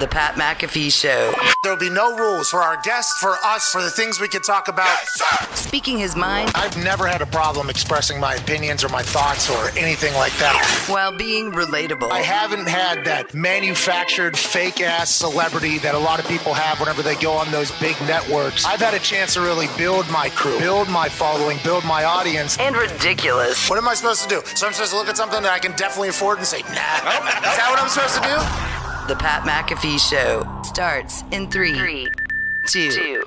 The Pat McAfee Show. There'll be no rules for our guests, for us, for the things we can talk about. Yes, speaking his mind. I've never had a problem expressing my opinions or my thoughts or anything like that. While being relatable. I haven't had that manufactured fake-ass celebrity that a lot of people have whenever they go on those big networks. I've had a chance to really build my crew, build my following, build my audience. And ridiculous. What am I supposed to do? So I'm supposed to look at something that I can definitely afford and say, nah. Is that what I'm supposed to do? The Pat McAfee Show starts in 3, 2,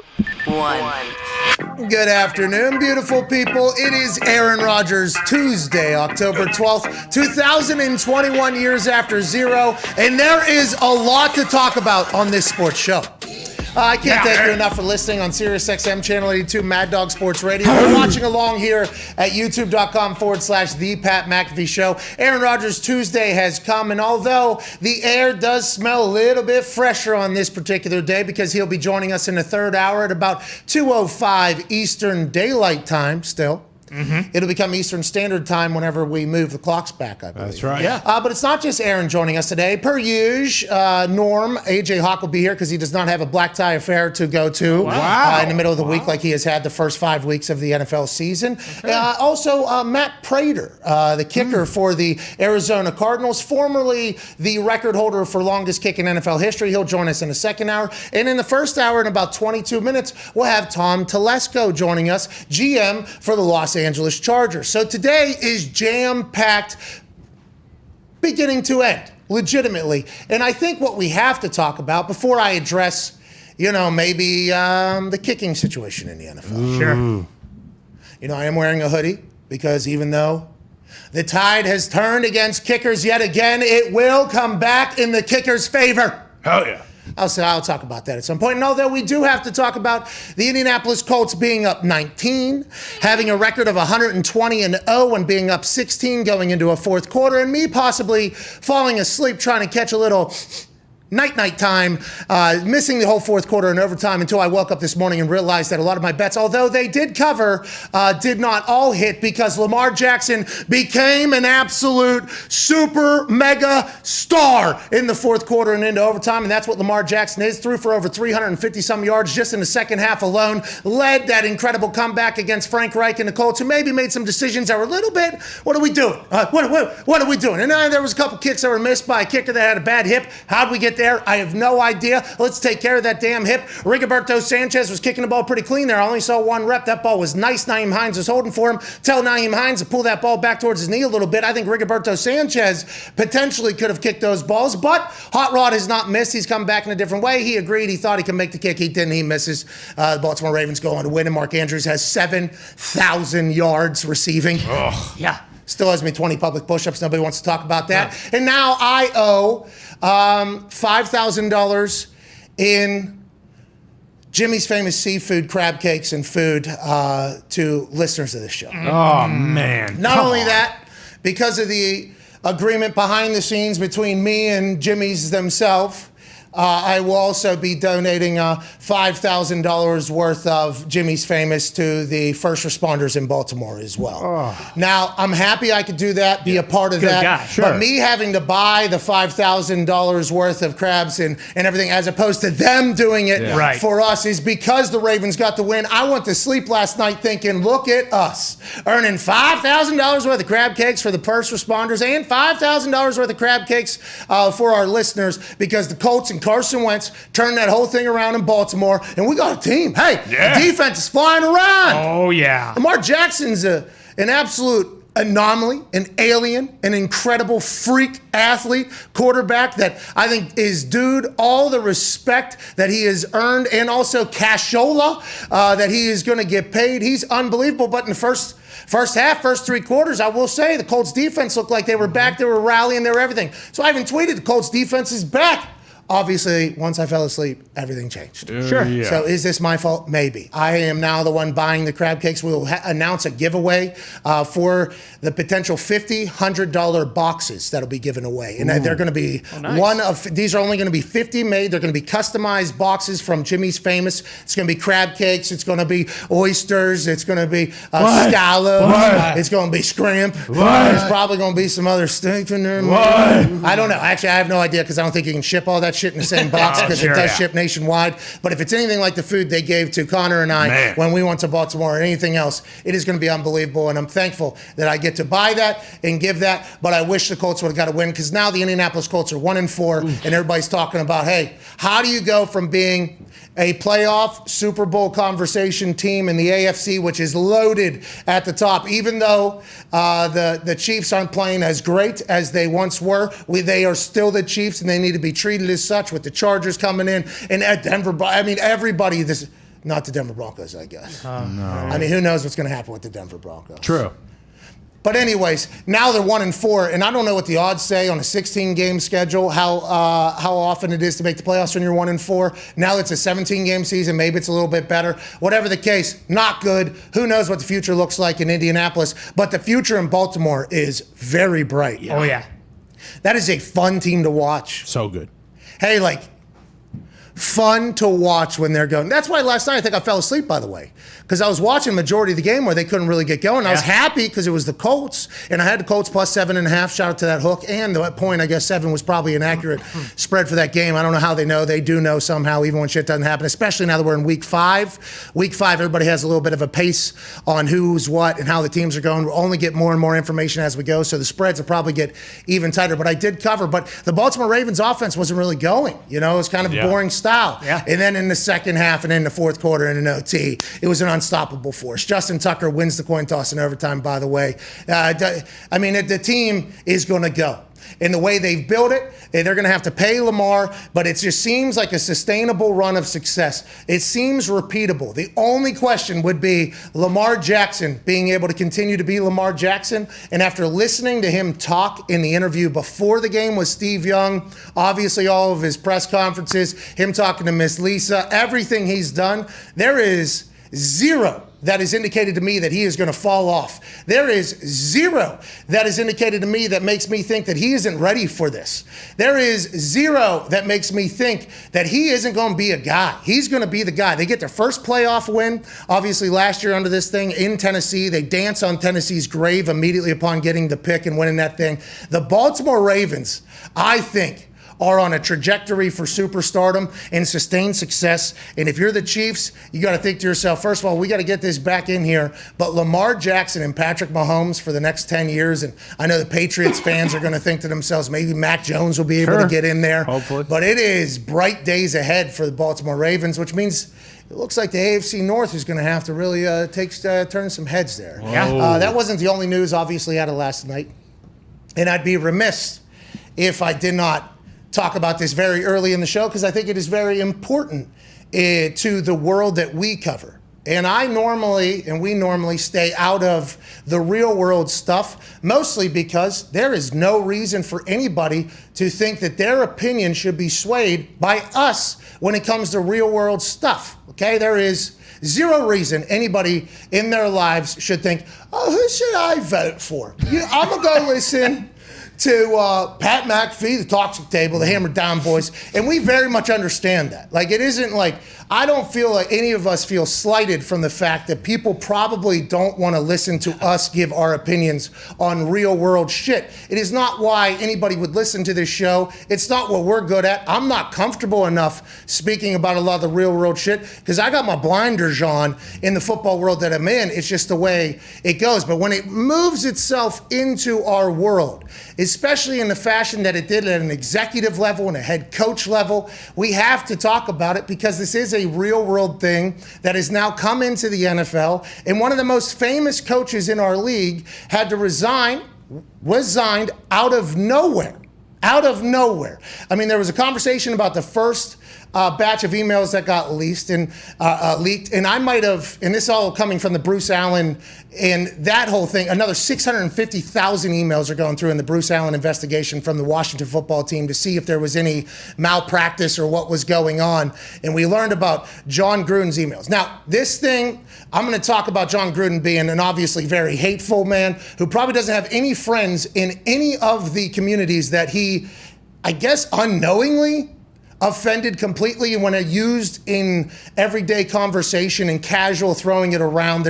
1. Good afternoon, beautiful people. It is Aaron Rodgers Tuesday, October 12th, 2021, years after zero, and there is a lot to talk about on this sports show. I can't thank you enough for listening on SiriusXM Channel 82, Mad Dog Sports Radio. We're watching along here at youtube.com/The Pat McAfee Show. Aaron Rodgers Tuesday has come, and although the air does smell a little bit fresher on this particular day because he'll be joining us in the third hour at about 2:05 Eastern Daylight Time still. Mm-hmm. It'll become Eastern Standard Time whenever we move the clocks back, I believe. That's right. Yeah. But it's not just Aaron joining us today. Per usual, Norm, AJ Hawk will be here because he does not have a black tie affair to go to in the middle of the week like he has had the first 5 weeks of the NFL season. Okay. Also, Matt Prater, the kicker for the Arizona Cardinals, formerly the record holder for longest kick in NFL history. He'll join us in the second hour. And in the first hour, in about 22 minutes, we'll have Tom Telesco joining us, GM for the Los Angeles Chargers. So today is jam-packed beginning to end, legitimately. And I think what we have to talk about before I address, maybe the kicking situation in the NFL. Sure. I am wearing a hoodie because even though the tide has turned against kickers yet again, it will come back in the kicker's favor. Hell yeah. I'll talk about that at some point. And although we do have to talk about the Indianapolis Colts being up 19, having a record of 120-0 and being up 16 going into a fourth quarter, and me possibly falling asleep trying to catch a little night time, missing the whole fourth quarter and overtime until I woke up this morning and realized that a lot of my bets, although they did cover, did not all hit because Lamar Jackson became an absolute super mega star in the fourth quarter and into overtime, and that's what Lamar Jackson is. Threw for over 350 some yards just in the second half alone, led that incredible comeback against Frank Reich and the Colts, who maybe made some decisions that were a little bit, what are we doing? What are we doing? And there was a couple kicks that were missed by a kicker that had a bad hip. How'd we get there? I have no idea. Let's take care of that damn hip. Rigoberto Sanchez was kicking the ball pretty clean there. I only saw one rep. That ball was nice. Naeem Hines was holding for him. Tell Naeem Hines to pull that ball back towards his knee a little bit. I think Rigoberto Sanchez potentially could have kicked those balls, but Hot Rod has not missed. He's come back in a different way. He agreed. He thought he could make the kick. He didn't. He misses. The Baltimore Ravens go on to win, and Mark Andrews has 7,000 yards receiving. Oh. Yeah. Still has me 20 public push-ups. Nobody wants to talk about that. No. And now I owe $5,000 in Jimmy's Famous Seafood, crab cakes, and food to listeners of this show. Oh, man. Not only that, because of the agreement behind the scenes between me and Jimmy's themselves, I will also be donating $5,000 worth of Jimmy's Famous to the first responders in Baltimore as well. Oh. Now, I'm happy I could do that, be a part of that. Guy, sure. But me having to buy the $5,000 worth of crabs and everything as opposed to them doing it for us is because the Ravens got the win. I went to sleep last night thinking, look at us, earning $5,000 worth of crab cakes for the first responders and $5,000 worth of crab cakes for our listeners because the Colts and Carson Wentz turned that whole thing around in Baltimore, and we got a team. Hey, the defense is flying around. Oh, yeah. Lamar Jackson's an absolute anomaly, an alien, an incredible freak athlete, quarterback that I think is due all the respect that he has earned and also cashola that he is going to get paid. He's unbelievable, but in the first half, first three quarters, I will say the Colts defense looked like they were back, they were rallying, they were everything. So I even tweeted the Colts defense is back. Obviously, once I fell asleep, everything changed. Sure. Yeah. So is this my fault? Maybe. I am now the one buying the crab cakes. We will announce a giveaway for the potential $50, $100 boxes that'll be given away. And they're going to be these are only going to be 50 made. They're going to be customized boxes from Jimmy's Famous. It's going to be crab cakes. It's going to be oysters. It's going to be scallops. It's going to be scrimp. There's probably going to be some other steak in there. I don't know. Actually, I have no idea because I don't think you can ship all that shit in the same box because it does ship nationwide. But if it's anything like the food they gave to Connor and I when we went to Baltimore or anything else, it is going to be unbelievable. And I'm thankful that I get to buy that and give that. But I wish the Colts would have got a win because now the Indianapolis Colts are 1-4, and everybody's talking about, hey, how do you go from being a playoff Super Bowl conversation team in the AFC, which is loaded at the top, even though the Chiefs aren't playing as great as they once were. They are still the Chiefs, and they need to be treated as such with the Chargers coming in. And at Denver, I mean, everybody, not the Denver Broncos, I guess. No. I mean, who knows what's going to happen with the Denver Broncos. True. But anyways, now they're 1-4, and I don't know what the odds say on a 16-game schedule, how often it is to make the playoffs when you're 1-4. Now it's a 17-game season. Maybe it's a little bit better. Whatever the case, not good. Who knows what the future looks like in Indianapolis? But the future in Baltimore is very bright. Oh, yeah. That is a fun team to watch. So good. Hey, like, fun to watch when they're going. That's why last night I think I fell asleep, by the way, because I was watching majority of the game where they couldn't really get going. I was happy because it was the Colts, and I had the Colts plus 7.5. Shout out to that hook. And at that point, I guess 7 was probably an accurate spread for that game. I don't know how they know. They do know somehow, even when shit doesn't happen, especially now that we're in week 5. Week 5, everybody has a little bit of a pace on who's what and how the teams are going. We'll only get more and more information as we go, so the spreads will probably get even tighter. But I did cover. But the Baltimore Ravens offense wasn't really going. You know, it was kind of a boring style. Yeah. And then in the second half and in the fourth quarter in an OT, it was an unstoppable force. Justin Tucker wins the coin toss in overtime, by the way. I mean, the team is going to go. And the way they've built it, they're going to have to pay Lamar, but it just seems like a sustainable run of success. It seems repeatable. The only question would be Lamar Jackson being able to continue to be Lamar Jackson. And after listening to him talk in the interview before the game with Steve Young, obviously all of his press conferences, him talking to Miss Lisa, everything he's done, there is zero that is indicated to me that he is going to fall off. There is zero that is indicated to me that makes me think that he isn't ready for this. There is zero that makes me think that he isn't going to be a guy. He's going to be the guy. They get their first playoff win, obviously last year under this thing in Tennessee. They dance on Tennessee's grave immediately upon getting the pick and winning that thing. The Baltimore Ravens, I think, are on a trajectory for superstardom and sustained success. And if you're the Chiefs, you got to think to yourself, first of all, we got to get this back in here. But Lamar Jackson and Patrick Mahomes for the next 10 years, and I know the Patriots fans are going to think to themselves, maybe Mac Jones will be able to get in there. Hopefully. But it is bright days ahead for the Baltimore Ravens, which means it looks like the AFC North is going to have to really turn some heads there. That wasn't the only news, obviously, out of last night. And I'd be remiss if I did not talk about this very early in the show because I think it is very important to the world that we cover. And we normally stay out of the real world stuff, mostly because there is no reason for anybody to think that their opinion should be swayed by us when it comes to real world stuff, okay? There is zero reason anybody in their lives should think, oh, who should I vote for? I'm going to go listen to Pat McAfee, the Toxic Table, the Hammer Down Boys, and we very much understand that. Like, it isn't like, I don't feel like any of us feel slighted from the fact that people probably don't want to listen to us give our opinions on real world shit. It is not why anybody would listen to this show. It's not what we're good at. I'm not comfortable enough speaking about a lot of the real world shit because I got my blinders on in the football world that I'm in. It's just the way it goes. But when it moves itself into our world, especially in the fashion that it did at an executive level and a head coach level, we have to talk about it because this is a real world thing that has now come into the NFL. And one of the most famous coaches in our league had to resigned out of nowhere. Out of nowhere. I mean, there was a conversation about the first batch of emails that got leaked, and I might have, and this all coming from the Bruce Allen and that whole thing, another 650,000 emails are going through in the Bruce Allen investigation from the Washington football team to see if there was any malpractice or what was going on. And we learned about John Gruden's emails. Now, this thing, I'm going to talk about John Gruden being an obviously very hateful man who probably doesn't have any friends in any of the communities that he, I guess, unknowingly offended completely, and when they're used in everyday conversation and casual throwing it around,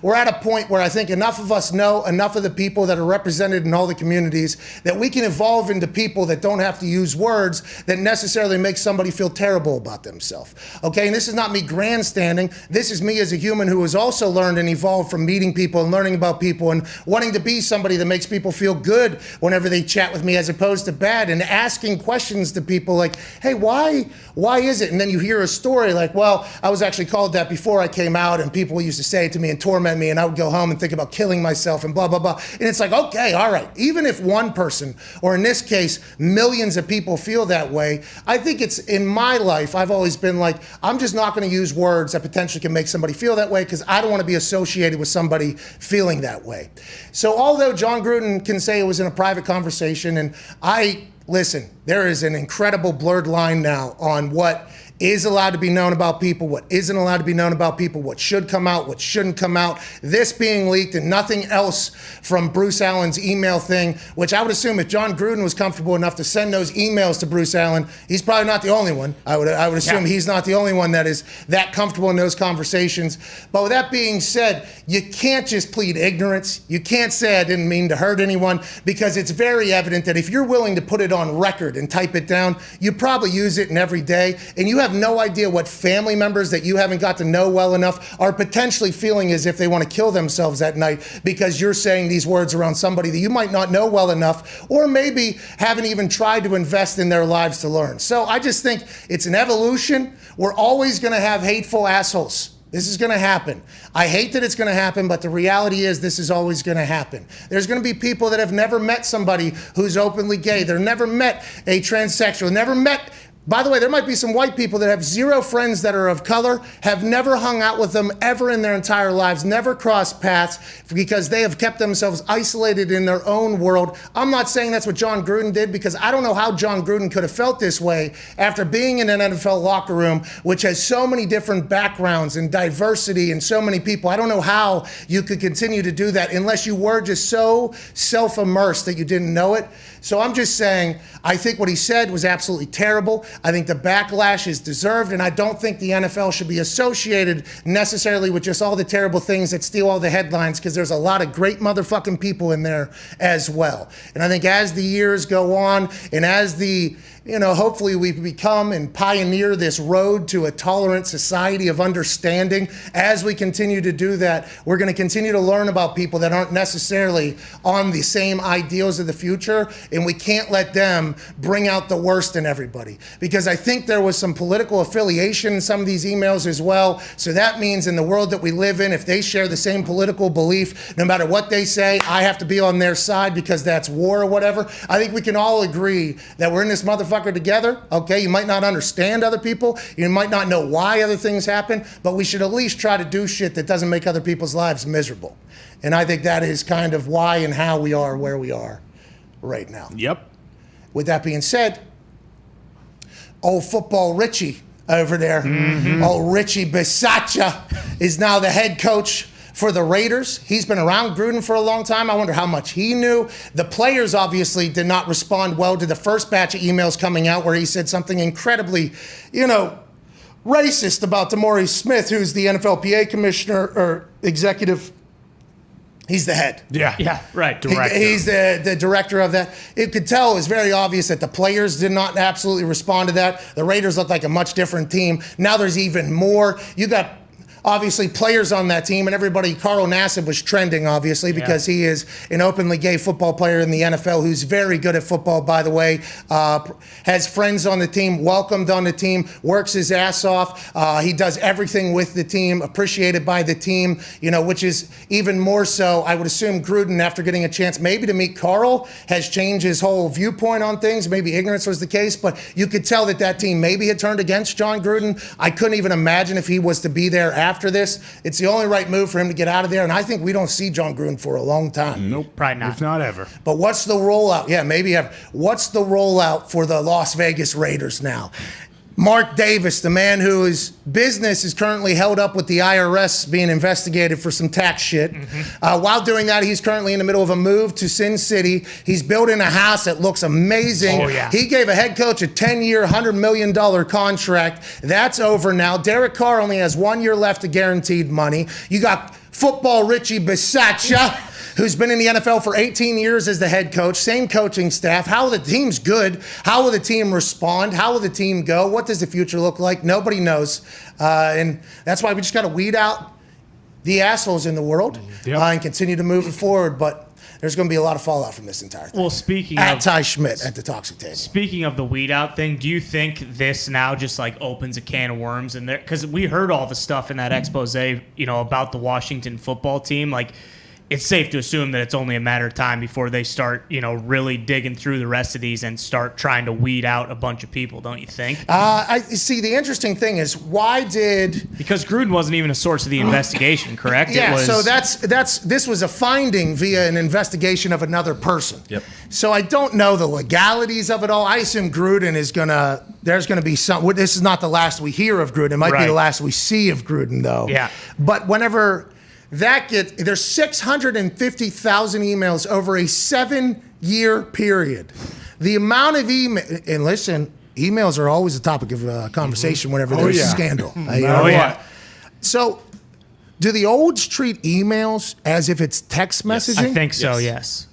we're at a point where I think enough of us know, enough of the people that are represented in all the communities, that we can evolve into people that don't have to use words that necessarily make somebody feel terrible about themselves. Okay, and this is not me grandstanding. This is me as a human who has also learned and evolved from meeting people and learning about people and wanting to be somebody that makes people feel good whenever they chat with me as opposed to bad, and asking questions to people like, hey, why is it? And then you hear a story like, well, I was actually called that before I came out, and people used to say it to me and torment me, and I would go home and think about killing myself and blah, blah, blah. And it's like, okay, all right. Even if one person, or in this case, millions of people feel that way, I think it's, in my life, I've always been like, I'm just not going to use words that potentially can make somebody feel that way, because I don't want to be associated with somebody feeling that way. So although John Gruden can say it was in a private conversation, and listen, there is an incredible blurred line now on what is allowed to be known about people, what isn't allowed to be known about people, what should come out, what shouldn't come out. This being leaked and nothing else from Bruce Allen's email thing, which I would assume if John Gruden was comfortable enough to send those emails to Bruce Allen, he's probably not the only one. I would assume he's not the only one that is that comfortable in those conversations. But with that being said, you can't just plead ignorance. You can't say I didn't mean to hurt anyone, because it's very evident that if you're willing to put it on record and type it down, you probably use it in every day, and you have no idea what family members that you haven't got to know well enough are potentially feeling as if they want to kill themselves at night because you're saying these words around somebody that you might not know well enough, or maybe haven't even tried to invest in their lives to learn. So I just think it's an evolution. We're always going to have hateful assholes. This is going to happen. I hate that it's going to happen, but the reality is this is always going to happen. There's going to be people that have never met somebody who's openly gay. They've never met a transsexual, never met. By the way, there might be some white people that have zero friends that are of color, have never hung out with them ever in their entire lives, never crossed paths, because they have kept themselves isolated in their own world. I'm not saying that's what John Gruden did, because I don't know how John Gruden could have felt this way after being in an NFL locker room, which has so many different backgrounds and diversity and so many people. I don't know how you could continue to do that unless you were just so self-immersed that you didn't know it. So I'm just saying, I think what he said was absolutely terrible. I think the backlash is deserved, and I don't think the NFL should be associated necessarily with just all the terrible things that steal all the headlines, because there's a lot of great motherfucking people in there as well. And I think as the years go on, and as hopefully we become and pioneer this road to a tolerant society of understanding, as we continue to do that, we're going to continue to learn about people that aren't necessarily on the same ideals of the future, and we can't let them bring out the worst in everybody. Because I think there was some political affiliation in some of these emails as well. So that means in the world that we live in, if they share the same political belief, no matter what they say, I have to be on their side because that's war or whatever. I think we can all agree that we're in this motherfucker together. Okay, you might not understand other people, you might not know why other things happen, but we should at least try to do shit that doesn't make other people's lives miserable. And I think that is kind of why and how we are where we are right now. Yep. With that being said, old football Richie over there, old Richie Bisaccia, is now the head coach for the Raiders. He's been around Gruden for a long time. I wonder how much he knew. The players obviously did not respond well to the first batch of emails coming out where he said something incredibly, racist about DeMaurice Smith, who's the NFLPA commissioner or executive. He's the head. Yeah, right. Director. He's the director of that. It could tell, it was very obvious that the players did not absolutely respond to that. The Raiders looked like a much different team. Now there's even more. You got obviously players on that team, and everybody. Carl Nassib was trending, obviously, because he is an openly gay football player in the NFL who's very good at football, by the way. Has friends on the team, welcomed on the team, works his ass off. He does everything with the team, appreciated by the team, which is even more so. I would assume Gruden, after getting a chance maybe to meet Carl, has changed his whole viewpoint on things. Maybe ignorance was the case, but you could tell that team maybe had turned against John Gruden. I couldn't even imagine if he was to be there after this. It's the only right move for him to get out of there, and I think we don't see John Gruden for a long time. Nope, probably not. If not ever. But what's the rollout? Yeah, maybe ever. What's the rollout for the Las Vegas Raiders now? Mark Davis, the man whose business is currently held up with the IRS being investigated for some tax shit. While doing that, he's currently in the middle of a move to Sin City. He's building a house that looks amazing. Oh, yeah. He gave a head coach a 10-year, $100 million contract. That's over now. Derek Carr only has 1 year left of guaranteed money. You got football Richie Bisaccia, who's been in the NFL for 18 years as the head coach, same coaching staff. How the team's good? How will the team respond? How will the team go? What does the future look like? Nobody knows. And that's why we just got to weed out the assholes in the world and continue to move it forward. But there's going to be a lot of fallout from this entire thing. Well, speaking at of Ty Schmidt at the Toxic Table. Speaking of the weed out thing, do you think this now just like opens a can of worms in there? Because we heard all the stuff in that expose, about the Washington football team. Like, it's safe to assume that it's only a matter of time before they start, really digging through the rest of these and start trying to weed out a bunch of people, don't you think? I see. The interesting thing is, because Gruden wasn't even a source of the investigation, correct? Yeah. So this was a finding via an investigation of another person. Yep. So I don't know the legalities of it all. I assume Gruden there's gonna be some. This is not the last we hear of Gruden. It might be the last we see of Gruden, though. Yeah. But whenever there's 650,000 emails over a 7-year period. The amount of and listen, emails are always a topic of conversation whenever there's a scandal. So, do the olds treat emails as if it's text messaging? I think so, yes.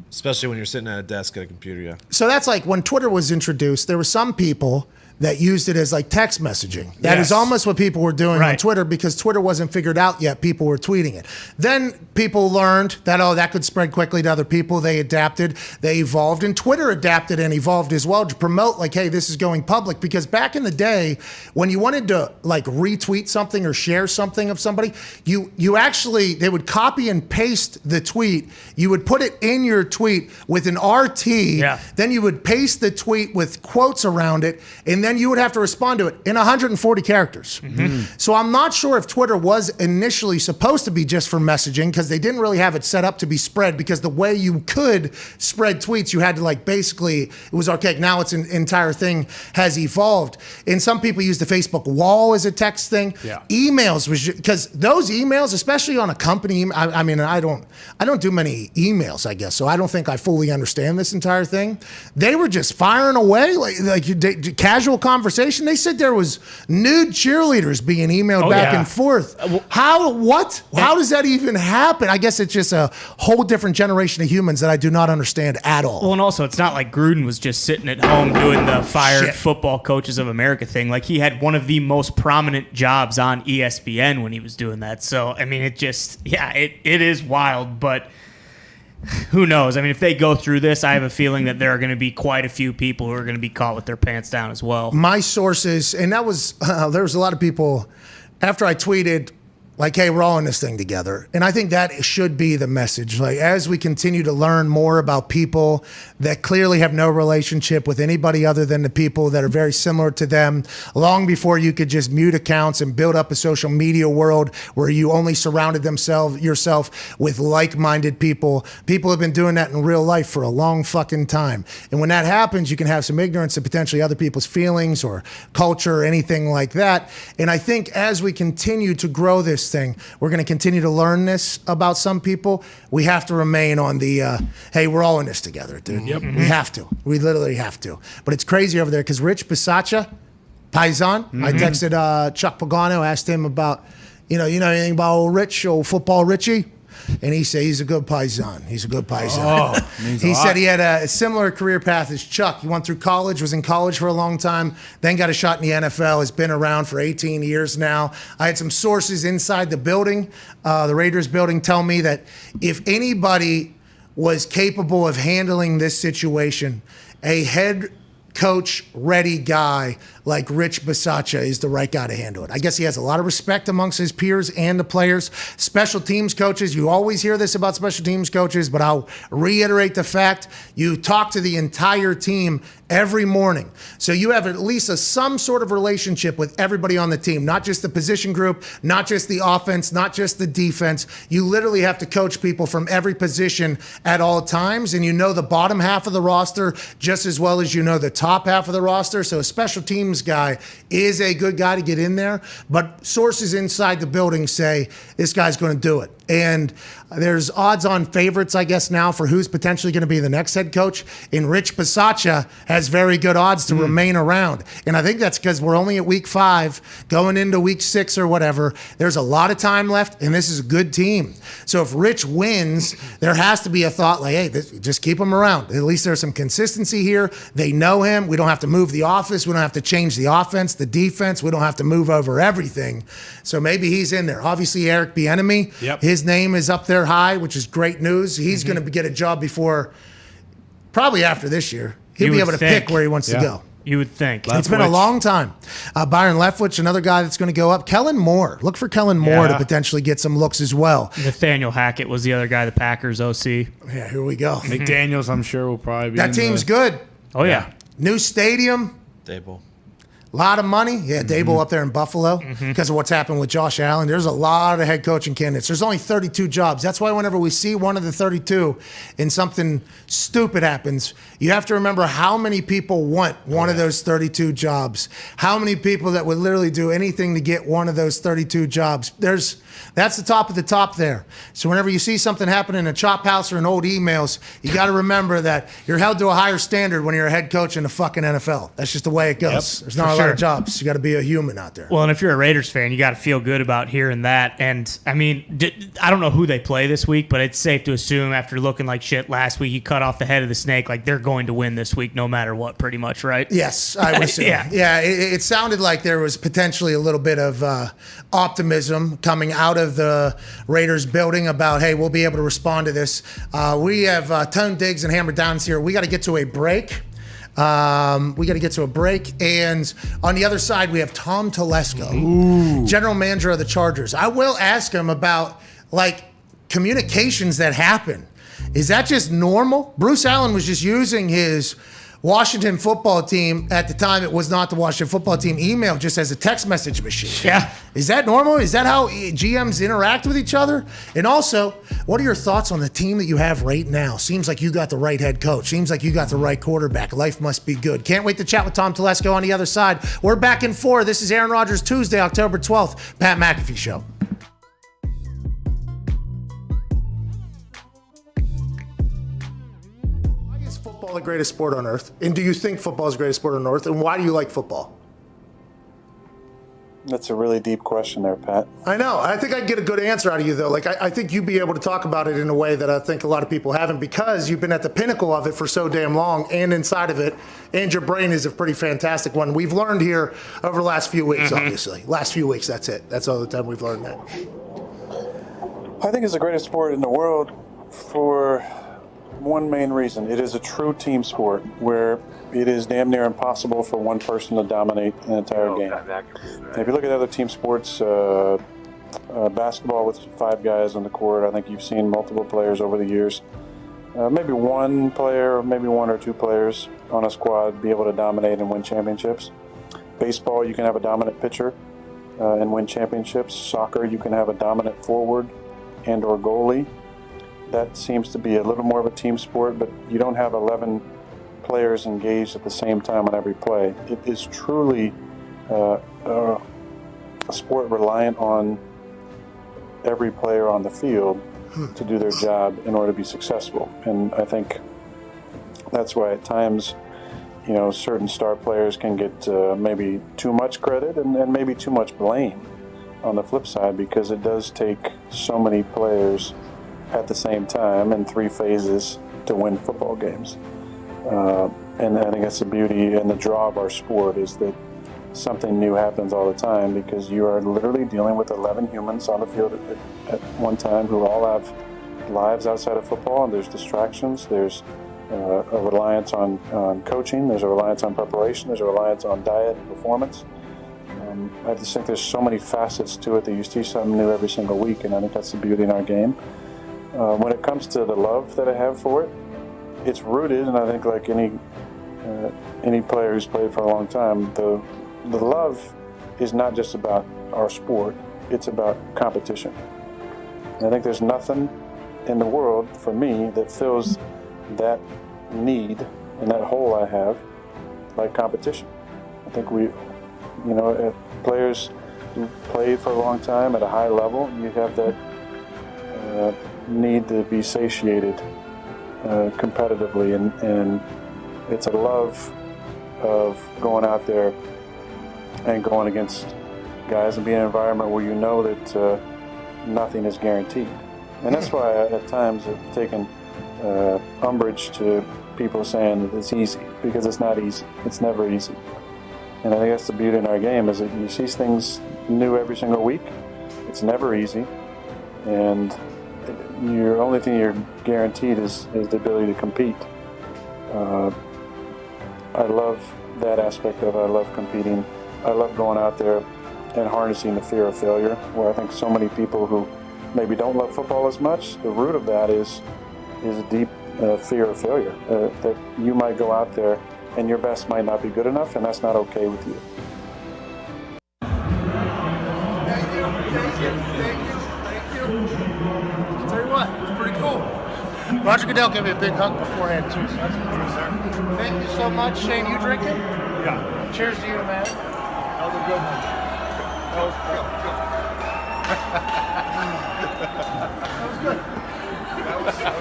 Especially when you're sitting at a desk at a computer, yeah. So that's like when Twitter was introduced, there were some people that used it as like text messaging. That is almost what people were doing on Twitter because Twitter wasn't figured out yet. People were tweeting it. Then people learned that, that could spread quickly to other people. They adapted, they evolved, and Twitter adapted and evolved as well to promote like, hey, this is going public. Because back in the day, when you wanted to like retweet something or share something of somebody, they would copy and paste the tweet. You would put it in your tweet with an RT. Yeah. Then you would paste the tweet with quotes around it, and then you would have to respond to it in 140 characters. So I'm not sure if Twitter was initially supposed to be just for messaging because they didn't really have it set up to be spread, because the way you could spread tweets, you had to like basically, it was archaic. Now it's an entire thing has evolved. And some people use the Facebook wall as a text thing. Yeah. Emails was because those emails, especially on a company, I mean, I don't do many emails, I guess, so I don't think I fully understand this entire thing. They were just firing away like casual conversation. They said there was nude cheerleaders being emailed back and forth. How does that even happen? I guess it's just a whole different generation of humans that I do not understand at all. Well, and also it's not like Gruden was just sitting at home doing the fired football coaches of America thing. Like, he had one of the most prominent jobs on ESPN when he was doing that. So, I mean, it is wild, but who knows? I mean, if they go through this, I have a feeling that there are going to be quite a few people who are going to be caught with their pants down as well. My sources, and that was, there was a lot of people, after I tweeted, like, hey, we're all in this thing together. And I think that should be the message. Like, as we continue to learn more about people that clearly have no relationship with anybody other than the people that are very similar to them, long before you could just mute accounts and build up a social media world where you only surrounded yourself with like-minded people. People have been doing that in real life for a long fucking time. And when that happens, you can have some ignorance of potentially other people's feelings or culture or anything like that. And I think as we continue to grow this thing, we're going to continue to learn this about some people. We have to remain on the, hey, we're all in this together, dude. Yep. We have to. We literally have to. But it's crazy over there because Rich Bisaccia, Paisan, I texted Chuck Pagano, asked him about, you know anything about old football Richie? And he said he's a good Paisan. He's a good Paisan. He said he had a similar career path as Chuck. He went through college, was in college for a long time, then got a shot in the NFL, has been around for 18 years now. I had some sources inside the building, the Raiders building, tell me that if anybody was capable of handling this situation, a head coach ready guy like Rich Bisaccia is the right guy to handle it. I guess he has a lot of respect amongst his peers and the players. Special teams coaches, you always hear this about special teams coaches, but I'll reiterate the fact, you talk to the entire team every morning. So you have at least some sort of relationship with everybody on the team, not just the position group, not just the offense, not just the defense. You literally have to coach people from every position at all times, and you know the bottom half of the roster just as well as you know the top half of the roster. So a special teams Williams guy is a good guy to get in there, but sources inside the building say this guy's going to do it. And there's odds-on favorites, I guess, now for who's potentially going to be the next head coach. And Rich Bisaccia has very good odds to remain around. And I think that's because we're only at week 5, going into week 6 or whatever. There's a lot of time left, and this is a good team. So if Rich wins, there has to be a thought like, hey, just keep him around. At least there's some consistency here. They know him. We don't have to move the office. We don't have to change the offense, the defense. We don't have to move over everything. So maybe he's in there. Obviously, Eric Bieniemy, his name is up there high, which is great news. He's going to get a job before, probably after this year. He'll be able to pick where he wants to go. You would think. It's been a long time. Byron Leftwich, another guy that's going to go up. Kellen Moore. Look for Kellen Moore to potentially get some looks as well. Nathaniel Hackett was the other guy, the Packers OC. Yeah, here we go. McDaniels, I'm sure, will probably be That team's good. Oh, yeah. New stadium. Dable. A lot of money. Yeah, Dable up there in Buffalo because of what's happened with Josh Allen. There's a lot of head coaching candidates. There's only 32 jobs. That's why whenever we see one of the 32 and something stupid happens, you have to remember how many people want one of those 32 jobs. How many people that would literally do anything to get one of those 32 jobs. That's the top of the top there. So whenever you see something happen in a chop house or in old emails, you got to remember that you're held to a higher standard when you're a head coach in the fucking NFL. That's just the way it goes. There's not a lot of jobs. You got to be a human out there. Well, and if you're a Raiders fan, you got to feel good about hearing that. And, I mean, I don't know who they play this week, but it's safe to assume after looking like shit last week, you cut off the head of the snake, like they're going to win this week no matter what, pretty much, right? Yes, I would assume. Yeah, it sounded like there was potentially a little bit of optimism coming out of the Raiders building about, hey, we'll be able to respond to this. We have Tone Diggs and Hammer Downs here. We got to get to a break. And on the other side, we have Tom Telesco, general manager of the Chargers. I will ask him about, like, communications that happen. Is that just normal? Bruce Allen was just using his Washington football team, at the time it was not the Washington football team, email just as a text message machine. Yeah. Is that normal? Is that how GMs interact with each other? And also, what are your thoughts on the team that you have right now? Seems like you got the right head coach. Seems like you got the right quarterback. Life must be good. Can't wait to chat with Tom Telesco on the other side. We're back in 4. This is Aaron Rodgers Tuesday, October 12th. Pat McAfee Show. The greatest sport on earth? And do you think football is the greatest sport on earth? And why do you like football? That's a really deep question there, Pat. I know. I think I'd get a good answer out of you, though. Like, I think you'd be able to talk about it in a way that I think a lot of people haven't, because you've been at the pinnacle of it for so damn long and inside of it, and your brain is a pretty fantastic one. We've learned here over the last few weeks, obviously. Last few weeks, that's it. That's all the time we've learned that. I think it's the greatest sport in the world for one main reason. It is a true team sport where it is damn near impossible for one person to dominate an entire game. And if you look at other team sports, basketball with 5 guys on the court, I think you've seen multiple players over the years. Maybe one player, or maybe 1 or 2 players on a squad be able to dominate and win championships. Baseball, you can have a dominant pitcher and win championships. Soccer, you can have a dominant forward and or goalie. That seems to be a little more of a team sport, but you don't have 11 players engaged at the same time on every play. It is truly a sport reliant on every player on the field to do their job in order to be successful. And I think that's why at times, you know, certain star players can get maybe too much credit and maybe too much blame on the flip side, because it does take so many players at the same time in 3 phases to win football games. And I think that's the beauty and the draw of our sport, is that something new happens all the time, because you are literally dealing with 11 humans on the field at one time who all have lives outside of football, and there's distractions, there's a reliance on coaching, there's a reliance on preparation, there's a reliance on diet and performance. I just think there's so many facets to it that you see something new every single week, and I think that's the beauty in our game. When it comes to the love that I have for it, it's rooted, and I think like any player who's played for a long time, the love is not just about our sport, it's about competition. And I think there's nothing in the world for me that fills that need and that hole I have like competition. I think players who played for a long time at a high level, you have that need to be satiated competitively, and it's a love of going out there and going against guys and being in an environment where you know that nothing is guaranteed. And that's why at times I've taken umbrage to people saying that it's easy, because it's not easy. It's never easy. And I think that's the beauty in our game, is that you see things new every single week. It's never easy. And your only thing you're guaranteed is the ability to compete. I love that aspect of it. I love competing. I love going out there and harnessing the fear of failure, where I think so many people who maybe don't love football as much, the root of that is a deep fear of failure, that you might go out there and your best might not be good enough, and that's not okay with you. Thank you. I'll tell you what, it was pretty cool. Roger Goodell gave me a big hug beforehand too, so that's good, sir. Thank you so much. Shane, you drinking? Yeah. Cheers to you, man. That was a good one. That was good. That was good.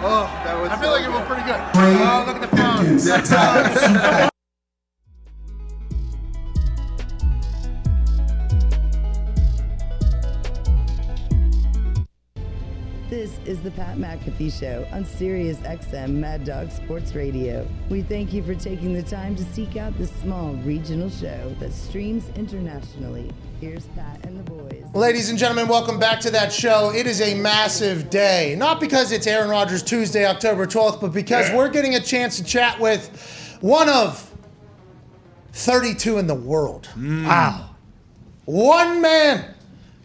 Oh, that was. I feel like it went pretty good. Oh, look at the phone. This is the Pat McAfee Show on Sirius XM Mad Dog Sports Radio. We thank you for taking the time to seek out this small regional show that streams internationally. Here's Pat and the boys. Ladies and gentlemen, welcome back to that show. It is a massive day. Not because it's Aaron Rodgers Tuesday, October 12th, but because we're getting a chance to chat with one of 32 in the world. Wow. One man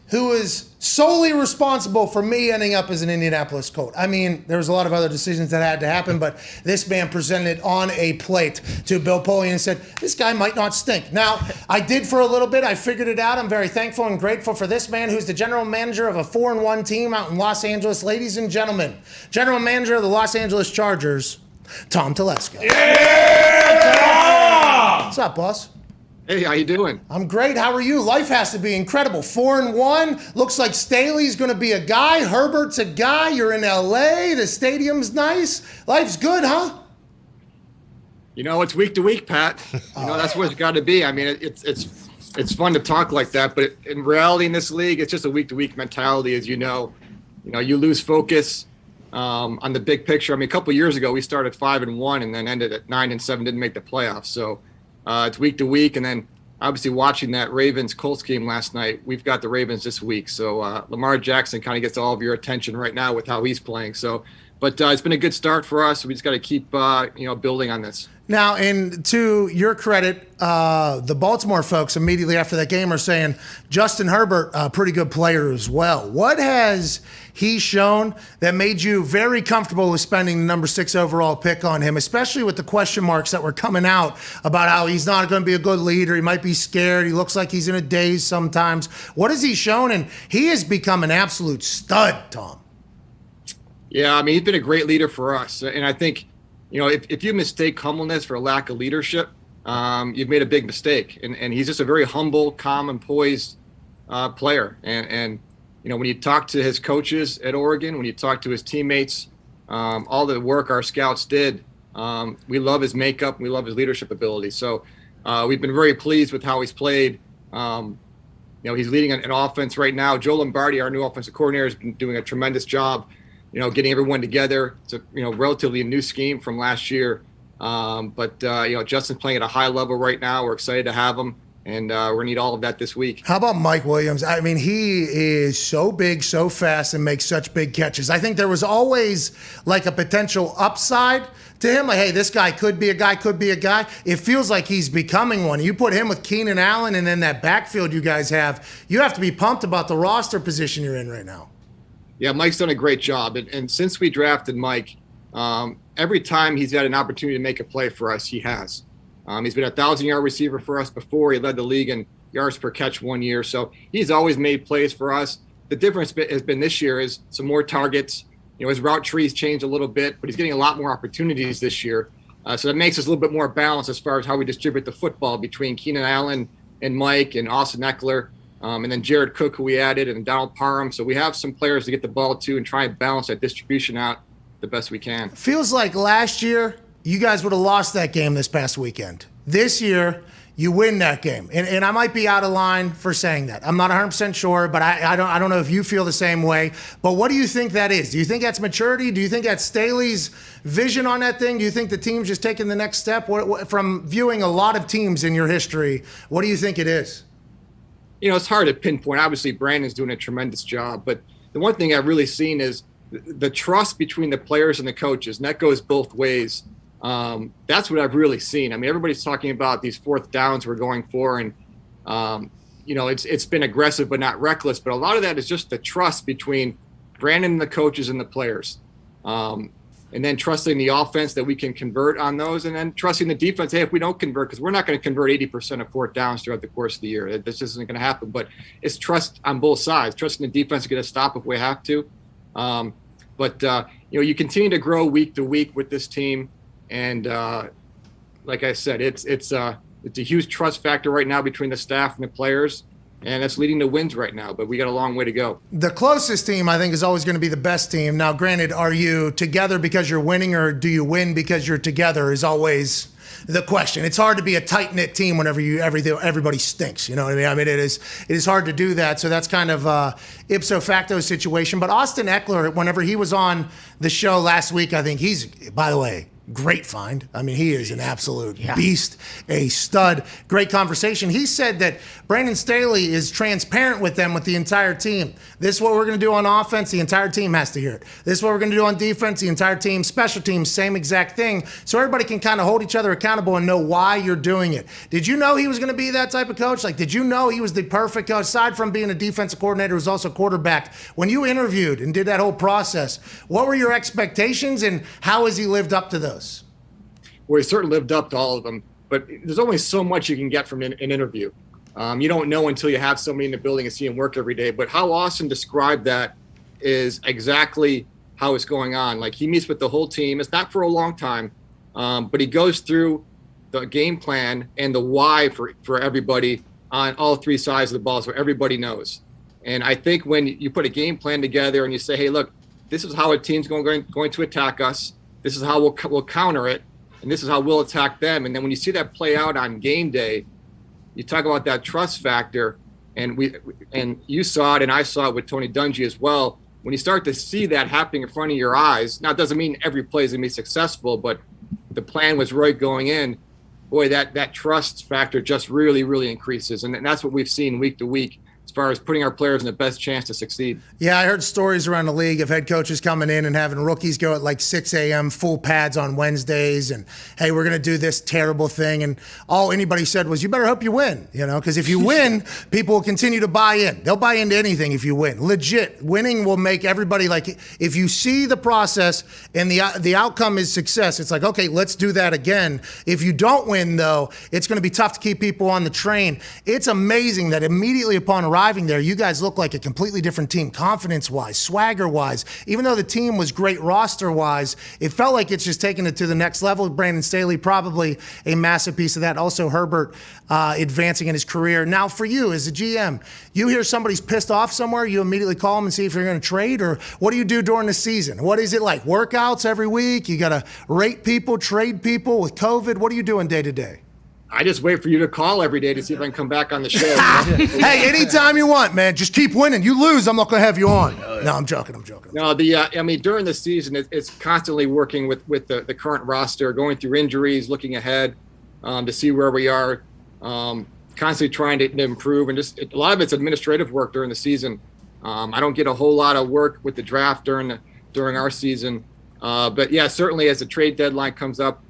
who is solely responsible for me ending up as an Indianapolis Colt. I mean, there was a lot of other decisions that had to happen, but this man presented it on a plate to Bill Polian and said, this guy might not stink. Now, I did for a little bit. I figured it out. I'm very thankful and grateful for this man who's the general manager of a 4-1 team out in Los Angeles. Ladies and gentlemen, general manager of the Los Angeles Chargers, Tom Telesco. Yeah! What's up, boss? Hey, how you doing? I'm great. How are you? Life has to be incredible. 4-1. Looks like Staley's going to be a guy. Herbert's a guy. You're in LA. The stadium's nice. Life's good, huh? You know, it's week to week, Pat. You know, that's what it's got to be. I mean, it's fun to talk like that, but in reality, in this league, it's just a week to week mentality. As you know, you lose focus on the big picture. I mean, a couple of years ago, we started 5-1 and then ended at 9-7, didn't make the playoffs. So. It's week to week, and then obviously watching that Ravens-Colts game last night, we've got the Ravens this week. So Lamar Jackson kind of gets all of your attention right now with how he's playing. So, but it's been a good start for us. We just got to keep building on this. Now, and to your credit, the Baltimore folks immediately after that game are saying Justin Herbert, a pretty good player as well. What has he shown that made you very comfortable with spending the number 6 overall pick on him, especially with the question marks that were coming out about how he's not going to be a good leader, he might be scared, he looks like he's in a daze sometimes. What has he shown? And he has become an absolute stud, Tom. Yeah, I mean, he's been a great leader for us. And I think, if you mistake humbleness for a lack of leadership, you've made a big mistake. And he's just a very humble, calm, and poised player. And when you talk to his coaches at Oregon, when you talk to his teammates, all the work our scouts did, we love his makeup, we love his leadership ability. So we've been very pleased with how he's played. He's leading an offense right now. Joe Lombardi, our new offensive coordinator, has been doing a tremendous job, getting everyone together. It's a relatively a new scheme from last year. But Justin's playing at a high level right now. We're excited to have him. And we're going to need all of that this week. How about Mike Williams? I mean, he is so big, so fast, and makes such big catches. I think there was always like a potential upside to him. Like, hey, this guy could be a guy, could be a guy. It feels like he's becoming one. You put him with Keenan Allen and then that backfield you guys have, you have to be pumped about the roster position you're in right now. Yeah, Mike's done a great job. And since we drafted Mike, every time he's had an opportunity to make a play for us, he has. He's been a 1,000-yard receiver for us before. He led the league in yards per catch one year. So he's always made plays for us. The difference has been this year is some more targets. His route tree's changed a little bit, but he's getting a lot more opportunities this year. So that makes us a little bit more balanced as far as how we distribute the football between Keenan Allen and Mike and Austin Eckler, and then Jared Cook, who we added, and Donald Parham. So we have some players to get the ball to and try and balance that distribution out the best we can. Feels like last year you guys would have lost that game this past weekend. This year, you win that game. And I might be out of line for saying that. I'm not 100% sure, but I don't know if you feel the same way. But what do you think that is? Do you think that's maturity? Do you think that's Staley's vision on that thing? Do you think the team's just taking the next step? From viewing a lot of teams in your history, what do you think it is? It's hard to pinpoint. Obviously, Brandon's doing a tremendous job. But the one thing I've really seen is the trust between the players and the coaches, and that goes both ways. That's what I've really seen. I mean, everybody's talking about these fourth downs we're going for, and it's been aggressive but not reckless. But a lot of that is just the trust between Brandon and the coaches and the players, and then trusting the offense that we can convert on those, and then trusting the defense. Hey, if we don't convert, because we're not going to convert 80% of fourth downs throughout the course of the year, this isn't going to happen. But it's trust on both sides, trusting the defense to get a stop if we have to. You continue to grow week to week with this team. And like I said, it's a huge trust factor right now between the staff and the players, and that's leading to wins right now. But we got a long way to go. The closest team, I think, is always going to be the best team. Now, granted, are you together because you're winning, or do you win because you're together? Is always the question. It's hard to be a tight-knit team whenever everybody stinks. You know what I mean? I mean, it is hard to do that. So that's kind of ipso facto situation. But Austin Eckler, whenever he was on the show last week, I think he's, by the way, great find. I mean, he is an absolute beast, a stud. Great conversation. He said that Brandon Staley is transparent with them, with the entire team. This is what we're going to do on offense. The entire team has to hear it. This is what we're going to do on defense. The entire team, special teams, same exact thing. So everybody can kind of hold each other accountable and know why you're doing it. Did you know he was going to be that type of coach? Like, did you know he was the perfect coach? Aside from being a defensive coordinator, he was also quarterback. When you interviewed and did that whole process, what were your expectations, and how has he lived up to those? Well, he certainly lived up to all of them, but there's only so much you can get from an interview. You don't know until you have somebody in the building and see him work every day. But how Austin described that is exactly how it's going on. Like, he meets with the whole team. It's not for a long time, but he goes through the game plan and the why for everybody on all three sides of the ball, so everybody knows. And I think when you put a game plan together and you say, hey, look, this is how a team's going to attack us. This is how we'll counter it, and this is how we'll attack them. And then when you see that play out on game day, you talk about that trust factor, and you saw it, and I saw it with Tony Dungy as well. When you start to see that happening in front of your eyes, now it doesn't mean every play is going to be successful, but the plan was right going in. Boy, that trust factor just really, really increases, and that's what we've seen week to week as far as putting our players in the best chance to succeed. Yeah, I heard stories around the league of head coaches coming in and having rookies go at like 6 a.m., full pads on Wednesdays, and, hey, we're going to do this terrible thing. And all anybody said was, you better hope you win, because if you win, people will continue to buy in. They'll buy into anything if you win. Legit, winning will make everybody, like, if you see the process and the outcome is success, it's like, okay, let's do that again. If you don't win, though, it's going to be tough to keep people on the train. It's amazing that immediately upon arriving there, you guys look like a completely different team, confidence-wise, swagger-wise. Even though the team was great roster-wise, it felt like it's just taking it to the next level. Brandon Staley, probably a massive piece of that. Also, Herbert advancing in his career. Now, for you as a GM, you hear somebody's pissed off somewhere, you immediately call them and see if you're going to trade, or what do you do during the season? What is it like? Workouts every week? You got to rate people, trade people with COVID? What are you doing day to day? I just wait for you to call every day to see if I can come back on the show. Hey, anytime you want, man. Just keep winning. You lose, I'm not going to have you on. No, I'm joking. No, during the season, it's constantly working with the current roster, going through injuries, looking ahead to see where we are, constantly trying to improve. And just a lot of it's administrative work during the season. I don't get a whole lot of work with the draft during our season. But, yeah, certainly as the trade deadline comes up,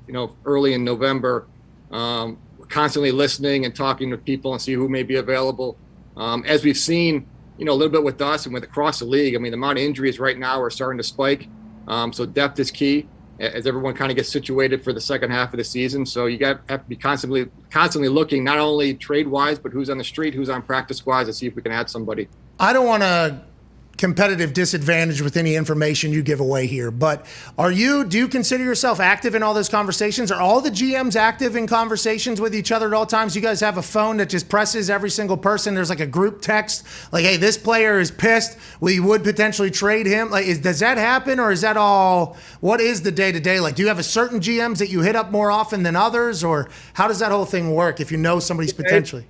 early in November, we're constantly listening and talking to people and see who may be available. As we've seen, a little bit with us and with across the league, I mean, the amount of injuries right now are starting to spike. So depth is key as everyone kind of gets situated for the second half of the season. So you have to be constantly looking, not only trade-wise, but who's on the street, who's on practice-wise, to see if we can add somebody. I don't want to competitive disadvantage with any information you give away here, but do you consider yourself active in all those conversations? Are all the GMs active in conversations with each other at all times? You guys have a phone that just presses every single person. There's like a group text, like, hey, this player is pissed. We would potentially trade him. Like, does that happen, or is that all? What is the day-to-day like? Do you have a certain GMs that you hit up more often than others, or how does that whole thing work if you know somebody's potentially?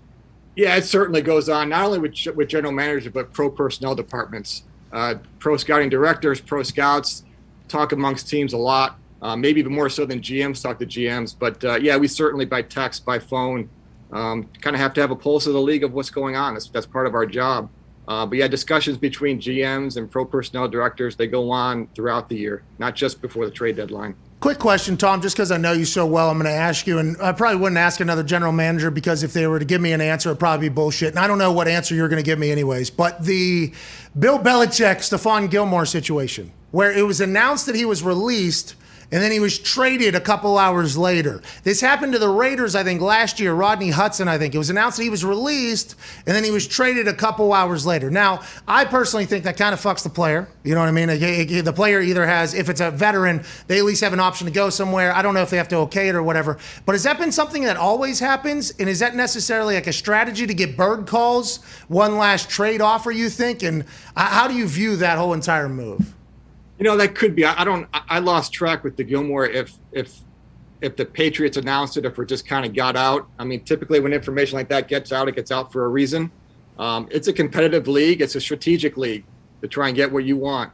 Yeah, it certainly goes on, not only with general managers, but pro personnel departments. Pro scouting directors, pro scouts talk amongst teams a lot, maybe even more so than GMs talk to GMs. But yeah, we certainly by text, by phone, kind of have to have a pulse of the league of what's going on. That's part of our job. But yeah, discussions between GMs and pro personnel directors, they go on throughout the year, not just before the trade deadline. Quick question, Tom, just because I know you so well, I'm going to ask you, and I probably wouldn't ask another general manager because if they were to give me an answer, it'd probably be bullshit. And I don't know what answer you're going to give me anyways. But the Bill Belichick, Stephon Gilmore situation, where it was announced that he was released and then he was traded a couple hours later. This happened to the Raiders, I think, last year. Rodney Hudson, I think. It was announced that he was released, and then he was traded a couple hours later. Now, I personally think that kind of fucks the player. You know what I mean? The player either has, if it's a veteran, they at least have an option to go somewhere. I don't know if they have to okay it or whatever. But has that been something that always happens? And is that necessarily like a strategy to get bird calls? One last trade offer, you think? And how do you view that whole entire move? You know, that could be. I lost track with the Gilmore if the Patriots announced it, if it just kind of got out. I mean, typically when information like that gets out, it gets out for a reason. It's a competitive league. It's a strategic league to try and get what you want.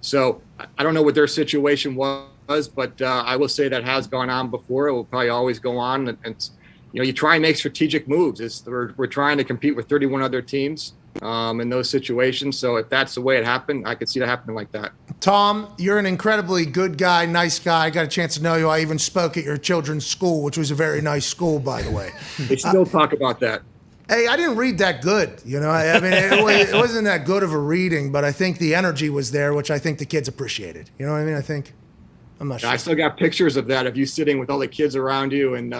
So I don't know what their situation was, but I will say that has gone on before. It will probably always go on. And you know, you try and make strategic moves. We're trying to compete with 31 other teams in those situations. So if that's the way it happened, I could see that happening like that. Tom, you're an incredibly good guy, nice guy. I got a chance to know you. I even spoke at your children's school, which was a very nice school, by the way. They still talk about that. Hey, I didn't read that good. You know, I mean, it wasn't that good of a reading, but I think the energy was there, which I think the kids appreciated. You know what I mean? I'm not sure. I still got pictures of that of you sitting with all the kids around you, and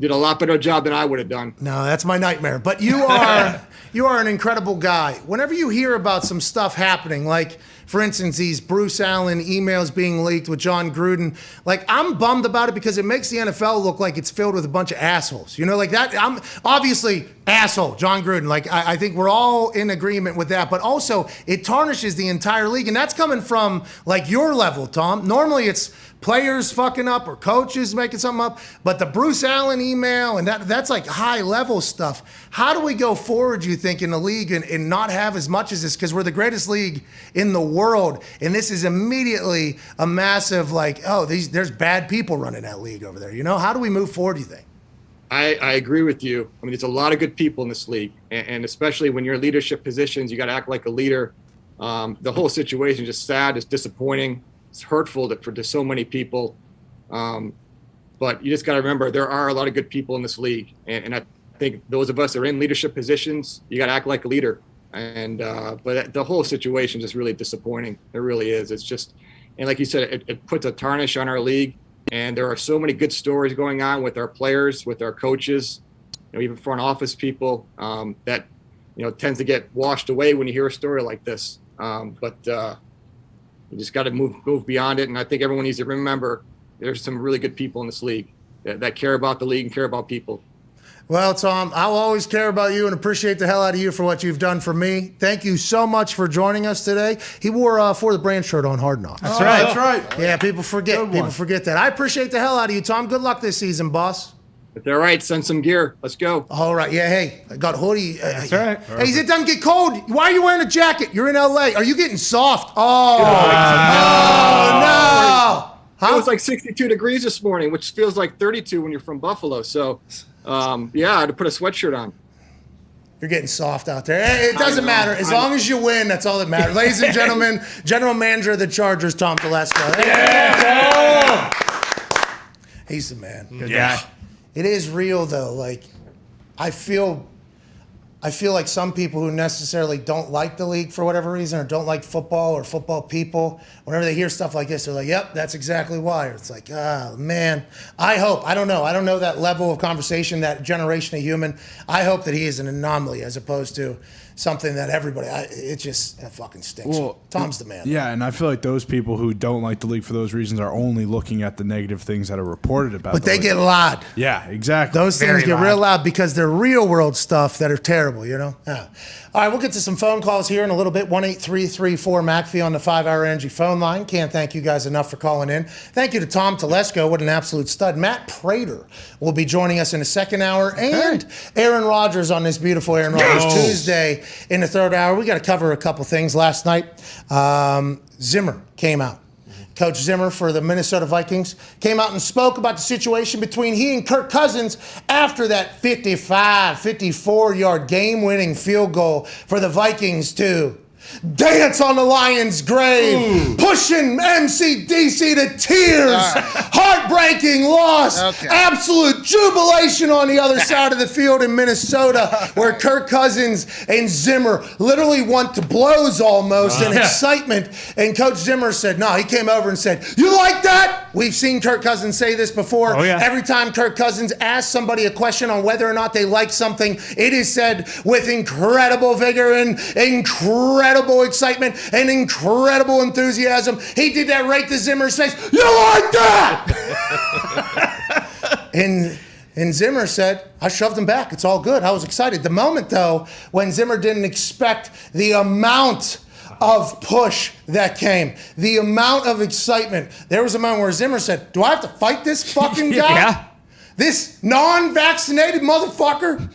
did a lot better job than I would have done. No, that's my nightmare. But you are an incredible guy. Whenever you hear about some stuff happening, like, for instance, these Bruce Allen emails being leaked with John Gruden, like, I'm bummed about it because it makes the NFL look like it's filled with a bunch of assholes. You know, like that. I'm obviously asshole, John Gruden. Like, I think we're all in agreement with that. But also, it tarnishes the entire league. And that's coming from, like, your level, Tom. Normally, it's players fucking up or coaches making something up, but the Bruce Allen email and that's like high level stuff. How do we go forward, you think, in the league and not have as much as this? Because we're the greatest league in the world, and this is immediately a massive, like, oh, there's bad people running that league over there. You know, how do we move forward, do you think? I agree with you. I mean, there's a lot of good people in this league, and especially when you're in leadership positions, you got to act like a leader. The whole situation is just sad. It's disappointing. It's hurtful to so many people. But you just got to remember, there are a lot of good people in this league. And I think those of us that are in leadership positions, you got to act like a leader. And but the whole situation is just really disappointing. It really is. It's just, and like you said, it puts a tarnish on our league. And there are so many good stories going on with our players, with our coaches, you know, even front office people that, you know, tends to get washed away when you hear a story like this. But you just got to move beyond it. And I think everyone needs to remember there's some really good people in this league that care about the league and care about people. Well, Tom, I'll always care about you and appreciate the hell out of you for what you've done for me. Thank you so much for joining us today. He wore a For the Brand shirt on Hard Knocks. That's right. That's right. Yeah, people forget. People forget that. I appreciate the hell out of you, Tom. Good luck this season, boss. If they're right, send some gear. Let's go. All right. Yeah, hey, I got hoodie. That's right. Hey, it doesn't get cold. Why are you wearing a jacket? You're in L.A. Are you getting soft? Oh, no. It was like 62 degrees this morning, which feels like 32 when you're from Buffalo. So, yeah, I had to put a sweatshirt on. You're getting soft out there. Hey, it doesn't matter. As long as you win, that's all that matters. Ladies and gentlemen, General Manager of the Chargers, Tom Telesco. Yeah. He's the man. Good guy. It is real, though. Like, I feel I feel like some people who necessarily don't like the league for whatever reason or don't like football or football people, whenever they hear stuff like this, they're like, yep, that's exactly why. Or it's like, oh, man. I don't know that level of conversation, that generation of human. I hope that he is an anomaly as opposed to something that everybody, it fucking stinks. Well, Tom's the man. Yeah, and I feel like those people who don't like the league for those reasons are only looking at the negative things that are reported about But the they league. get loud. Yeah, exactly. Those things get real loud because they're real world stuff that are terrible, you know? Yeah. All right, we'll get to some phone calls here in a little bit. 1-833-4-McAfee on the 5-Hour Energy phone line. Can't thank you guys enough for calling in. Thank you to Tom Telesco. What an absolute stud. Matt Prater will be joining us in the second hour. And Aaron Rodgers on this beautiful Aaron Rodgers Tuesday in the third hour. We got to cover a couple things. Last night, Zimmer came out. Coach Zimmer for the Minnesota Vikings came out and spoke about the situation between he and Kirk Cousins after that 54-yard game-winning field goal for the Vikings to dance on the Lions' grave, pushing MC/DC to tears, heartbreaking loss, absolute jubilation on the other side of the field in Minnesota, where Kirk Cousins and Zimmer literally went to blows almost in excitement. And Coach Zimmer said, no, he came over and said, you like that? We've seen Kirk Cousins say this before. Every time Kirk Cousins asks somebody a question on whether or not they like something, it is said with incredible vigor and incredible excitement and incredible enthusiasm. He did that right to Zimmer's face. You like that? and Zimmer said, I shoved him back. It's all good. I was excited. The moment, though, when Zimmer didn't expect the amount of push that came, the amount of excitement, there was a moment where Zimmer said, do I have to fight this fucking guy? This non-vaccinated motherfucker?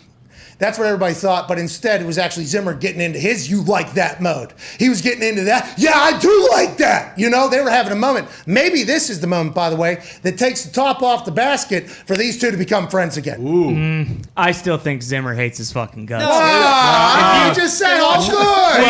That's what everybody thought, but instead it was actually Zimmer getting into his you like that mode. He was getting into that, yeah, I do like that. You know, they were having a moment. Maybe this is the moment, by the way, that takes the top off the basket for these two to become friends again. I still think Zimmer hates his fucking guts. You just said, oh, good. You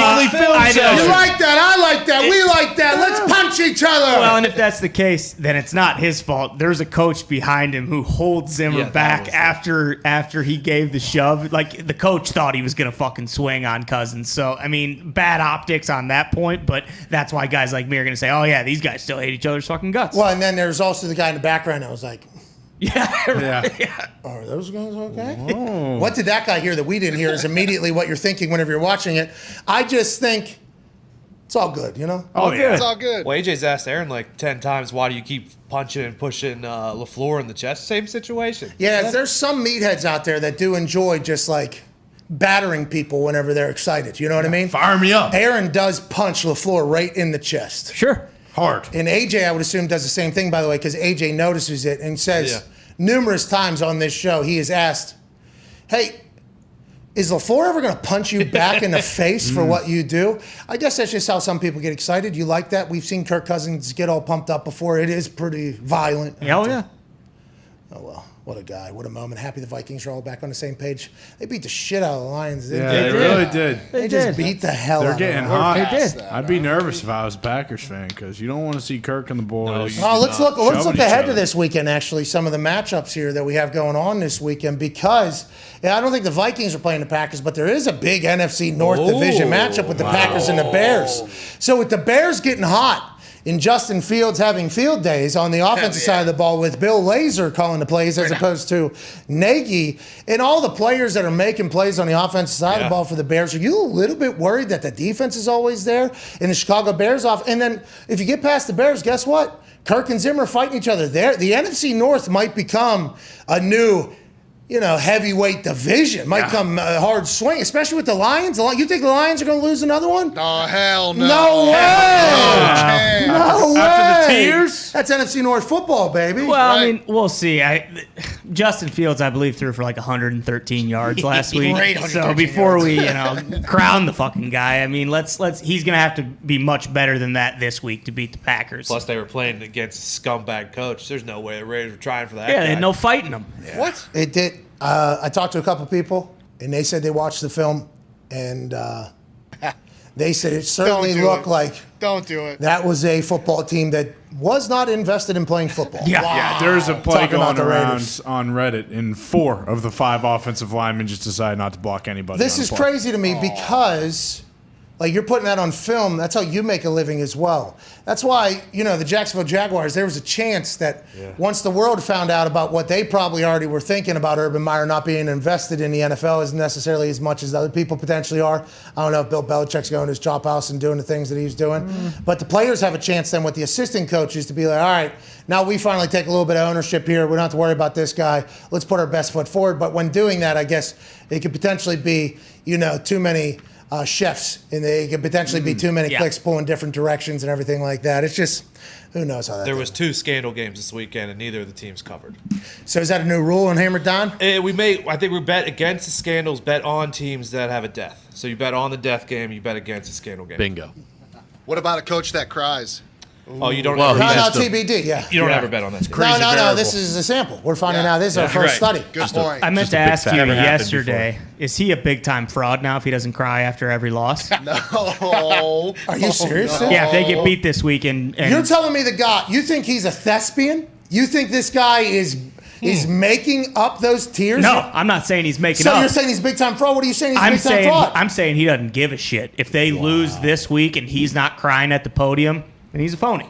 like that, I like that, we like that, let's punch each other. Well, and if that's the case, then it's not his fault. There's a coach behind him who holds Zimmer back after he gave the shove. Like, the coach thought he was going to fucking swing on Cousins. So, I mean, bad optics on that point, but that's why guys like me are going to say, oh, yeah, these guys still hate each other's fucking guts. Well, and then there's also the guy in the background that was like, yeah. Are those guys okay? What did that guy hear that we didn't hear is immediately what you're thinking whenever you're watching it. I just think it's all good, you know? It's all good. Well, AJ's asked Aaron like 10 times, why do you keep punching and pushing LaFleur in the chest? Same situation. Yeah, there's some meatheads out there that do enjoy just like battering people whenever they're excited. You know what I mean? Fire me up. Aaron does punch LaFleur right in the chest. Sure. Hard. And AJ, I would assume, does the same thing, by the way, because AJ notices it and says numerous times on this show, he is asked, hey, is LaFleur ever going to punch you back in the face for what you do? I guess that's just how some people get excited. You like that? We've seen Kirk Cousins get all pumped up before. It is pretty violent. Hell yeah. Oh, well. What a guy. What a moment. Happy the Vikings are all back on the same page. They beat the shit out of the Lions. They really did. They just beat the hell out of them. They're getting hot. They did. I'd be nervous if I was a Packers fan because you don't want to see Kirk and the boys. Let's look ahead to this weekend, actually, some of the matchups here that we have going on this weekend because I don't think the Vikings are playing the Packers, but there is a big NFC North division matchup with the Packers and the Bears. So with the Bears getting hot, in Justin Fields having field days on the offensive side of the ball with Bill Lazor calling the plays as opposed to Nagy, and all the players that are making plays on the offensive side of the ball for the Bears, are you a little bit worried that the defense is always there in the Chicago Bears off? And then if you get past the Bears, guess what? Kirk and Zimmer fighting each other there. The NFC North might become a new heavyweight division. Might come a hard swing, especially with the Lions. You think the Lions are going to lose another one? Oh, hell no. No way. No way. After the tears? That's NFC North football, baby. Well, I mean, we'll see. Justin Fields, I believe, threw for like 113 yards last week. So before we, crown the fucking guy, I mean, he's going to have to be much better than that this week to beat the Packers. Plus, they were playing against a scumbag coach. There's no way the Raiders were trying for that. Yeah, they had no fighting them. Yeah. What? It did. I talked to a couple people, and they said they watched the film, and They said it certainly Don't do looked it. like Don't do it. that was a football team that was not invested in playing football. Yeah, there's a play Talking about going the around Raiders. on Reddit, and 4 of the 5 offensive linemen just decided not to block anybody. This on is play. crazy to me because, like, you're putting that on film. That's how you make a living as well. That's why, the Jacksonville Jaguars, there was a chance that once the world found out about what they probably already were thinking about Urban Meyer not being invested in the NFL as necessarily as much as other people potentially are. I don't know if Bill Belichick's going to his chop house and doing the things that he's doing. But the players have a chance then with the assistant coaches to be like, all right, now we finally take a little bit of ownership here. We don't have to worry about this guy. Let's put our best foot forward. But when doing that, I guess it could potentially be, too many chefs, and they could potentially be too many clicks pulling different directions and everything like that. It's just, who knows how that There was 2 scandal games this weekend, and neither of the teams covered. So is that a new rule on Hammer Dahn? I think we bet against the scandals, bet on teams that have a death. So you bet on the death game, you bet against the scandal game. Bingo. What about a coach that cries? Oh, you don't. Well, ever, he No, has to- TBD, yeah. you don't ever bet on that. Team. No, this is a sample. We're finding out. This is our first study. Good point. I meant Just to a big ask fact. you Never happened yesterday, is he a big-time fraud now if he doesn't cry after every loss? No. Are you serious? no. Yeah, if they get beat this week and You're telling me the guy, you think he's a thespian? You think this guy is making up those tears? No, I'm not saying he's making So up. you're saying he's big time fraud? What are you saying? He's I'm big time saying fraud. I'm saying he doesn't give a shit. If they lose this week and he's not crying at the podium, then he's a phony.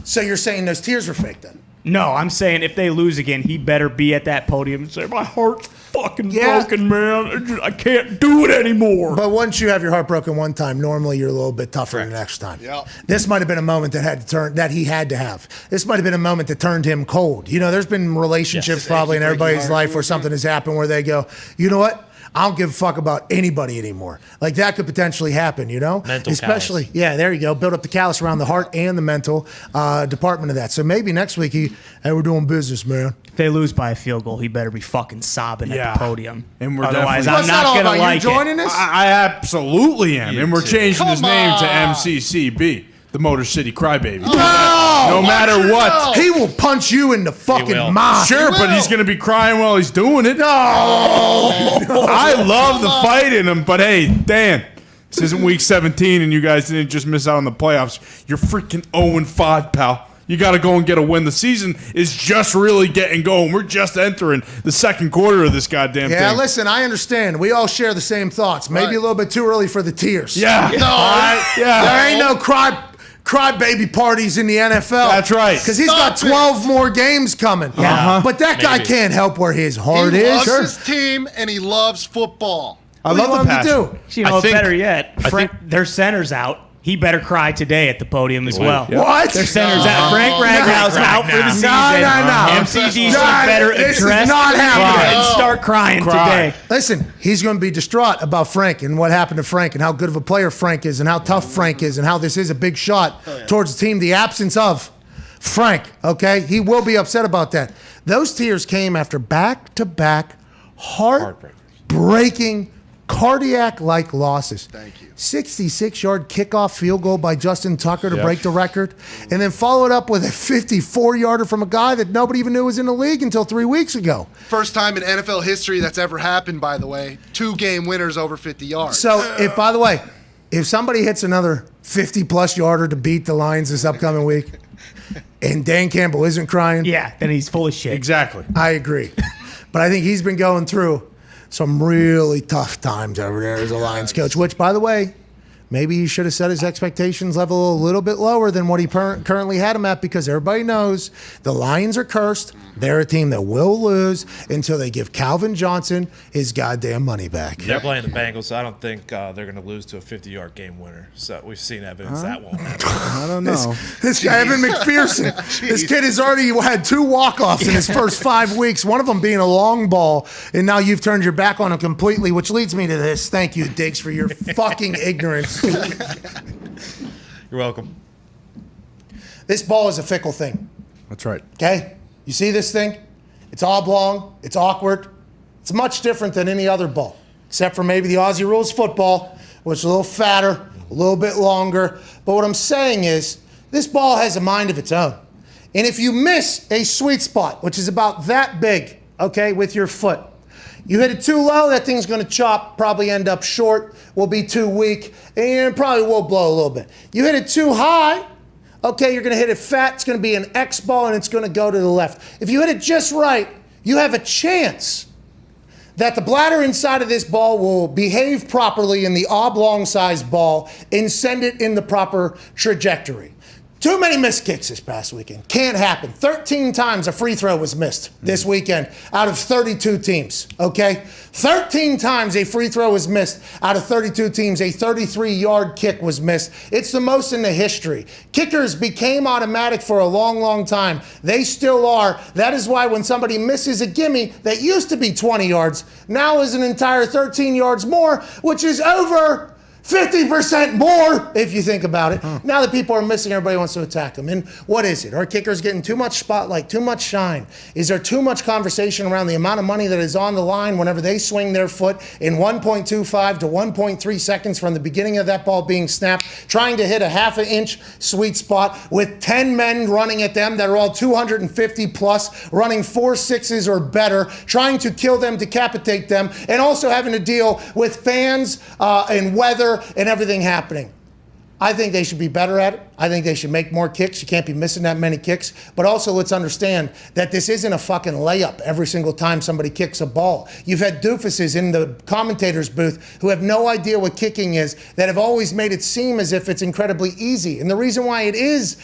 So you're saying those tears were fake then? No, I'm saying if they lose again, he better be at that podium and say, "My heart's fucking broken, man. I can't do it anymore." But once you have your heart broken one time, normally you're a little bit tougher the next time. Yep. This might have been a moment that he had to have. This might have been a moment that turned him cold. There's been relationships probably in everybody's life where something has happened where they go, you know what? I don't give a fuck about anybody anymore. Like that could potentially happen, Mental Especially, callus. yeah, there you go. Build up the callus around the heart and the mental department of that. So maybe next week hey, we're doing business, man. If they lose by a field goal, he better be fucking sobbing at the podium. And we're Otherwise, definitely- I'm What's that not all going to about? like You joining it. this? I absolutely am. And we're changing his Come name to on. MCCB, the Motor City Crybaby. No! No matter what. He will punch you in the fucking will. mouth. Sure, but he's going to be crying while he's doing it. No. I love the fight in him, but hey, Dan, this isn't week 17 and you guys didn't just miss out on the playoffs. You're freaking 0-5, pal. You got to go and get a win. The season is just really getting going. We're just entering the second quarter of this goddamn Yeah, thing. listen, I understand. We all share the same thoughts. Maybe a little bit too early for the tears. Yeah. No. All right? Yeah. There ain't no cry baby parties in the NFL. That's right. Because he's got Stop it. 12 more games coming. But that guy can't help where his heart He is. loves his team and he loves football. I What do you love want the him to passion. do? You know, I think- better yet, I think- their center's out. He better cry today at the podium as well. What? Their center's out. Frank Ragnow's out for the season. No. MCDC No, better this is address not happening. and start crying today. Listen, he's going to be distraught about Frank and what happened to Frank and how good of a player Frank is and how tough Frank is and how this is a big shot towards the team. The absence of Frank, okay? He will be upset about that. Those tears came after back-to-back heart-breaking, cardiac-like losses. Thank you. 66-yard kickoff field goal by Justin Tucker to break the record, and then followed up with a 54-yarder from a guy that nobody even knew was in the league until 3 weeks ago. First time in NFL history that's ever happened, by the way. 2 game winners over 50 yards. So, by the way, if somebody hits another 50-plus yarder to beat the Lions this upcoming week, and Dan Campbell isn't crying, Yeah, then he's full of shit. Exactly. I agree. But I think he's been going through some really tough times over there as a Lions coach, which, by the way, maybe he should have set his expectations level a little bit lower than what he currently had him at, because everybody knows the Lions are cursed. They're a team that will lose until they give Calvin Johnson his goddamn money back. They're playing the Bengals, so I don't think they're going to lose to a 50-yard game winner. So we've seen evidence that won't happen. I don't know. This guy, Evan McPherson, this kid has already had 2 walk-offs in his first 5 weeks, one of them being a long ball, and now you've turned your back on him completely, which leads me to this. Thank you, Diggs, for your fucking ignorance. You're welcome. This ball is a fickle thing, That's right. okay? You see this thing? It's oblong. It's awkward. It's much different than any other ball, except for maybe the Aussie rules football, which is a little fatter, a little bit longer. But what I'm saying is this ball has a mind of its own. And if you miss a sweet spot, which is about that big, okay, with your foot, You hit it too low, that thing's going to chop, probably end up short, will be too weak, and probably will blow a little bit. You hit it too high, okay, you're going to hit it fat, it's going to be an X ball, and it's going to go to the left. If you hit it just right, you have a chance that the bladder inside of this ball will behave properly in the oblong-sized ball and send it in the proper trajectory. Too many missed kicks this past weekend. Can't happen. 13 times a free throw was missed this weekend out of 32 teams, okay? 13 times a free throw was missed out of 32 teams. A 33-yard kick was missed. It's the most in the history. Kickers became automatic for a long, long time. They still are. That is why when somebody misses a gimme that used to be 20 yards, now is an entire 13 yards more, which is over 50% more, if you think about it. Now that people are missing, everybody wants to attack them. And what is it? Are kickers getting too much spotlight, too much shine? Is there too much conversation around the amount of money that is on the line whenever they swing their foot in 1.25 to 1.3 seconds from the beginning of that ball being snapped, trying to hit a half an inch sweet spot with 10 men running at them that are all 250 plus, running 4.6s or better, trying to kill them, decapitate them, and also having to deal with fans and weather and everything happening. I think they should be better at it. I think they should make more kicks. You can't be missing that many kicks. But also let's understand that this isn't a fucking layup every single time somebody kicks a ball. You've had doofuses in the commentator's booth who have no idea what kicking is, that have always made it seem as if it's incredibly easy. And the reason why it is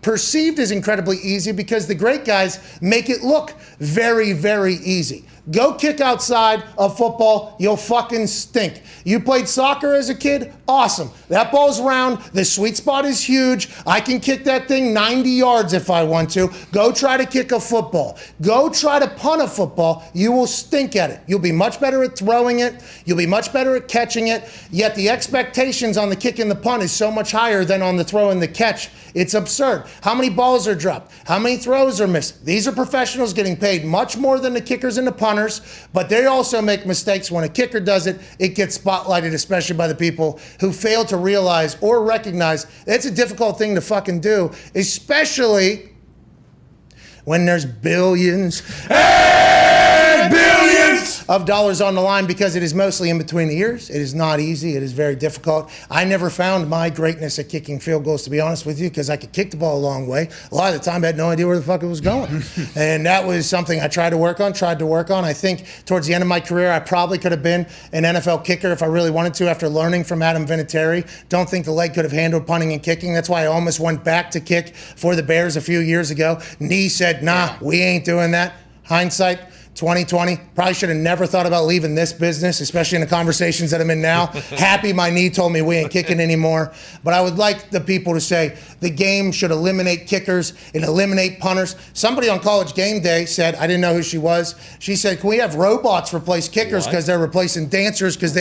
perceived as incredibly easy because the great guys make it look very, very easy. Go kick outside of football, you'll fucking stink. You played soccer as a kid? Awesome. That ball's round, the sweet spot is huge. I can kick that thing 90 yards if I want to. Go try to kick a football. Go try to punt a football. You will stink at it. You'll be much better at throwing it. You'll be much better at catching it. Yet the expectations on the kick and the punt is so much higher than on the throw and the catch. It's absurd. How many balls are dropped? How many throws are missed? These are professionals getting paid much more than the kickers and the punters, but they also make mistakes. When a kicker does it, it gets spotlighted, especially by the people who fail to realize or recognize it's a difficult thing to fucking do, especially when there's billions and billions of dollars on the line, because it is mostly in between the ears. It is not easy. It is very difficult. I never found my greatness at kicking field goals, to be honest with you, because I could kick the ball a long way. A lot of the time I had no idea where the fuck it was going. And that was something I tried to work on. I think towards the end of my career, I probably could have been an NFL kicker if I really wanted to after learning from Adam Vinatieri. Don't think the leg could have handled punting and kicking. That's why I almost went back to kick for the Bears a few years ago. Knee said, nah, we ain't doing that. Hindsight, 2020, probably should have never thought about leaving this business, especially in the conversations that I'm in now. Happy my knee told me we ain't kicking anymore. But I would like the people to say the game should eliminate kickers and eliminate punters. Somebody on College Game Day said, I didn't know who she was. She said, can we have robots replace kickers because they're replacing dancers, because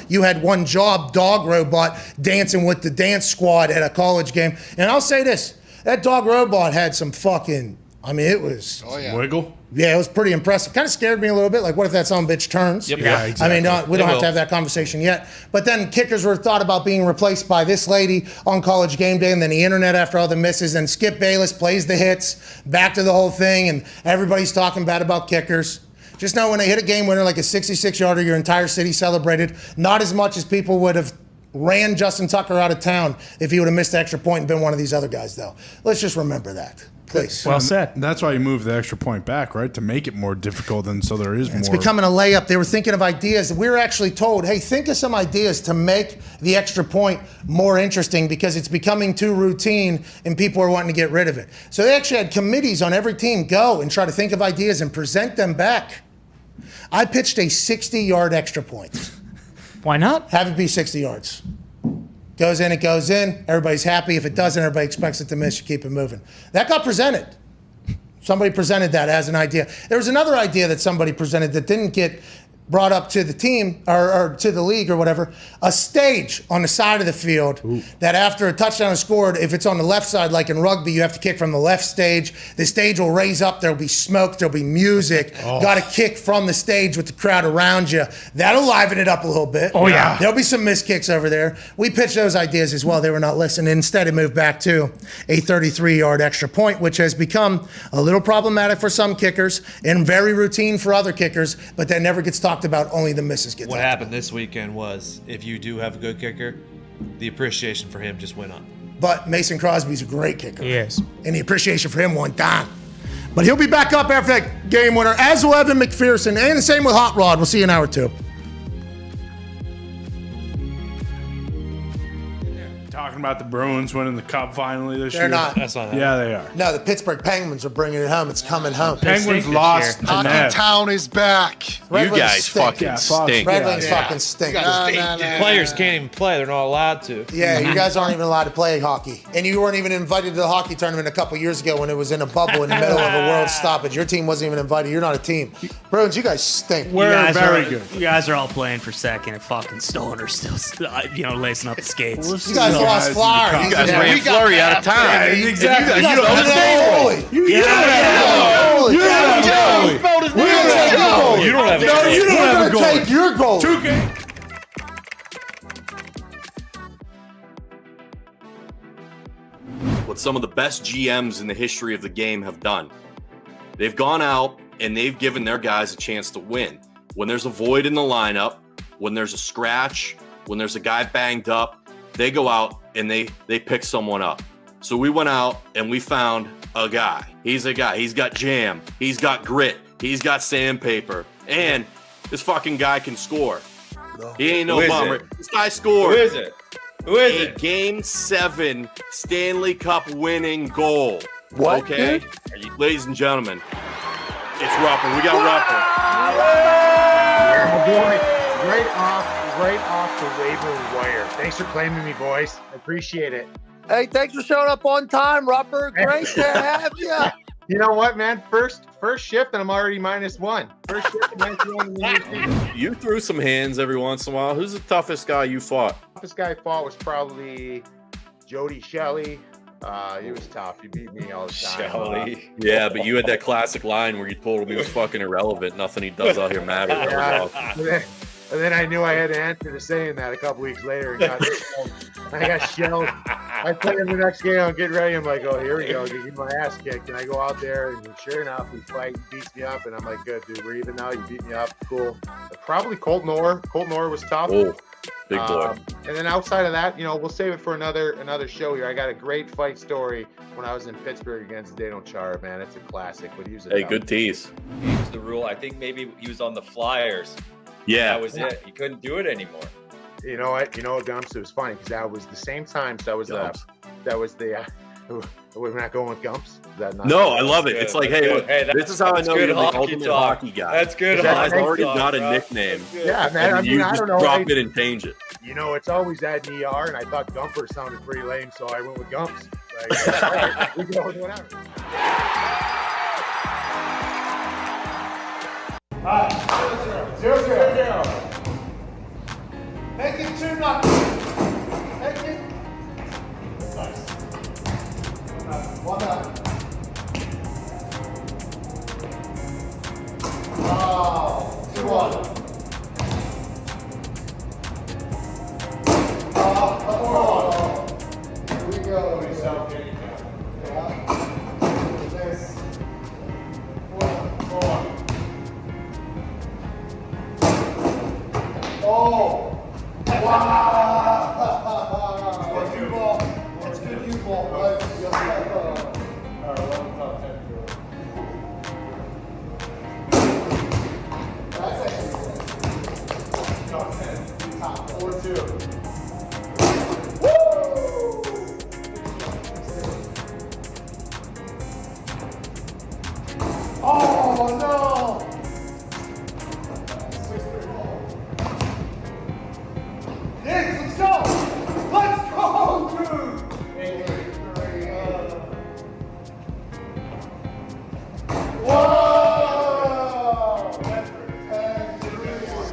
you had one job, dog robot, dancing with the dance squad at a college game. And I'll say this, that dog robot had some fucking, it was... Wiggle? Yeah, it was pretty impressive. Kind of scared me a little bit. Like, what if that son of a bitch turns? Yep. Yeah, exactly. We don't have to have that conversation yet. But then kickers were thought about being replaced by this lady on College Game Day, and then the internet after all the misses, and Skip Bayless plays the hits, back to the whole thing, and everybody's talking bad about kickers. Just know when they hit a game winner like a 66-yarder, your entire city celebrated. Not as much as people would have ran Justin Tucker out of town if he would have missed the extra point and been one of these other guys, though. Let's just remember that. Please. Well said. That's why you move the extra point back, right? To make it more difficult, and so there is more. It's becoming a layup. They were thinking of ideas. We were actually told, hey, think of some ideas to make the extra point more interesting, because it's becoming too routine and people are wanting to get rid of it. So they actually had committees on every team go and try to think of ideas and present them back. I pitched a 60-yard extra point. Why not? Have it be 60 yards. Goes in, it goes in. Everybody's happy. If it doesn't, everybody expects it to miss. You keep it moving. That got presented. Somebody presented that as an idea. There was another idea that somebody presented that didn't get brought up to the team or to the league or whatever, a stage on the side of the field that after a touchdown is scored, if it's on the left side, like in rugby, you have to kick from the left stage. The stage will raise up. There'll be smoke. There'll be music. Got to kick from the stage with the crowd around you. That'll liven it up a little bit. Oh, yeah. There'll be some missed kicks over there. We pitched those ideas as well. They were not listening. Instead, it moved back to a 33-yard extra point, which has become a little problematic for some kickers and very routine for other kickers, but that never gets talked about. Only the misses get What talked happened about. this weekend was, if you do have a good kicker, the appreciation for him just went up. But Mason Crosby's a great kicker. He is. And the appreciation for him went down. But he'll be back up after that game winner, as will Evan McPherson, and the same with Hot Rod. We'll see you in hour 2. Talking about the Bruins winning the Cup finally this year. They're not. That's not Yeah, they are. No, the Pittsburgh Penguins are bringing it home. It's coming home. Penguins lost to Hockey Nets. Town is back. Red You Wings guys stink. fucking Yeah, fuck. stink. Red Wings Yeah. fucking stink. Players can't even play. They're not allowed to. Yeah, you guys aren't even allowed to play hockey. And you weren't even invited to the hockey tournament a couple years ago when it was in a bubble in the middle of a world stoppage. Your team wasn't even invited. You're not a team. Bruins, you guys stink. We're very good. You guys are all playing for second, and fucking Stoner's still, lacing up the skates. You guys lost Flyer. You guys Yeah, ran we got Fleury out of that. time. Yeah, exactly. You don't have a goalie. You You don't have a goalie. You don't have a goalie. You don't have a goal. Take your goal. 2 games. What some of the best GMs in the history of the game have done. They've gone out and they've given their guys a chance to win. When there's a void in the lineup, when there's a scratch, when there's a guy banged up, they go out and they pick someone up. So we went out and we found a guy. He's a guy. He's got jam. He's got grit. He's got sandpaper. And this fucking guy can score. He ain't no bummer. This guy scored. Who is it? Who is A it? Game 7 Stanley Cup winning goal. What, Okay? Ladies and gentlemen, it's Rupper. We got Rupper. Right off the waiver wire. Thanks for claiming me, boys. I appreciate it. Hey, thanks for showing up on time, Rupper. Great to have you. You know what, man? First shift, and I'm already -1. First shift, and -1 in the new season. You threw some hands every once in a while. Who's the toughest guy you fought? Toughest guy I fought was probably Jody Shelley. He was tough. He beat me all the time. Yeah, but you had that classic line where you told him he was fucking irrelevant. Nothing he does out here matters. That was awesome. And then I knew I had to answer to saying that a couple weeks later. And I got shelled. I played him the next game. I'm getting ready. I'm like, oh, here we go. Get my ass kicked. And I go out there, and sure enough, we fight. He beats me up. And I'm like, good, dude. We're even now. You beat me up. Cool. Probably Colt Noor. Colt Noor was tough. Oh, big boy. And then outside of that, we'll save it for another show here. I got a great fight story when I was in Pittsburgh against Dahn, man. It's a classic. But he was Hey, good tease. He was the rule. I think maybe he was on the Flyers. Yeah. That was it. He couldn't do it anymore. You know what, Gumps? It was funny because that was the same time. So that was the. We're not going with Gumps. Is that not? No, I love it. Good. It's like, That's hey, good. look, Hey, this is how I that's know good you're the hockey ultimate talk. hockey guy. That's good. The guy's hockey already talk, got a bro. nickname. That's good. Yeah, man. And I you mean, I just don't know. drop it and change it. It's always that in ER, and I thought Gumper sounded pretty lame, so I went with Gumps. Like, all right, we can go with whatever. All right, 0-0. Make it 2-0. Make it. Nice. 1-0. Oh, 2-1. Oh, here we go. This. 4. Oh! Wow! That's good ball. That's good you ball, bud. Alright, 11 top 10. That's actually good. Top 10. Top 4-2. Woo! Oh no! 6-3 ball. Diggs, let's go! Let's go, dude! 8-3. Whoa! That's 10-3.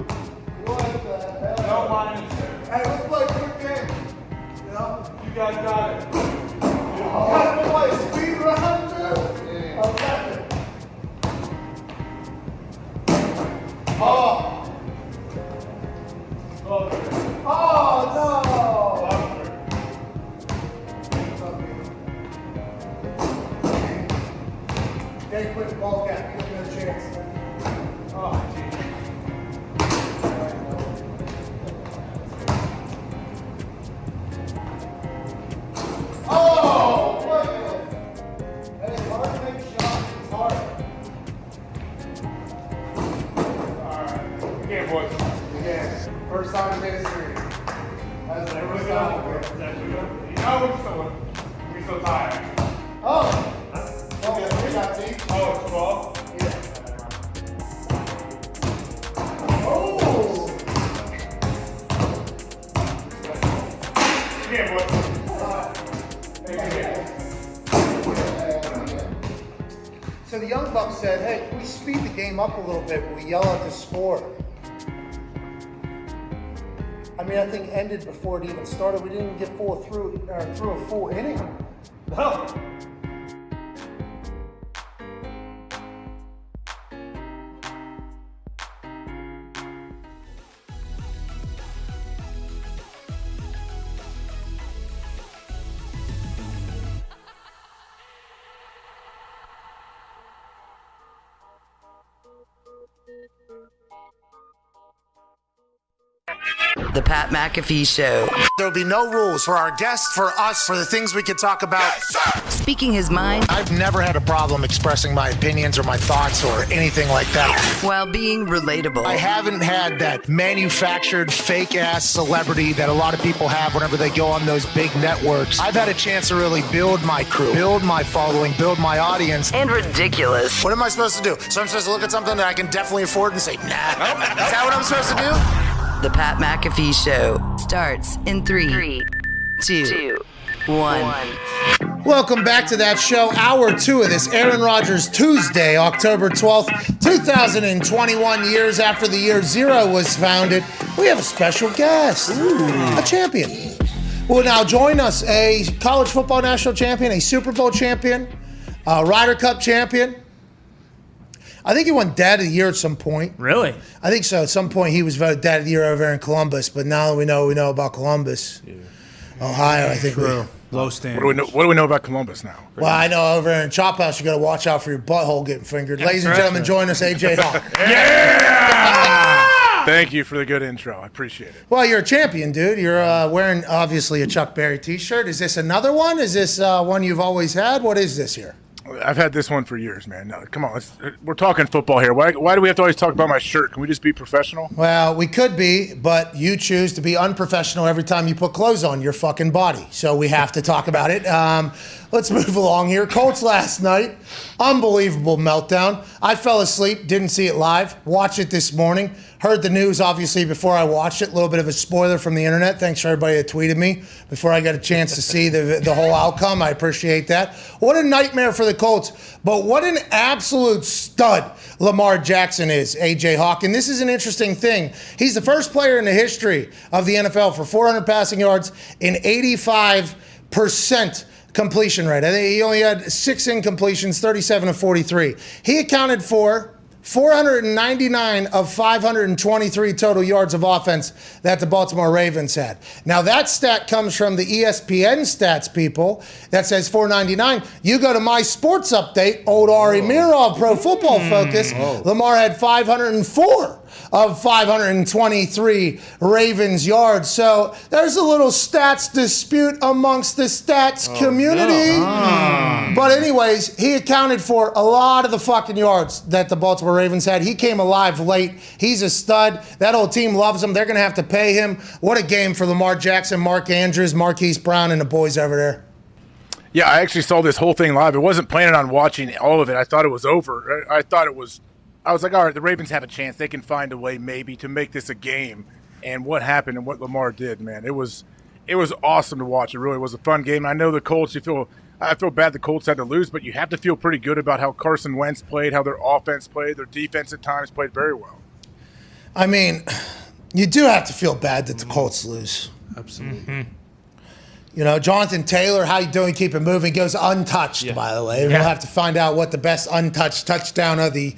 Yeah, first time in history. That's the first time. We still tired. Oh! Okay, we got deep. Oh, 12? Yeah. Oh! Yeah, boy. So the Young Bucks said, hey, can we speed the game up a little bit? We yell out the score. I mean, that thing ended before it even started. We didn't even get through a full inning. No. The Pat McAfee Show. There will be no rules for our guests, for us, for the things we can talk about. Speaking his mind I've never had a problem expressing my opinions or my thoughts or anything like that. while being relatable. I haven't had that manufactured fake-ass celebrity that a lot of people have whenever they go on those big networks. I've had a chance to really build my crew, build my following, build my audience. And ridiculous. What am I supposed to do? So I'm supposed to look at something that I can definitely afford and say, nah. Is that what I'm supposed to do? The Pat McAfee Show starts in 3, 2, 1. Welcome back to that show, hour 2 of this Aaron Rodgers Tuesday, October 12th, 2021, years after the year 0 was founded. We have a special guest, a champion. Will now join us, a college football national champion, a Super Bowl champion, a Ryder Cup champion. I think he won Dad of the Year at some point. Really? I think so. At some point, he was voted Dad of the Year over there in Columbus. But now that we know about Columbus, Ohio, I think True. Low standards. What do we know about Columbus now? Well, I know over there in Chop House, you got to watch out for your butthole getting fingered. Ladies and gentlemen, join us, AJ Hawk. Yeah! Thank you for the good intro. I appreciate it. Well, you're a champion, dude. You're wearing, obviously, a Chuck Berry t-shirt. Is this another one? Is this one you've always had? What is this here? I've had this one for years, man. No, come on, we're talking football here. Why do we have to always talk about my shirt? Can we just be professional? Well, we could be, but you choose to be unprofessional every time you put clothes on your fucking body. So we have to talk about it. Let's move along here. Colts last night, unbelievable meltdown. I fell asleep, didn't see it live. Watched it this morning. Heard the news, obviously, before I watched it. A little bit of a spoiler from the internet. Thanks for everybody that tweeted me before I got a chance to see the whole outcome. I appreciate that. What a nightmare for the Colts. But what an absolute stud Lamar Jackson is, A.J. Hawk. And this is an interesting thing. He's the first player in the history of the NFL for 400 passing yards in 85% completion rate. I think he only had 6 incompletions, 37 of 43. He accounted for 499 of 523 total yards of offense that the Baltimore Ravens had. Now, that stat comes from the ESPN stats, people. That says 499. You go to my sports update, old Ari Mirov, Pro Football Focus. Lamar had 504 of 523 Ravens yards. So there's a little stats dispute amongst the stats community. But anyways, he accounted for a lot of the fucking yards that the Baltimore Ravens had. He came alive late. He's a stud. That whole team loves him. They're going to have to pay him. What a game for Lamar Jackson, Mark Andrews, Marquise Brown, and the boys over there. Yeah, I actually saw this whole thing live. I wasn't planning on watching all of it. I thought it was over. I was like, all right, the Ravens have a chance. They can find a way maybe to make this a game. And what happened and what Lamar did, man, it was awesome to watch. It really was a fun game. I know the Colts, I feel bad the Colts had to lose, but you have to feel pretty good about how Carson Wentz played, how their offense played, their defense at times played very well. I mean, you do have to feel bad that the Colts lose. Absolutely. You know, Jonathan Taylor, how you doing? Keep it moving. Goes untouched, by the way. We'll have to find out what the best untouched touchdown of the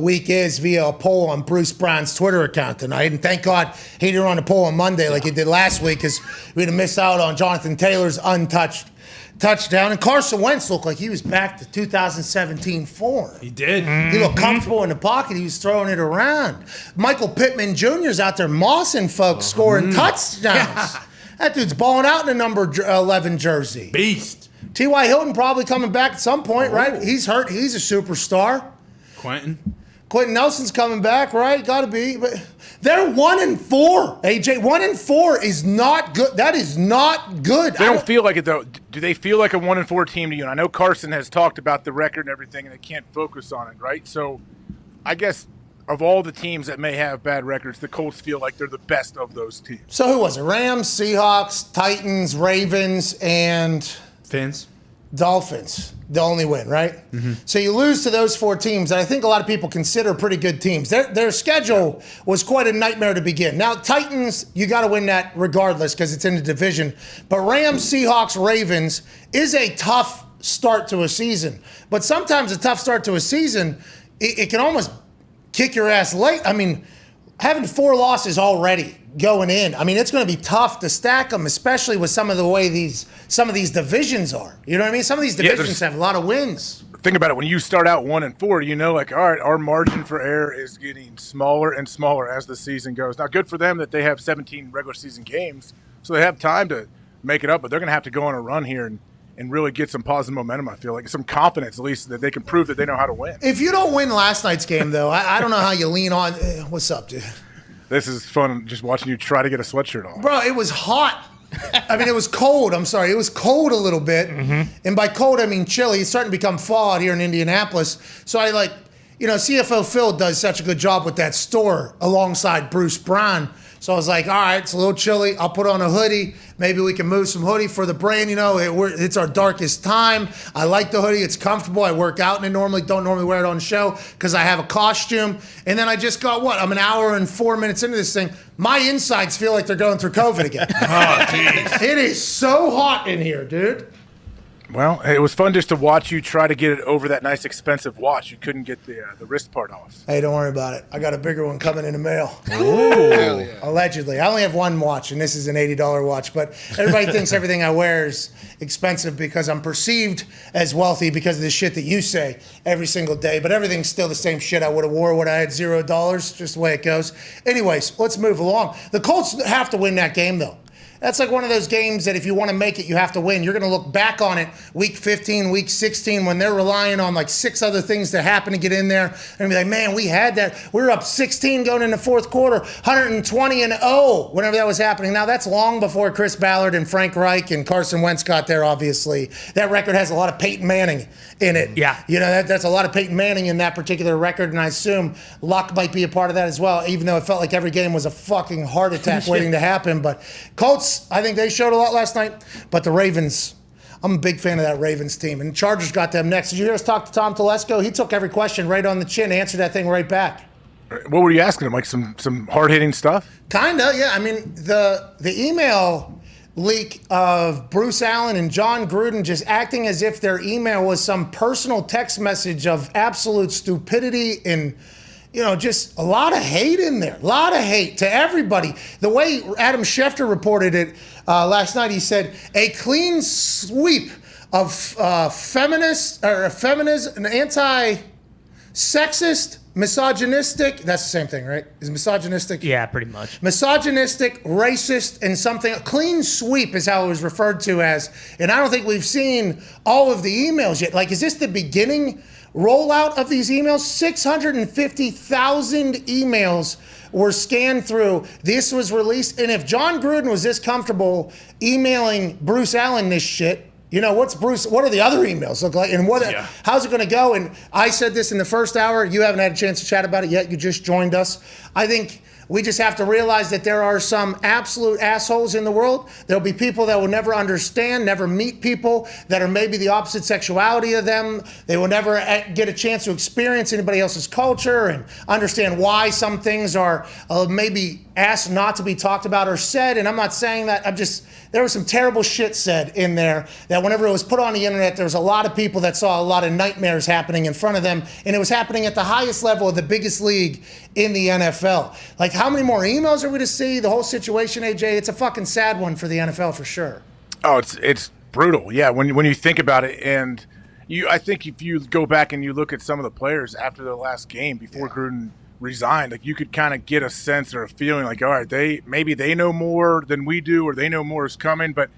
week is via a poll on Bruce Brown's Twitter account tonight. And thank God he didn't run a poll on Monday like he did last week, because we'd have missed out on Jonathan Taylor's untouched touchdown. And Carson Wentz looked like he was back to 2017 form. He did. He looked comfortable in the pocket. He was throwing it around. Michael Pittman Jr.'s out there mossing folks, scoring touchdowns. That dude's balling out in the number 11 jersey. Beast. T.Y. Hilton probably coming back at some point, right? He's hurt. He's a superstar. Quentin. Quentin Nelson's coming back, right? Got to be. But they're 1-4. AJ, 1-4 is not good. That is not good. They don't feel like it though. Do they feel like a 1-4 team to you? And I know Carson has talked about the record and everything, and they can't focus on it, right? So, I guess of all the teams that may have bad records, the Colts feel like they're the best of those teams. So who was it? Rams, Seahawks, Titans, Ravens, and Fins. Dolphins. The only win, right? Mm-hmm. So you lose to those 4 teams that I think a lot of people consider pretty good teams. Their schedule was quite a nightmare to begin. Now, Titans, you got to win that regardless because it's in the division. But Rams, Seahawks, Ravens is a tough start to a season. But sometimes a tough start to a season, it can almost kick your ass late. I mean, having 4 losses already going in, I mean, it's going to be tough to stack them, especially with some of the way some of these divisions are. You know what I mean? Some of these divisions have a lot of wins. Think about it. When you start out 1-4, you know, like, all right, our margin for error is getting smaller and smaller as the season goes. Now, good for them that they have 17 regular season games, so they have time to make it up, but they're going to have to go on a run here and really get some positive momentum, I feel like. Some confidence, at least, that they can prove that they know how to win. If you don't win last night's game, though, I don't know how you lean on. What's up, dude? This is fun, just watching you try to get a sweatshirt on. Bro, it was hot. I mean, it was cold. I'm sorry. It was cold a little bit. Mm-hmm. And by cold, I mean chilly. It's starting to become fall out here in Indianapolis. So I CFO Phil does such a good job with that store alongside Bruce Brown. So I was like, all right, it's a little chilly. I'll put on a hoodie. Maybe we can move some hoodie for the brand. You know, it's our darkest time. I like the hoodie. It's comfortable. I work out in it normally. Don't normally wear it on the show because I have a costume. And then I just got I'm an hour and 4 minutes into this thing. My insides feel like they're going through COVID again. Oh, jeez. It is so hot in here, dude. Well, it was fun just to watch you try to get it over that nice expensive watch. You couldn't get the wrist part off. Hey, don't worry about it. I got a bigger one coming in the mail. Ooh. Allegedly. I only have one watch, and this is an $80 watch. But everybody thinks everything I wear is expensive because I'm perceived as wealthy because of the shit that you say every single day. But everything's still the same shit I would have wore when I had $0, just the way it goes. Anyways, let's move along. The Colts have to win that game, though. That's like one of those games that if you want to make it, you have to win. You're going to look back on it week 15, week 16, when they're relying on like 6 other things to happen to get in there. And be like, man, we had that. We were up 16 going in the fourth quarter, 120-0, whenever that was happening. Now, that's long before Chris Ballard and Frank Reich and Carson Wentz got there, obviously. That record has a lot of Peyton Manning in it. Yeah. You know, that's a lot of Peyton Manning in that particular record, and I assume luck might be a part of that as well, even though it felt like every game was a fucking heart attack waiting to happen. But Colts, I think they showed a lot last night, but the Ravens, I'm a big fan of that Ravens team. And Chargers got them next. Did you hear us talk to Tom Telesco? He took every question right on the chin, answered that thing right back. What were you asking him? Like some hard-hitting stuff? Kinda, yeah. I mean, the email leak of Bruce Allen and John Gruden just acting as if their email was some personal text message of absolute stupidity and, you know, just a lot of hate in there. A lot of hate to everybody. The way Adam Schefter reported it last night, he said, a clean sweep of feminist, and anti-sexist, misogynistic, that's the same thing, right? Is misogynistic? Yeah, pretty much. Misogynistic, racist, and something. A clean sweep is how it was referred to as. And I don't think we've seen all of the emails yet. Like, is this the beginning rollout of these emails? 650,000 emails were scanned through. This was released. And if John Gruden was this comfortable emailing Bruce Allen this shit, you know, what are the other emails look like? And how's it going to go? And I said this in the first hour. You haven't had a chance to chat about it yet. You just joined us. I think we just have to realize that there are some absolute assholes in the world. There'll be people that will never understand, never meet people that are maybe the opposite sexuality of them. They will never get a chance to experience anybody else's culture and understand why some things are maybe asked not to be talked about or said. And I'm not saying that. There was some terrible shit said in there that whenever it was put on the internet, there was a lot of people that saw a lot of nightmares happening in front of them. And it was happening at the highest level of the biggest league in the NFL. Like, how many more emails are we to see? The whole situation, AJ, it's a fucking sad one for the NFL for sure. Oh, it's brutal. Yeah, when you think about it, and I think if you go back and you look at some of the players after the last game before Gruden resigned, like, you could kind of get a sense or a feeling like, all right, maybe they know more than we do, or they know more is coming. But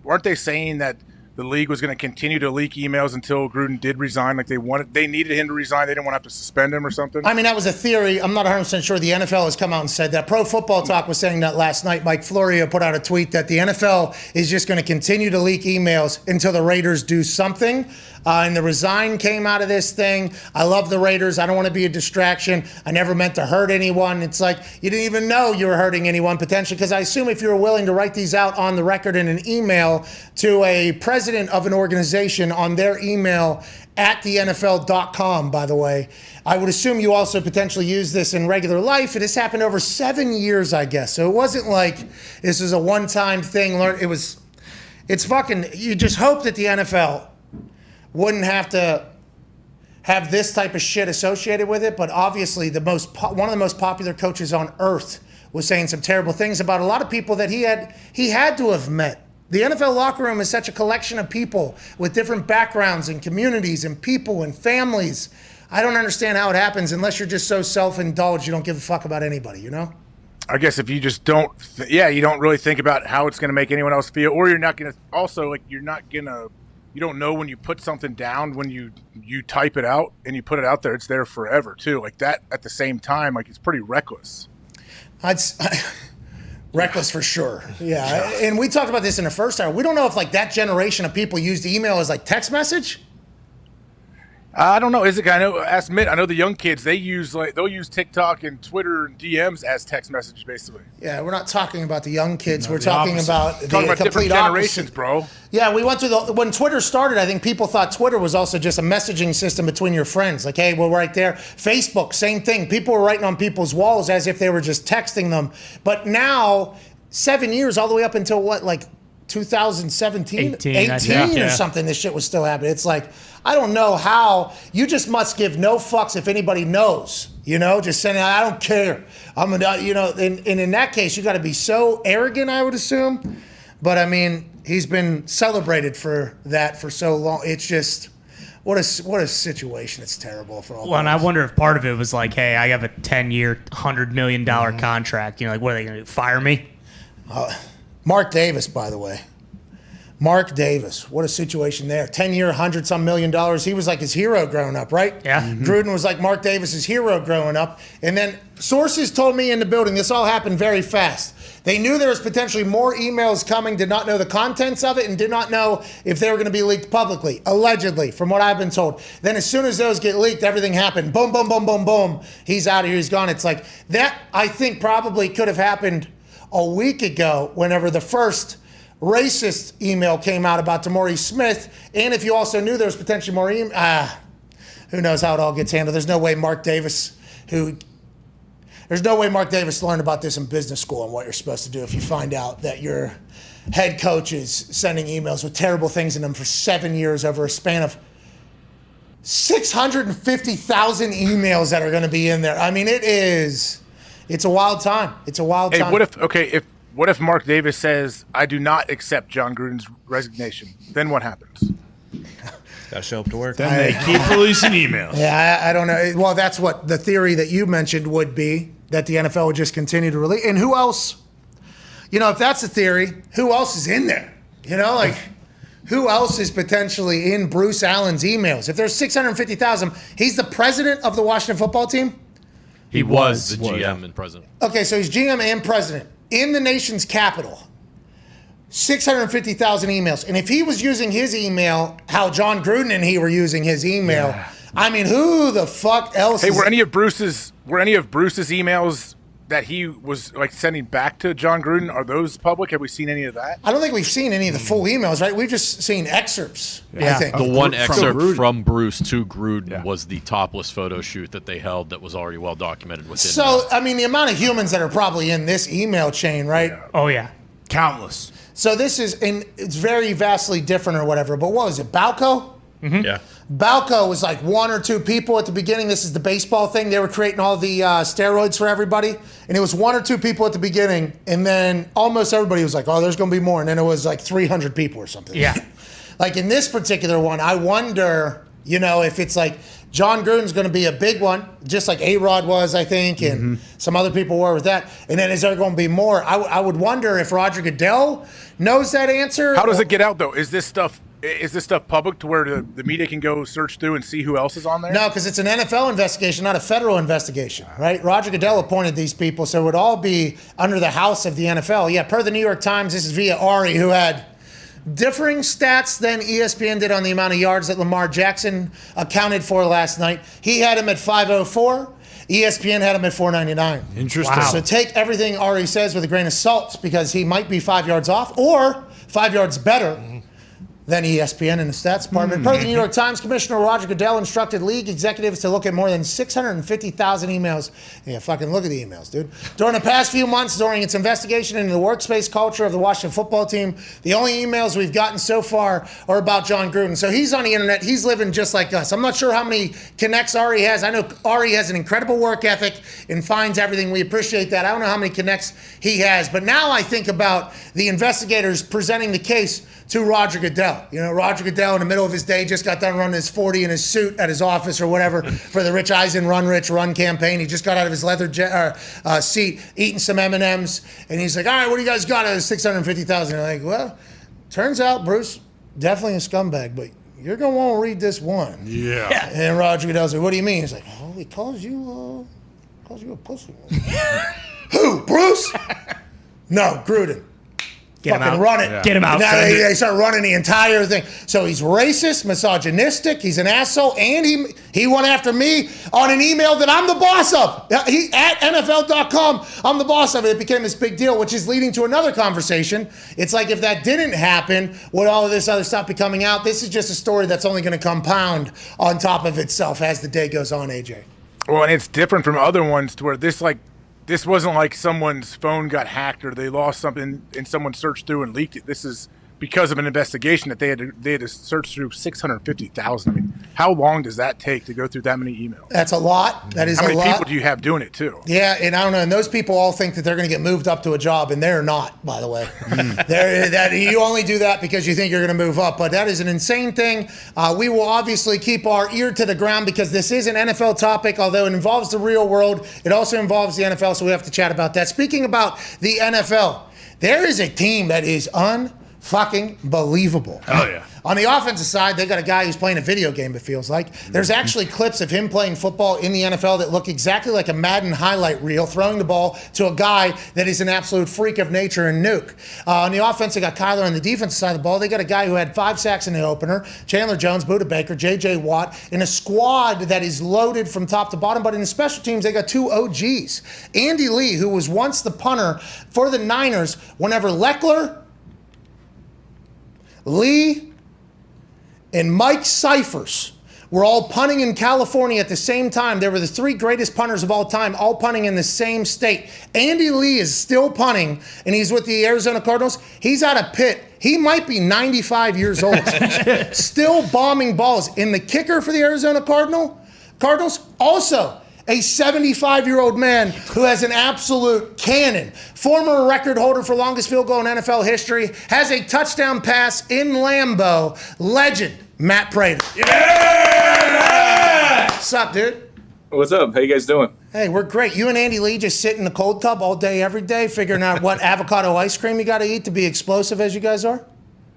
weren't they saying that the league was going to continue to leak emails until Gruden did resign. Like they needed him to resign. They didn't want to have to suspend him or something. I mean, that was a theory. I'm not 100% sure. The NFL has come out and said that. Pro Football Talk was saying that last night. Mike Florio put out a tweet that the NFL is just going to continue to leak emails until the Raiders do something. And the resign came out of this thing. I love the Raiders. I don't want to be a distraction. I never meant to hurt anyone. It's like you didn't even know you were hurting anyone potentially, because I assume if you were willing to write these out on the record in an email to a president of an organization on their email at the NFL.com, by the way, I would assume you also potentially use this in regular life. It has happened over 7 years, I guess. So it wasn't like this was a one-time thing. It's fucking, you just hope that the NFL wouldn't have to have this type of shit associated with it. But obviously one of the most popular coaches on earth was saying some terrible things about a lot of people that he had to have met. The NFL locker room is such a collection of people with different backgrounds and communities and people and families. I don't understand how it happens unless you're just so self-indulged you don't give a fuck about anybody, you know? I guess if you just don't, you don't really think about how it's going to make anyone else feel, or you're not going to, also, like, you don't know when you put something down, when you type it out and you put it out there, it's there forever too. Like that at the same time, like it's pretty reckless. Reckless for sure. Yeah. And we talked about this in the first hour. We don't know if like that generation of people used email as like text message. I don't know. I know the young kids, they'll use TikTok and Twitter and DMs as text messages, basically. Yeah, we're not talking about the young kids. We're talking about the different generations, bro. Yeah, we went through when Twitter started, I think people thought Twitter was also just a messaging system between your friends. Like, hey, we're right there. Facebook, same thing. People were writing on people's walls as if they were just texting them. But now, 7 years, all the way up until what, like 2017? 18 or something, this shit was still happening. It's like, I don't know how. You just must give no fucks if anybody knows, you know, just saying, I don't care. I'm gonna, you know, and in that case, you got to be so arrogant, I would assume. But I mean, he's been celebrated for that for so long. It's just, what a situation. It's terrible for all. Well, and I wonder if part of it was like, hey, I have a 10-year, $100 million contract. You know, like, what are they going to do? Fire me? Mark Davis, by the way. Mark Davis, what a situation there. 10-year, $100-some million. He was like his hero growing up, right? Yeah. Gruden was like Mark Davis's hero growing up. And then sources told me in the building, this all happened very fast. They knew there was potentially more emails coming, did not know the contents of it, and did not know if they were going to be leaked publicly, allegedly, from what I've been told. Then as soon as those get leaked, everything happened. Boom, boom, boom, boom, boom. He's out of here. He's gone. It's like that, I think, probably could have happened a week ago whenever the first racist email came out about DeMaurice Smith, and if you also knew there was potentially more who knows how it all gets handled. There's no way Mark Davis learned about this in business school and what you're supposed to do if you find out that your head coach is sending emails with terrible things in them for 7 years over a span of 650,000 emails that are going to be in there. I mean, it's a wild time. It's a wild time. What if Mark Davis says, I do not accept John Gruden's resignation? Then what happens? Got to show up to work. Then they keep releasing emails. Yeah, I don't know. Well, that's what the theory that you mentioned would be, that the NFL would just continue to release. And who else, you know, if that's the theory, who else is in there? You know, like, who else is potentially in Bruce Allen's emails? If there's 650,000, he's the president of the Washington football team? He was the GM and president. Okay, so he's GM and president. In the nation's capital, 650,000 emails. And if he was using his email, how John Gruden and he were using his email, I mean, who the fuck else? Hey, were any of Bruce's emails that he was like sending back to John Gruden, are those public? Have we seen any of that? I don't think we've seen any of the full emails, right? We've just seen excerpts. I think the one excerpt from Bruce to Gruden was the topless photo shoot that they held that was already well documented within. So, I mean, the amount of humans that are probably in this email chain, right? Oh yeah, countless. So this is, and it's very vastly different or whatever. But what was it, Balco? Mm-hmm. Yeah. Balco was like one or two people at the beginning. This is the baseball thing. They were creating all the steroids for everybody. And it was one or two people at the beginning. And then almost everybody was like, oh, there's going to be more. And then it was like 300 people or something. Yeah. Like in this particular one, I wonder, you know, if it's like John Gruden's going to be a big one, just like A-Rod was, I think, and some other people were with that. And then is there going to be more? I would wonder if Roger Goodell knows that answer. How does it get out, though? Is this stuff public to where the media can go search through and see who else is on there? No, because it's an NFL investigation, not a federal investigation, right? Roger Goodell appointed these people, so it would all be under the house of the NFL. Yeah, per the New York Times, this is via Ari, who had differing stats than ESPN did on the amount of yards that Lamar Jackson accounted for last night. He had him at 504. ESPN had him at 499. Interesting. Wow. So take everything Ari says with a grain of salt, because he might be 5 yards off or 5 yards better than ESPN in the stats department. Per the New York Times, Commissioner Roger Goodell instructed league executives to look at more than 650,000 emails. Yeah, fucking look at the emails, dude. During the past few months, during its investigation into the workspace culture of the Washington football team, the only emails we've gotten so far are about John Gruden. So he's on the internet. He's living just like us. I'm not sure how many connects Ari has. I know Ari has an incredible work ethic and finds everything. We appreciate that. I don't know how many connects he has. But now I think about the investigators presenting the case to Roger Goodell. You know, Roger Goodell in the middle of his day just got done running his 40 in his suit at his office or whatever for the Rich Eisen Run Rich Run campaign. He just got out of his leather seat, eating some M&Ms, and he's like, all right, what do you guys got out of 650,000? They're like, well, turns out Bruce, definitely a scumbag, but you're going to want to read this one. Yeah. And Roger Goodell's like, what do you mean? He's like, oh, he calls you a pussy. Who, Bruce? No, Gruden. Get him Fucking out. run it. Yeah. Get him out. Now they start running the entire thing. So he's racist, misogynistic, he's an asshole, and he went after me on an email that I'm the boss of. He at NFL.com, I'm the boss of it. It became this big deal, which is leading to another conversation. It's like if that didn't happen, would all of this other stuff be coming out? This is just a story that's only going to compound on top of itself as the day goes on, AJ. Well, and it's different from other ones to where this wasn't like someone's phone got hacked or they lost something and someone searched through and leaked it. This is because of an investigation that they had to search through 650,000. I mean, how long does that take to go through that many emails? That's a lot. That is a lot. How many people do you have doing it too? Yeah, and I don't know. And those people all think that they're going to get moved up to a job, and they're not, by the way. You only do that because you think you're going to move up. But that is an insane thing. We will obviously keep our ear to the ground because this is an NFL topic, although it involves the real world. It also involves the NFL, so we have to chat about that. Speaking about the NFL, there is a team that is fucking believable. Oh, yeah. On the offensive side, they got a guy who's playing a video game, it feels like. There's actually clips of him playing football in the NFL that look exactly like a Madden highlight reel, throwing the ball to a guy that is an absolute freak of nature and nuke. On the offense, they got Kyler. On the defensive side of the ball, they got a guy who had 5 sacks in the opener, Chandler Jones, Budda Baker, J.J. Watt, in a squad that is loaded from top to bottom. But in the special teams, they got 2 OGs. Andy Lee, who was once the punter for the Niners, whenever Leckler, Lee, and Mike Cyphers were all punting in California at the same time. They were the 3 greatest punters of all time, all punting in the same state. Andy Lee is still punting, and he's with the Arizona Cardinals. He's out of Pitt. He might be 95 years old, still bombing balls. And the kicker for the Arizona Cardinals, also a 75-year-old man who has an absolute cannon. Former record holder for longest field goal in NFL history, has a touchdown pass in Lambeau. Legend, Matt Prater. Yeah! What's up, dude? What's up? How you guys doing? Hey, we're great. You and Andy Lee just sit in the cold tub all day, every day, figuring out what avocado ice cream you got to eat to be explosive as you guys are?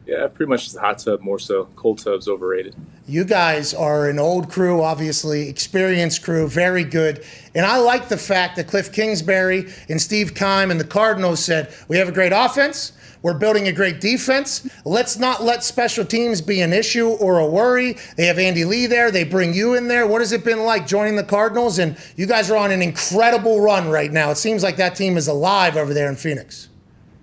Yeah, pretty much just a hot tub more so. Cold tub's overrated. You guys are an old crew, obviously, experienced crew, very good. And I like the fact that Cliff Kingsbury and Steve Keim and the Cardinals said, we have a great offense, we're building a great defense. Let's not let special teams be an issue or a worry. They have Andy Lee there. They bring you in there. What has it been like joining the Cardinals? And you guys are on an incredible run right now. It seems like that team is alive over there in Phoenix.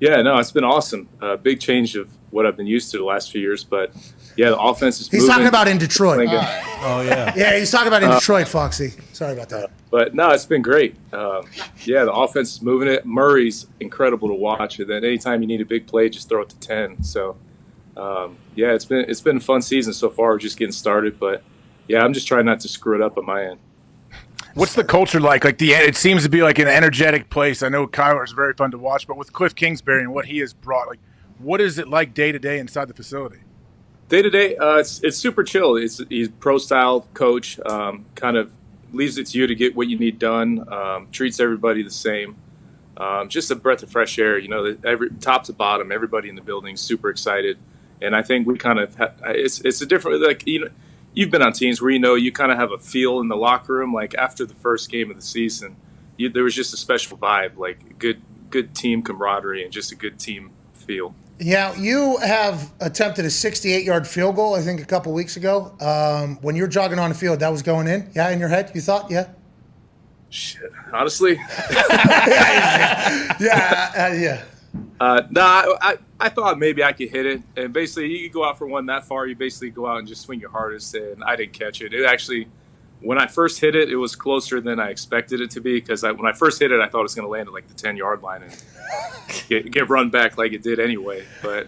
Yeah, no, it's been awesome. Big change of what I've been used to the last few years. But, yeah, the offense is moving. He's talking about in Detroit. Oh, yeah. Yeah, he's talking about in Detroit, Foxy. Sorry about that. But, no, it's been great. Yeah, the offense is moving it. Murray's incredible to watch. And then anytime you need a big play, just throw it to 10. So, yeah, it's been a fun season so far. We're just getting started. But, yeah, I'm just trying not to screw it up on my end. What's the culture like? It seems to be like an energetic place. I know Kyler is very fun to watch, but with Cliff Kingsbury and what he has brought, what is it like day to day inside the facility? Day to day, it's super chill. He's pro style coach. Kind of leaves it to you to get what you need done. Treats everybody the same. Just a breath of fresh air. Every top to bottom, everybody in the building is super excited. And I think we kind of it's a different you've been on teams where you kind of have a feel in the locker room. Like after the first game of the season, there was just a special vibe, like good team camaraderie and just a good team feel. Yeah, you have attempted a 68-yard field goal, I think, a couple weeks ago. When you were jogging on the field, that was going in? Yeah, in your head? You thought? Yeah? Shit, honestly? Yeah. I thought maybe I could hit it. And basically, you could go out for one that far. You basically go out and just swing your hardest, and I didn't catch it. It actually, when I first hit it, it was closer than I expected it to be because when I first hit it, I thought it was going to land at like the 10-yard line and get run back like it did anyway. But,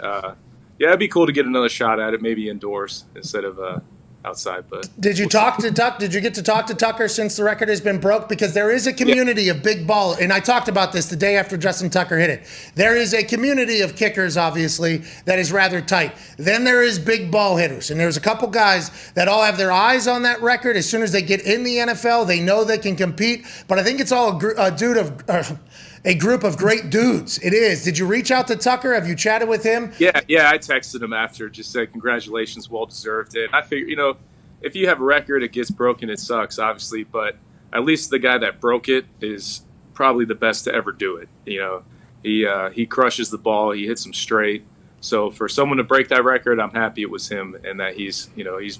yeah, it'd be cool to get another shot at it, maybe indoors instead of outside. But did you talk to Tuck? Did you get to talk to Tucker since the record has been broke? Because there is a community of big ball, and I talked about this the day after Justin Tucker hit it. There is a community of kickers, obviously, that is rather tight. Then there is big ball hitters, and there's a couple guys that all have their eyes on that record. As soon as they get in the NFL, they know they can compete. But I think it's all a group of great dudes. It is. Did you reach out to Tucker? Have you chatted with him? Yeah, I texted him after, just said congratulations, well deserved it. I figure, if you have a record, it gets broken, it sucks, obviously, but at least the guy that broke it is probably the best to ever do it. He crushes the ball, he hits them straight. So for someone to break that record, I'm happy it was him and that he's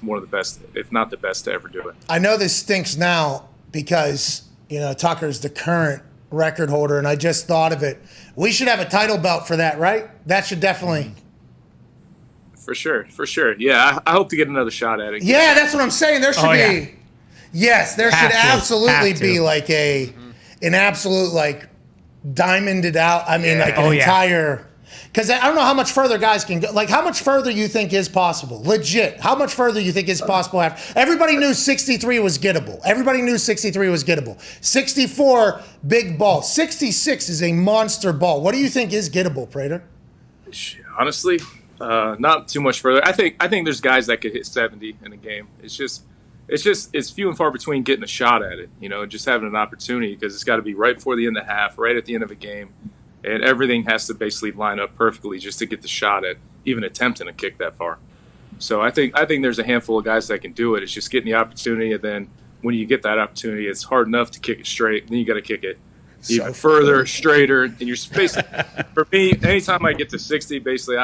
one of the best, if not the best to ever do it. I know this stinks now because, Tucker's the current record holder, and I just thought of it. We should have a title belt for that, right? That should definitely. For sure. Yeah, I hope to get another shot at it. Yeah, that's what I'm saying. There should be. Yeah. Yes, there should absolutely be like an absolute like diamonded out. I mean, like an entire. Because I don't know how much further guys can go. Like, how much further you think is possible? Legit. How much further you think is possible? Everybody knew 63 was gettable. 64, big ball. 66 is a monster ball. What do you think is gettable, Prater? Honestly, not too much further. I think there's guys that could hit 70 in a game. It's few and far between getting a shot at it. Just having an opportunity because it's got to be right before the end of the half, right at the end of a game. And everything has to basically line up perfectly just to get the shot at even attempting a kick that far. So I think there's a handful of guys that can do it. It's just getting the opportunity, and then when you get that opportunity, it's hard enough to kick it straight. Then you got to kick it even further, straighter, and you're basically. For me, anytime I get to 60, basically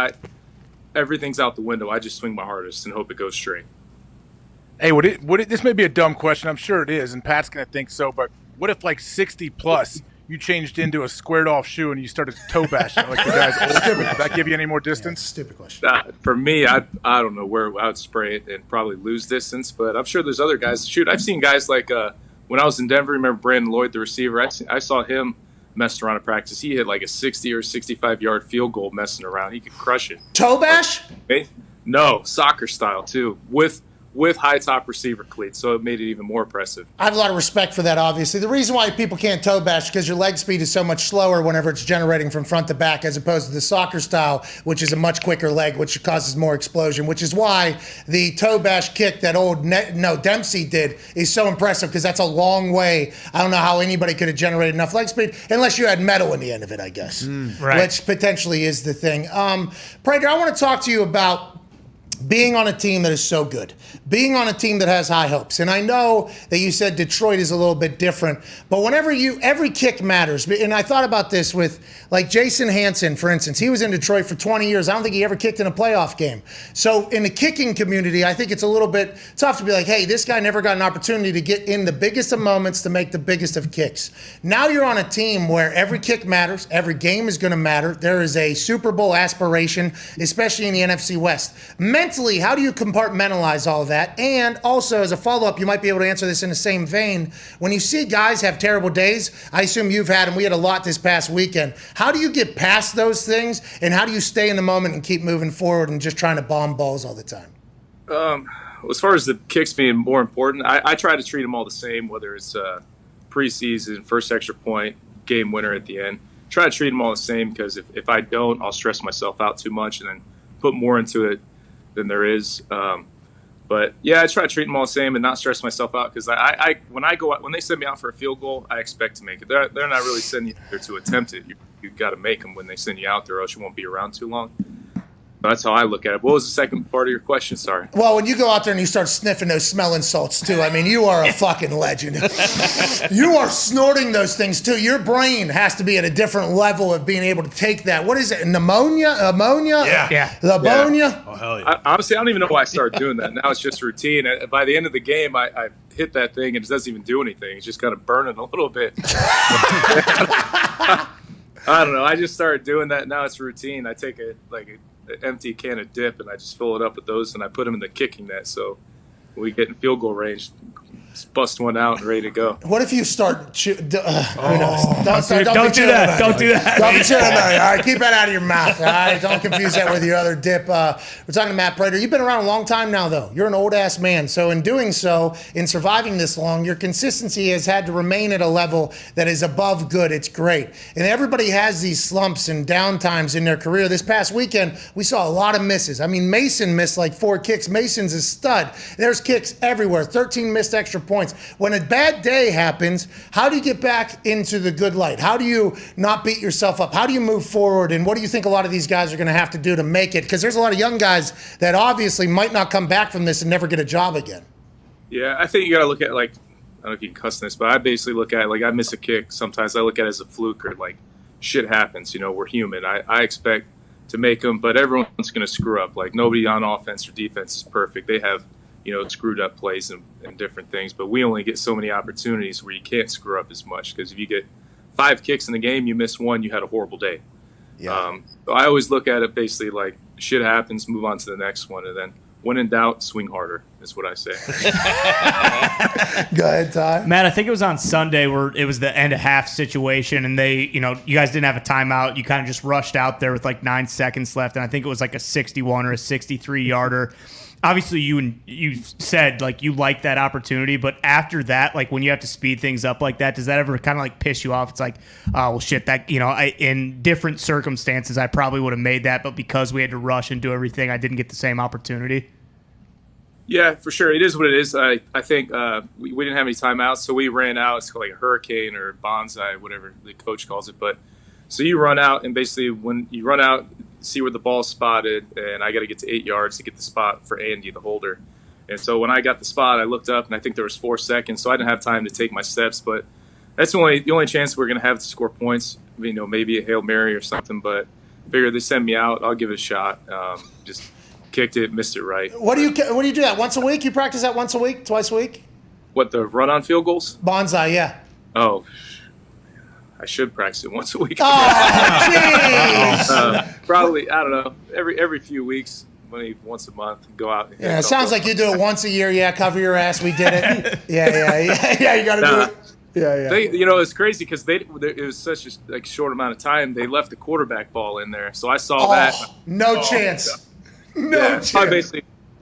everything's out the window. I just swing my hardest and hope it goes straight. Hey, would it? This may be a dumb question. I'm sure it is, and Pat's gonna think so. But what if like 60 plus? You changed into a squared off shoe and you started toe bashing like the guys old school. Did that give you any more distance? Stupid question. For me, I don't know where I would spray it and probably lose distance, but I'm sure there's other guys. Shoot, I've seen guys like when I was in Denver, remember Brandon Lloyd, the receiver? I saw him messing around in practice. He hit like a 60 or 65-yard field goal messing around. He could crush it. Toe bash? No, soccer style too, with high top receiver cleats, so it made it even more impressive. I have a lot of respect for that, obviously. The reason why people can't toe bash is because your leg speed is so much slower whenever it's generating from front to back as opposed to the soccer style, which is a much quicker leg, which causes more explosion, which is why the toe bash kick that Dempsey did is so impressive because that's a long way. I don't know how anybody could have generated enough leg speed unless you had metal in the end of it, I guess, which potentially is the thing. Prater, I want to talk to you about being on a team that is so good, being on a team that has high hopes. And I know that you said Detroit is a little bit different, but every kick matters. And I thought about this with like Jason Hansen, for instance. He was in Detroit for 20 years. I don't think he ever kicked in a playoff game. So in the kicking community, I think it's a little bit tough to be like, hey, this guy never got an opportunity to get in the biggest of moments to make the biggest of kicks. Now you're on a team where every kick matters. Every game is going to matter. There is a Super Bowl aspiration, especially in the NFC West. Mentally, how do you compartmentalize all of that? And also, as a follow-up, you might be able to answer this in the same vein. When you see guys have terrible days, I assume you've had them. We had a lot this past weekend. How do you get past those things, and how do you stay in the moment and keep moving forward and just trying to bomb balls all the time? As far as the kicks being more important, I try to treat them all the same, whether it's preseason, first extra point, game winner at the end. Try to treat them all the same because if I don't, I'll stress myself out too much and then put more into it than there is. But yeah, I try to treat them all the same and not stress myself out because when they send me out for a field goal, I expect to make it. They're not really sending you there to attempt it. You got to make them when they send you out there, or else you won't be around too long. That's how I look at it. What was the second part of your question? Sorry. Well, when you go out there and you start sniffing those smelling salts too, I mean, you are a fucking legend. You are snorting those things too. Your brain has to be at a different level of being able to take that. What is it? Pneumonia? Ammonia? Yeah. Livonia? Yeah. Oh, hell yeah. Honestly, I don't even know why I started doing that. Now it's just routine. By the end of the game, I hit that thing and it doesn't even do anything. It's just kind of burning a little bit. I don't know. I just started doing that. Now it's routine. I take an empty can of dip and I just fill it up with those and I put them in the kicking net. So when we get in field goal range, just bust one out and ready to go. What if you start? Don't do that. Don't do that. Don't be chewing on that. All right, keep that out of your mouth. All right, don't confuse that with your other dip. We're talking to Matt Prater. You've been around a long time now, though. You're an old ass man. So in doing so, in surviving this long, your consistency has had to remain at a level that is above good. It's great. And everybody has these slumps and downtimes in their career. This past weekend, we saw a lot of misses. I mean, Mason missed like 4 kicks. Mason's a stud. There's kicks everywhere. 13 missed extra points. When a bad day happens, how do you get back into the good light? How do you not beat yourself up? How do you move forward? And what do you think a lot of these guys are going to have to do to make it? Because there's a lot of young guys that obviously might not come back from this and never get a job again. Yeah, I think you got to look at, like, I don't know if you can cuss this, but I basically look at it like I miss a kick. Sometimes I look at it as a fluke or like shit happens. You know, we're human. I expect to make them, but everyone's going to screw up. Like nobody on offense or defense is perfect. They have, you know, screwed up plays and different things, but we only get so many opportunities where you can't screw up as much because if you get 5 kicks in the game, you miss 1, you had a horrible day. Yeah. So I always look at it basically like shit happens, move on to the next one, and then when in doubt, swing harder is what I say. Go ahead, Ty. Matt, I think it was on Sunday where it was the end of half situation and they, you know, you guys didn't have a timeout. You kind of just rushed out there with like 9 seconds left. And I think it was like a 61 or a 63 yarder. Obviously, you said like you like that opportunity, but after that, like when you have to speed things up like that, does that ever kind of like piss you off? It's like, oh well, shit, that in different circumstances, I probably would have made that, but because we had to rush and do everything, I didn't get the same opportunity. Yeah, for sure, it is what it is. I think we didn't have any timeouts, so we ran out. It's called like a hurricane or bonsai, whatever the coach calls it. But so you run out, and basically when you run out, see where the ball's spotted, and I got to get to 8 yards to get the spot for Andy, the holder. And so when I got the spot, I looked up, and I think there was 4 seconds, so I didn't have time to take my steps. But that's the only chance we're going to have to score points. You know, maybe a Hail Mary or something. But I figure they send me out, I'll give it a shot. Just kicked it, missed it right. What do you do that once a week? You practice that once a week, twice a week? What, the run-on field goals? Bonsai, yeah. Oh, I should practice it once a week. Oh, jeez. Probably, I don't know, every few weeks, maybe once a month, go out. Yeah, it sounds like you do it once a year. Yeah, cover your ass. We did it. Yeah, you got to do it. Yeah. They, you know, it's crazy because it was such a short amount of time. They left the quarterback ball in there, so I saw that. No chance. No chance.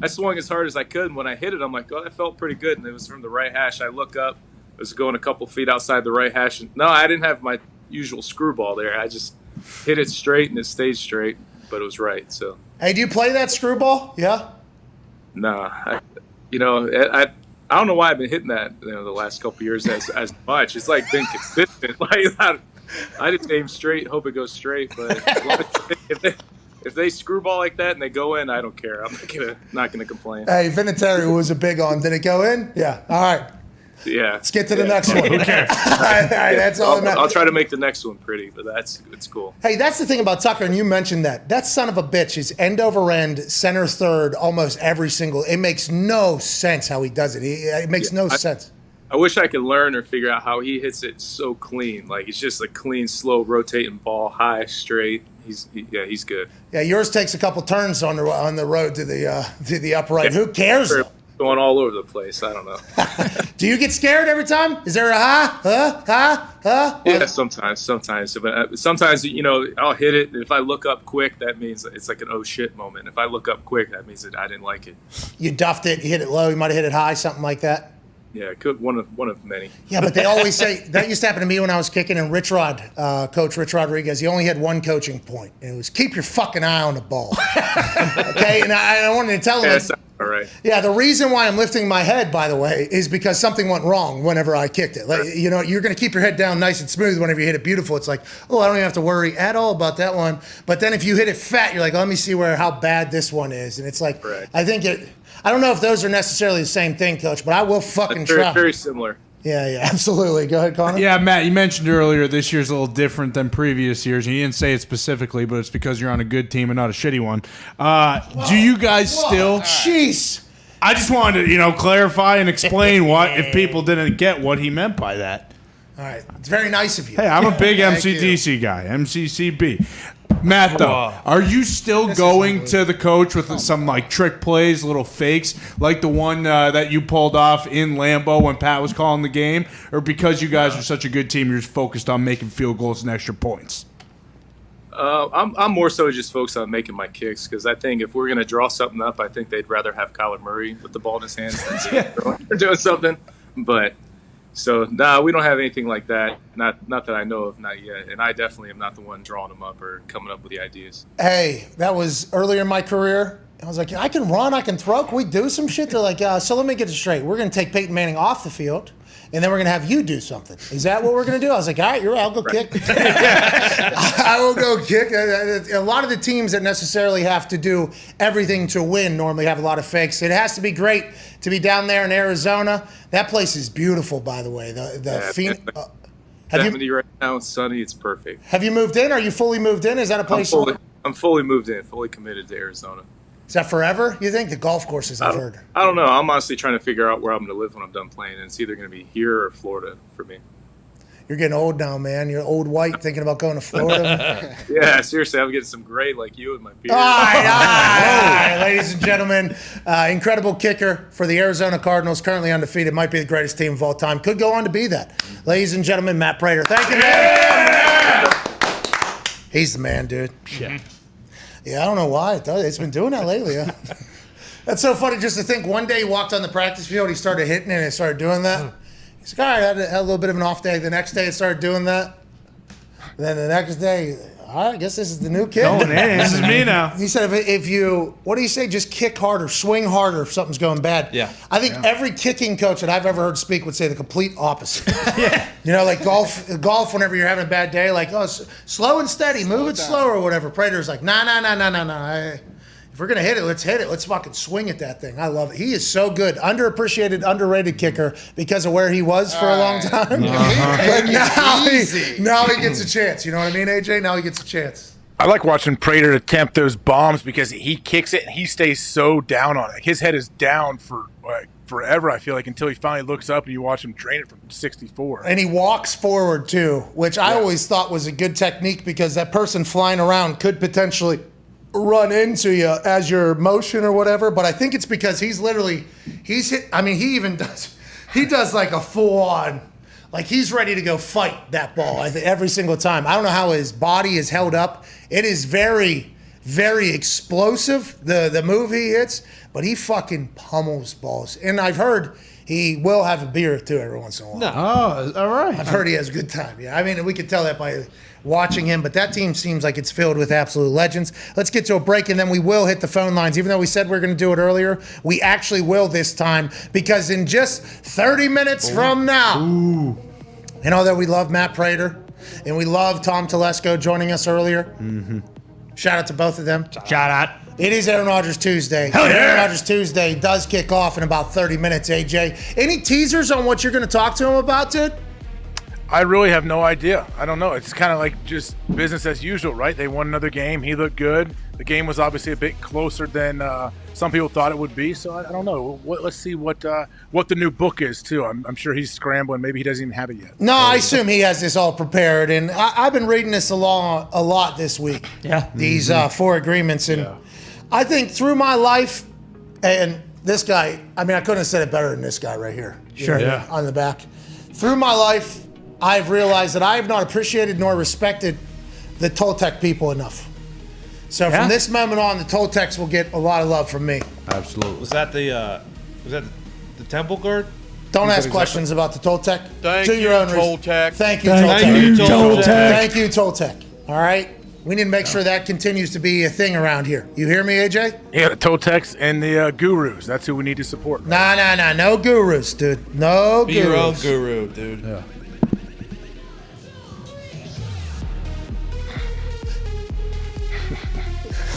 I swung as hard as I could, and when I hit it, I'm like, oh, that felt pretty good, and it was from the right hash. I look up. It was going a couple feet outside the right hash. No, I didn't have my usual screwball there. I just hit it straight, and it stayed straight, but it was right. So. Hey, do you play that screwball? Yeah. Nah, I don't know why I've been hitting that the last couple of years as much. It's like been consistent. Like I just aim straight, hope it goes straight. But if they screwball like that and they go in, I don't care. I'm not gonna complain. Hey, Vinatieri was a big on. Did it go in? Yeah. All right. Yeah. Let's get to the next one. Who cares? all right, that's all that matters. I'll try to make the next one pretty, but it's cool. Hey, that's the thing about Tucker, and you mentioned that. That son of a bitch is end over end, center third, almost every single. It makes no sense how he does it. It makes no sense. I wish I could learn or figure out how he hits it so clean. Like it's just a clean, slow, rotating ball, high, straight. He's good. Yeah, yours takes a couple turns on the road to the upright. Who cares? Going all over the place. I don't know. Do you get scared every time? Is there a huh? Yeah, sometimes. But sometimes, I'll hit it. And if I look up quick, that means it's like an oh shit moment. If I look up quick, that means that I didn't like it. You duffed it. You hit it low. You might have hit it high, something like that. Yeah, one of many. Yeah, but they always say that used to happen to me when I was kicking. And Coach Rich Rodriguez, he only had one coaching point, and it was keep your fucking eye on the ball. Okay, and I wanted to tell him. Yeah, all right. Yeah, the reason why I'm lifting my head, by the way, is because something went wrong whenever I kicked it. Like, you know, you're going to keep your head down nice and smooth whenever you hit it beautiful. It's like, oh, I don't even have to worry at all about that one. But then if you hit it fat, you're like, let me see how bad this one is. And it's like, I don't know if those are necessarily the same thing, Coach, but I will fucking try. Very similar. Yeah, absolutely. Go ahead, Connor. Yeah, Matt, you mentioned earlier this year's a little different than previous years. You didn't say it specifically, but it's because you're on a good team and not a shitty one. Do you guys still? Jeez. I just wanted to, clarify and explain what if people didn't get what he meant by that. All right. It's very nice of you. Hey, I'm a big MCDC guy, MCCB. Matt, though, are you still going to the coach with some trick plays, little fakes, like the one that you pulled off in Lambeau when Pat was calling the game? Or because you guys are such a good team, you're just focused on making field goals and extra points? I'm more so just focused on making my kicks because I think if we're going to draw something up, I think they'd rather have Kyler Murray with the ball in his hands than doing something. But so, we don't have anything like that. Not that I know of, not yet. And I definitely am not the one drawing them up or coming up with the ideas. Hey, that was earlier in my career. I was like, I can run, I can throw. Can we do some shit? They're like, so let me get it straight. We're going to take Peyton Manning off the field, and then we're going to have you do something. Is that what we're going to do? I was like, all right, I'll go kick. I will go kick. A lot of the teams that necessarily have to do everything to win normally have a lot of fakes. It has to be great to be down there in Arizona. That place is beautiful, by the way. Right now, it's sunny. It's perfect. Have you moved in? Are you fully moved in? Is that a place? I'm fully moved in, fully committed to Arizona. Is that forever, you think? The golf courses, I've heard. I don't know. I'm honestly trying to figure out where I'm going to live when I'm done playing, and it's either going to be here or Florida for me. You're getting old now, man. You're old white thinking about going to Florida. Yeah, seriously. I'm getting some gray like you with my beard. All right, ladies and gentlemen. Incredible kicker for the Arizona Cardinals, currently undefeated. Might be the greatest team of all time. Could go on to be that. Ladies and gentlemen, Matt Prater. Thank you, man. He's the man, dude. Yeah, I don't know why. It's been doing that lately. Huh? That's so funny just to think one day he walked on the practice field, he started hitting it, and it started doing that. He's like, all right, I had a little bit of an off day. The next day it started doing that. And then the next day, all right, I guess this is the new kid. Going in. This is me now. He said if you, what do you say, just kick harder, swing harder if something's going bad. Yeah. I think every kicking coach that I've ever heard speak would say the complete opposite. You know, like golf, whenever you're having a bad day, like, oh, slow and steady, move it slow or whatever. Prater's like, nah. If we're going to hit it, let's hit it. Let's fucking swing at that thing. I love it. He is so good. Underappreciated, underrated kicker because of where he was for a long time. But now he gets a chance. You know what I mean, AJ? Now he gets a chance. I like watching Prater attempt those bombs because he kicks it and he stays so down on it. His head is down for forever, I feel like, until he finally looks up and you watch him drain it from 64. And he walks forward, too, which I always thought was a good technique because that person flying around could potentially run into you as your motion or whatever, but I think it's because he does like a full-on, like he's ready to go fight that ball every single time. I don't know how his body is held up. It is very, very explosive, the move he hits, but he fucking pummels balls. And I've heard he will have a beer or two every once in a while. No. Oh, all right. I've heard he has a good time. Yeah, I mean, we could tell that by watching him, but that team seems like it's filled with absolute legends. Let's get to a break, and then we will hit the phone lines. Even though we said we were going to do it earlier, we actually will this time, because in just 30 minutes from now, you know that we love Matt Prater, and we love Tom Telesco joining us earlier. Shout out to both of them. Shout out. It is Aaron Rodgers Tuesday. Aaron Rodgers Tuesday does kick off in about 30 minutes, AJ. Any teasers on what you're going to talk to him about, dude? I really have no idea. I don't know. It's kind of like just business as usual, right? They won another game. He looked good. The game was obviously a bit closer than some people thought it would be. So I don't know. Let's see what the new book is, too. I'm sure he's scrambling. Maybe he doesn't even have it yet. No, I assume he has this all prepared. And I've been reading this a lot this week. Yeah. These 4 agreements. And I think through my life, and this guy, I mean, I couldn't have said it better than this guy right here. Sure. On the back. Through my life, I've realized that I have not appreciated nor respected the Toltec people enough. So from this moment on, the Toltecs will get a lot of love from me. Absolutely. Was that the temple guard? Don't ask questions about the Toltec. Thank to you, your own reason. Toltec. Thank you, Thank Toltec. you, Toltec. Thank you, Toltec. All right? We need to make sure that continues to be a thing around here. You hear me, AJ? Yeah, the Toltecs and the gurus. That's who we need to support. Nah. No gurus, dude. No Be gurus. your own guru, dude. Yeah.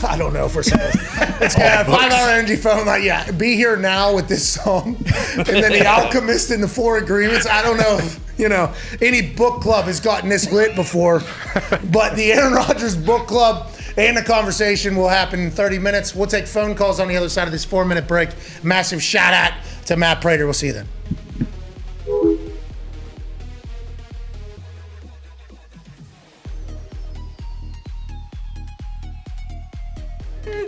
I don't know for supposed. It's got a 5-hour energy phone. Like, yeah, be here now with this song, and then the Alchemist and the Four Agreements. I don't know if, any book club has gotten this lit before, but the Aaron Rodgers book club and the conversation will happen in 30 minutes. We'll take phone calls on the other side of this 4-minute break. Massive shout out to Matt Prater. We'll see you then.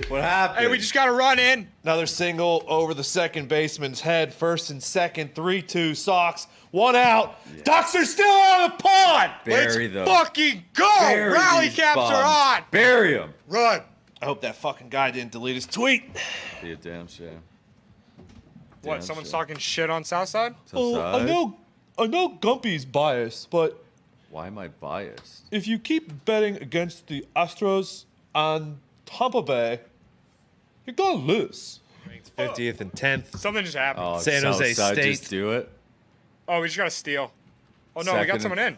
What happened? Hey, we just got to run in. Another single over the second baseman's head. First and second, 3-2 Sox. One out. Ducks are still on the pond. Bury them. Let's fucking go. Bury Rally these caps bums. are on. Bury them. Run. I hope that fucking guy didn't delete his tweet. Be a damn shame. What, someone's talking shit on Southside? Oh, I know Gumpy's biased, but Why am I biased? if you keep betting against the Astros on Tampa Bay, you're gonna lose. 50th and 10th. Something just happened. Oh, San Jose Southside State. just do it. Oh, we just got to steal. Oh, no, we Second got someone in.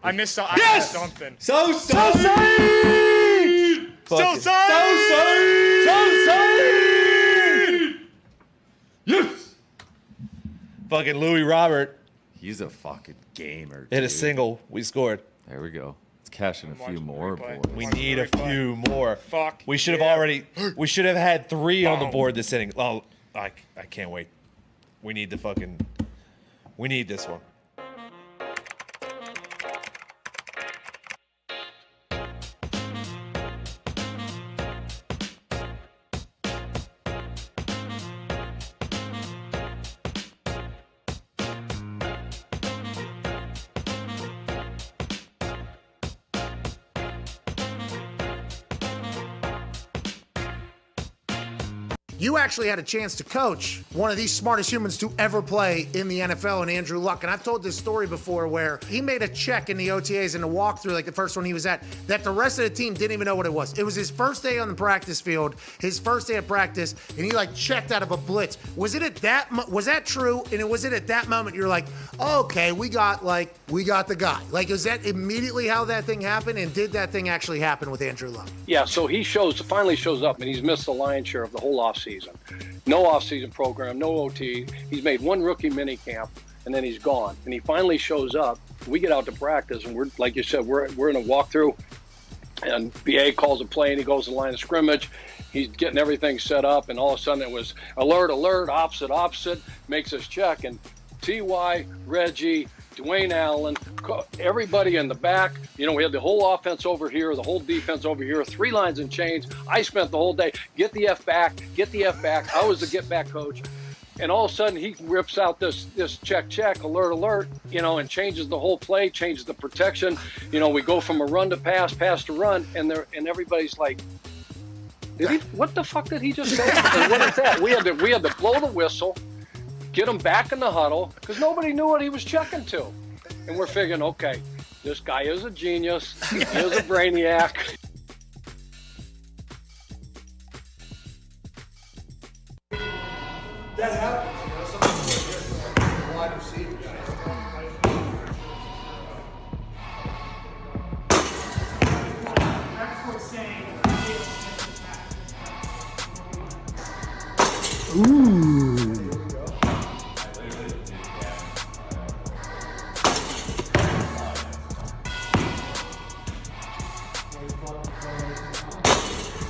I missed something. Yes! something. Southside! Yes! Fucking Louis Robert He's a fucking gamer. hit a dude. single. We scored. There we go. Let's cash in a few more, boys. We need a few more. Fuck. We should have yeah. already. We should have had 3 on the Boom. board this inning. Oh, I can't wait. We need the fucking. We need this one. You actually had a chance to coach one of the smartest humans to ever play in the NFL, and Andrew Luck. And I've told this story before where he made a check in the OTAs and the walkthrough, like the first one he was at, that the rest of the team didn't even know what it was. It was his first day on the practice field, his first day of practice, and he like checked out of a blitz. Was that true? And was it at that moment you're like, oh, okay, we got the guy? Like, is that immediately how that thing happened? And did that thing actually happen with Andrew Luck? Yeah, so he finally shows up, and he's missed the lion's share of the whole offseason. No offseason program, no OT. He's made one rookie mini camp, and then he's gone. And he finally shows up. We get out to practice, and we're, like you said, we're in a walkthrough, and BA calls a play, and he goes to the line of scrimmage. He's getting everything set up, and all of a sudden it was alert, opposite, makes us check, and T.Y., Reggie, Dwayne Allen, everybody in the back. You know, we had the whole offense over here, the whole defense over here, 3 lines and chains. I spent the whole day, get the F back. I was the get back coach. And all of a sudden he rips out this check, alert, you know, and changes the whole play, changes the protection. You know, we go from a run to pass to run, and everybody's like, what the fuck did he just say? And what is that? We had to blow the whistle, get him back in the huddle, because nobody knew what he was checking to. And we're figuring, okay, this guy is a genius. He is a brainiac. That happens, you know, something wide receivers. That's what's saying. Ooh.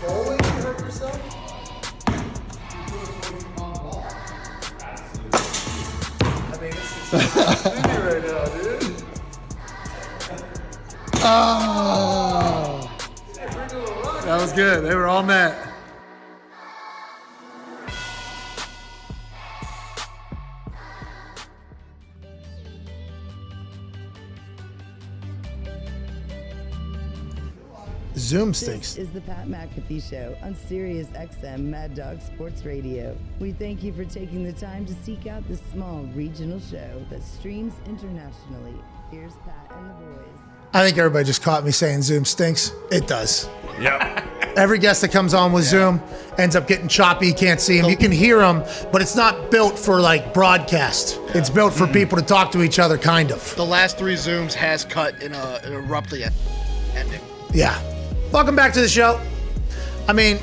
Bowling, you hurt yourself? I mean, this is right now, dude. Oh, that was good. They were all met. Zoom stinks. This is the Pat McAfee Show on Sirius XM Mad Dog Sports Radio. We thank you for taking the time to seek out this small regional show that streams internationally. Here's Pat and the boys. I think everybody just caught me saying Zoom stinks. It does. Yep. Every guest that comes on with Zoom ends up getting choppy. You can't see them. You can hear them, but it's not built for like broadcast. It's built for people to talk to each other, kind of. The last 3 Zooms has cut in an abruptly ending. Yeah. Welcome back to the show. I mean,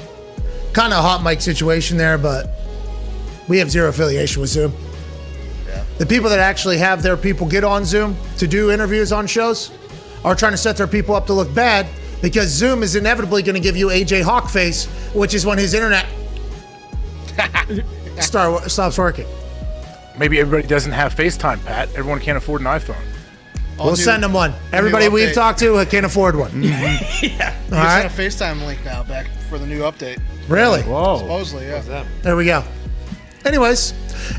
kind of a hot mic situation there, but we have zero affiliation with Zoom. Yeah. The people that actually have their people get on Zoom to do interviews on shows are trying to set their people up to look bad because Zoom is inevitably going to give you AJ Hawkface, which is when his internet stops working. Maybe everybody doesn't have FaceTime, Pat. Everyone can't afford an iPhone. We'll send them one. Everybody we've talked to can't afford one. Yeah. All You right. sent a FaceTime link now back for the new update. Really? Supposedly, yeah. There we go. Anyways,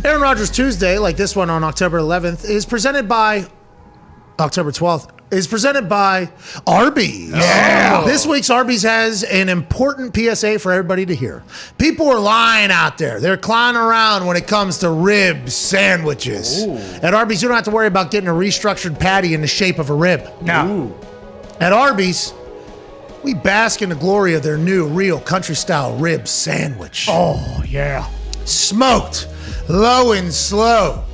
Aaron Rodgers Tuesday, like this one on October 11th, is presented by October 12th, is presented by Arby's. Yeah. This week's Arby's has an important PSA for everybody to hear. People are lying out there. They're clowning around when it comes to rib sandwiches. Ooh. At Arby's, you don't have to worry about getting a restructured patty in the shape of a rib. No. At Arby's, we bask in the glory of their new real country-style rib sandwich. Oh, yeah. Smoked, low and slow,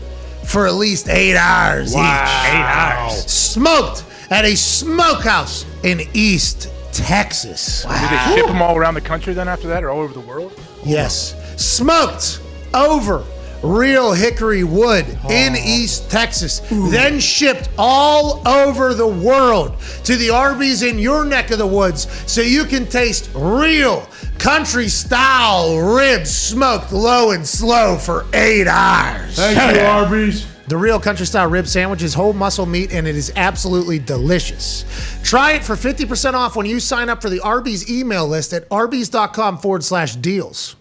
for at least 8 hours each. 8 hours. Smoked at a smokehouse in East Texas. Do they ship them all around the country then after that, or all over the world? Yes. Smoked over real hickory wood in East Texas, then shipped all over the world to the Arby's in your neck of the woods so you can taste real country-style ribs smoked low and slow for 8 hours. Thank you, Arby's. The real country-style rib sandwich is whole muscle meat, and it is absolutely delicious. Try it for 50% off when you sign up for the Arby's email list at arbys.com/deals.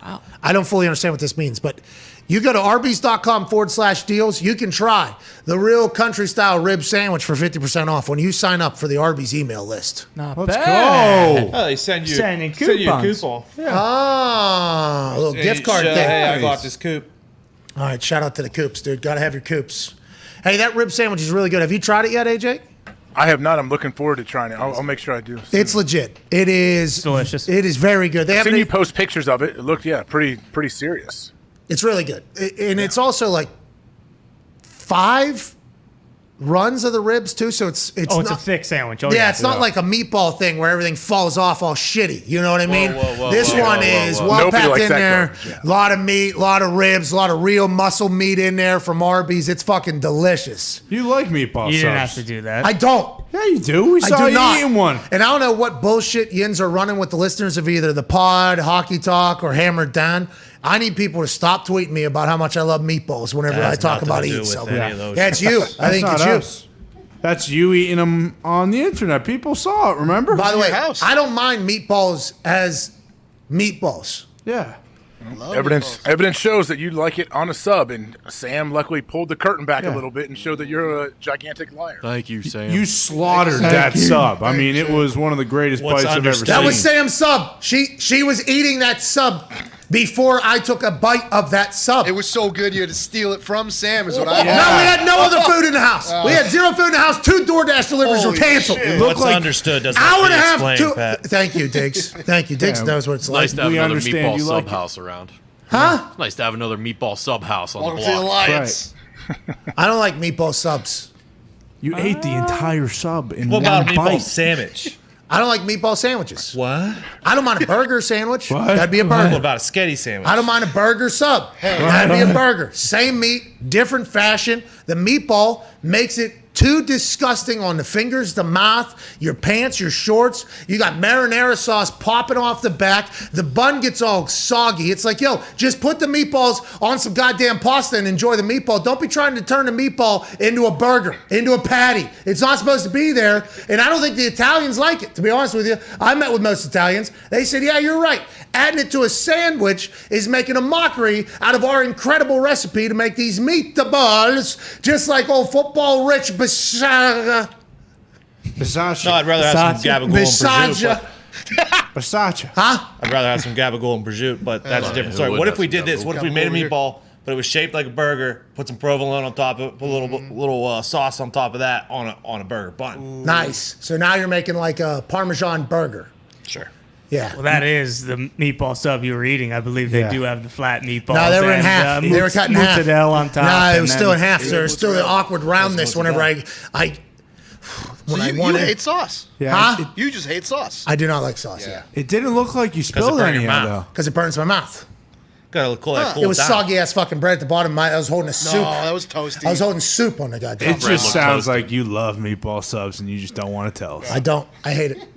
Wow. I don't fully understand what this means, but you go to arbys.com/deals. You can try the real country-style rib sandwich for 50% off when you sign up for the Arby's email list. Not Let's bad. go. Oh, they send you Sending send you a coupons. coupon. Ah, a little gift card Hey, thing. I got this coop. All right, shout out to the Coops, dude. Got to have your Coops. Hey, that rib sandwich is really good. Have you tried it yet, AJ? I have not. I'm looking forward to trying it. I'll make sure I do. It's legit. It is delicious. It is very good. They I've have seen you post pictures of it. It looked, pretty serious. It's really good. And it's also like 5 runs of the ribs too, so it's It's not a thick sandwich. Oh, it's not like a meatball thing where everything falls off all shitty. You know what I mean? This one is well Nobody packed likes in that there. garbage, yeah. A lot of meat, a lot of ribs, a lot of real muscle meat in there from Arby's. It's fucking delicious. You like meatball You subs. didn't have to do that. I don't. Yeah, you do. We saw I do you not. eating one. And I don't know what bullshit yins are running with the listeners of either the pod, Hockey Talk, or Hammered Dahn. I need people to stop tweeting me about how much I love meatballs whenever I talk about eating something. Yeah, it's you. I think it's you. That's you eating them on the internet. People saw it, remember? By the way, I don't mind meatballs as meatballs. Yeah. Evidence shows that you like it on a sub, and Sam luckily pulled the curtain back a little bit and showed that you're a gigantic liar. Thank you, Sam. You slaughtered that sub. I mean, it was one of the greatest bites I've ever seen. That was Sam's sub. She was eating that sub before I took a bite of that sub. It was so good you had to steal it from Sam, is what I No, we had no other food in the house. We had zero food in the house. 2 DoorDash deliveries were canceled. What's understood doesn't hour and a have half. to be explained, Pat. Thank you, Diggs. Thank you. Diggs knows what it's like. Nice to have another meatball sub house around. Huh? It's nice to have another meatball sub house on Welcome the to the block. Alliance. I don't like meatball subs. You ate the entire sub in What one about a meatball bite. sandwich? I don't like meatball sandwiches. What? I don't mind a burger sandwich. What? That'd be a burger. What about a sketty sandwich? I don't mind a burger sub. That'd be a burger. Same meat, different fashion. The meatball makes it too disgusting on the fingers, the mouth, your pants, your shorts. You got marinara sauce popping off the back. The bun gets all soggy. It's like, yo, just put the meatballs on some goddamn pasta and enjoy the meatball. Don't be trying to turn the meatball into a burger, into a patty. It's not supposed to be there. And I don't think the Italians like it, to be honest with you. I met with most Italians. They said, yeah, you're right. Adding it to a sandwich is making a mockery out of our incredible recipe to make these meatballs just like old football rich Bashaga. Versace. No, I'd rather have some gabagool and prosciutto. Versace. Huh? I'd rather have some gabagool and prosciutto, but that's a different story. What if we did this? What if we made a meatball, but it was shaped like a burger, put some provolone on top of it, put a little sauce on top of that on a burger bun? Nice. So now you're making like a Parmesan burger. Sure. Yeah. Well, that is the meatball sub you were eating. I believe they do have the flat meatballs. No, they were in and, half. They were cut in half. Mozzarella on top. No, it was and still then- in half. So there's still the awkward roundness whenever I You wanted. hate sauce. Yeah. Huh? You just hate sauce. I do not like sauce. Yeah. It didn't look like you spilled any of it, though. Because it burns my mouth. Gotta cool that cool It was down. soggy ass fucking bread at the bottom. I was holding a soup. that was toasty. I was holding soup on the goddamn. It just sounds like you love meatball subs and you just don't want to tell us. I don't. I hate it.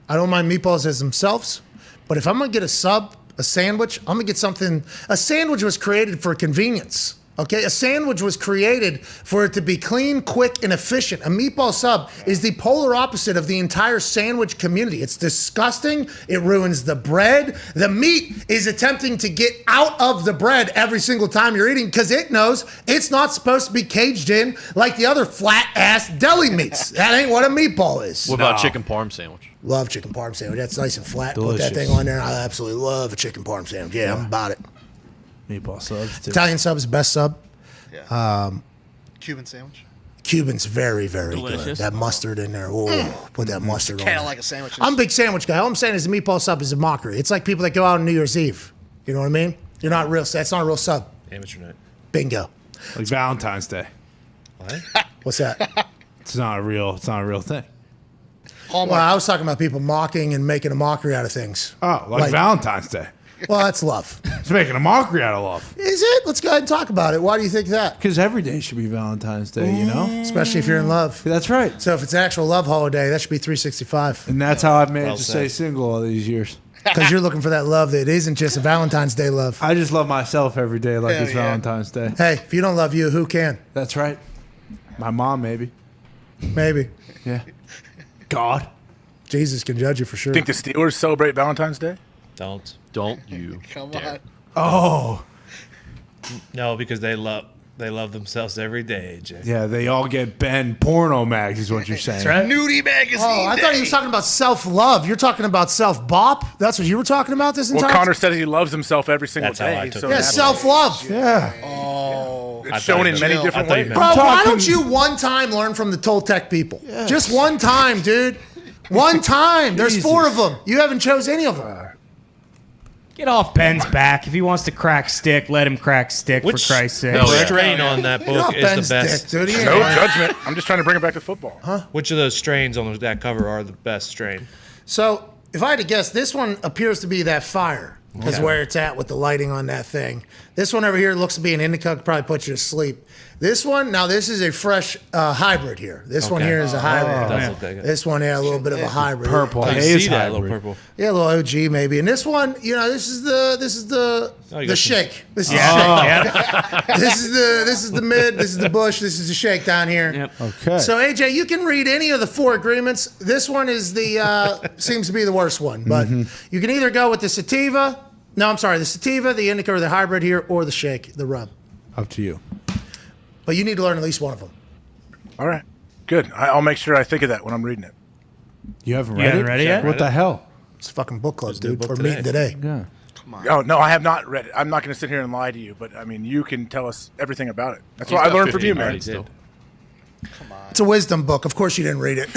I don't mind meatballs as themselves, but if I'm gonna get a sub, a sandwich, I'm gonna get something. A sandwich was created for convenience. Okay, a sandwich was created for it to be clean, quick, and efficient. A meatball sub is the polar opposite of the entire sandwich community. It's disgusting. It ruins the bread. The meat is attempting to get out of the bread every single time you're eating because it knows it's not supposed to be caged in like the other flat-ass deli meats. That ain't what a meatball is. What about chicken parm sandwich? Love chicken parm sandwich. That's nice and flat. Delicious. Put that thing on there. I absolutely love a chicken parm sandwich. Yeah, I'm about it. Meatball subs, too. Italian sub is the best sub. Cuban sandwich. Cuban's very, very good. Delicious. That mustard in there. Oh, put that mustard on Kind there. of like a sandwich. I'm a big sandwich guy. All I'm saying is the meatball sub is a mockery. It's like people that go out on New Year's Eve. You know what I mean? You're not real. That's not a real sub. Amateur night. Bingo. Like Valentine's Day. What? What's that? It's not a real thing. Well, I was talking about people mocking and making a mockery out of things. Oh, like Valentine's Day. Well, that's love. It's making a mockery out of love. Is it? Let's go ahead and talk about it. Why do you think that? Because every day should be Valentine's Day, you know? Especially if you're in love. That's right. So if it's an actual love holiday, that should be 365. And that's how I've managed Well to said. stay single all these years. Because you're looking for that love that isn't just a Valentine's Day love. I just love myself every day like Hell it's yeah. Valentine's Day. Hey, if you don't love you, who can? That's right. My mom, maybe. Maybe. Yeah. God. Jesus can judge you for sure. Think the Steelers celebrate Valentine's Day? Don't you Come dare. on. Oh. No, because they love themselves every day, AJ. Yeah, they all get Ben porno mags is what you're saying. That's right. Nudie magazine. Oh, I thought he was talking about self-love. You're talking about self-bop? That's what you were talking about this entire Well, Connor said he loves himself every single That's how I day. took So it. Yeah, self-love. Yeah. Oh. it's shown in many different ways. Bro, why don't you one time learn from the Toltec people? Just one time, dude. One time. There's 4 of them. You haven't chose any of them. Get off Ben's back. If he wants to crack stick, let him crack stick, for Christ's sake. Which strain on that book is the best? Dick, dude. He ain't No right. judgment. I'm just trying to bring it back to football. Huh? Which of those strains on that cover are the best strain? So, if I had to guess, this one appears to be that fire. Because Okay. where it's at with the lighting on that thing. This one over here looks to be an indica, could probably put you to sleep. This one, now this is a fresh hybrid here. This one Okay. here is a hybrid. That's what they got. This one, yeah, a little bit of a hybrid. Purple I can haze see that, a hybrid. little purple. Yeah, a little OG maybe. And this one, you know, this is the Oh, you the got some- shake. This is Yeah. the shake. This is the mid. This is the bush. This is the shake down here. Yep. Okay. So AJ, you can read any of the 4 agreements. This one is the seems to be the worst one, but you can either go with the sativa. No, I'm sorry, the sativa, the indica, or the hybrid here, or the shake, the rub. Up to you. But you need to learn at least one of them. All right. Good. I'll make sure I think of that when I'm reading it. You haven't You read haven't it? read it yet? What the hell? It's a fucking book club, Just do a dude. book We're today. meeting today. Yeah. Oh, no, I have not read it. I'm not going to sit here and lie to you, but I mean, you can tell us everything about it. That's what I learned from you, man. It's a wisdom book. Of course you didn't read it.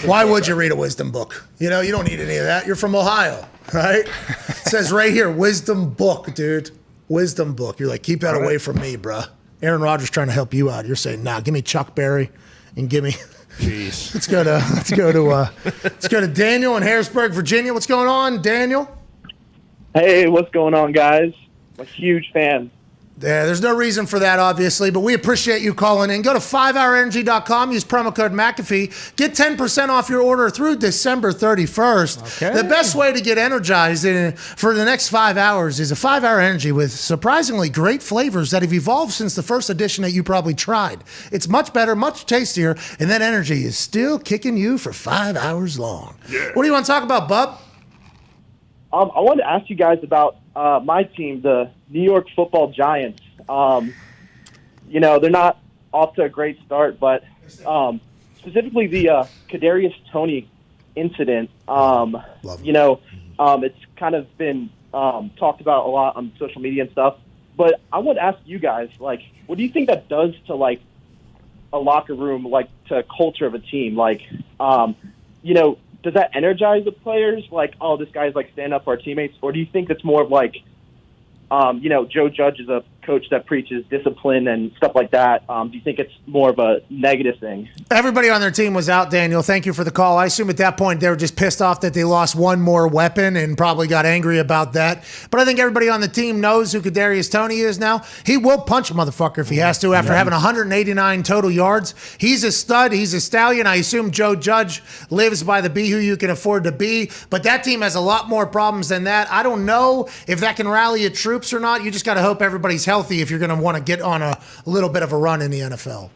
Why would you read a wisdom book? You know, you don't need any of that. You're from Ohio, right? It says right here, wisdom book, dude. Wisdom book. You're like, keep that away from me, bruh. Aaron Rodgers trying to help you out. You're saying, nah, give me Chuck Berry and give me. Jeez. Let's go to Daniel in Harrisburg, Virginia. What's going on, Daniel? Hey, what's going on, guys? I'm a huge fan. Yeah, there's no reason for that, obviously, but we appreciate you calling in. Go to 5hourenergy.com, use promo code McAfee. Get 10% off your order through December 31st. Okay. The best way to get energized for the next 5 hours is a 5-Hour Energy with surprisingly great flavors that have evolved since the first edition that you probably tried. It's much better, much tastier, and that energy is still kicking you for 5 hours long. Yeah. What do you want to talk about, bub? I wanted to ask you guys about my team, the New York Football Giants. You know, they're not off to a great start, but specifically the Kadarius Toney incident. It's kind of been talked about a lot on social media and stuff. But I would ask you guys, like, what do you think that does to, like, a locker room, like, to culture of a team? Like, does that energize the players? Like, oh, this guy's, like, stand up for our teammates? Or do you think it's more of, like, Joe Judge is a coach that preaches discipline and stuff like that. Do you think it's more of a negative thing? Everybody on their team was out, Daniel. Thank you for the call. I assume at that point they were just pissed off that they lost one more weapon and probably got angry about that. But I think everybody on the team knows who Kadarius Toney is now. He will punch a motherfucker if he has to after having 189 total yards. He's a stud. He's a stallion. I assume Joe Judge lives by the be who you can afford to be. But that team has a lot more problems than that. I don't know if that can rally a troops or not. You just got to hope everybody's healthy if you're going to want to get on a little bit of a run in the NFL.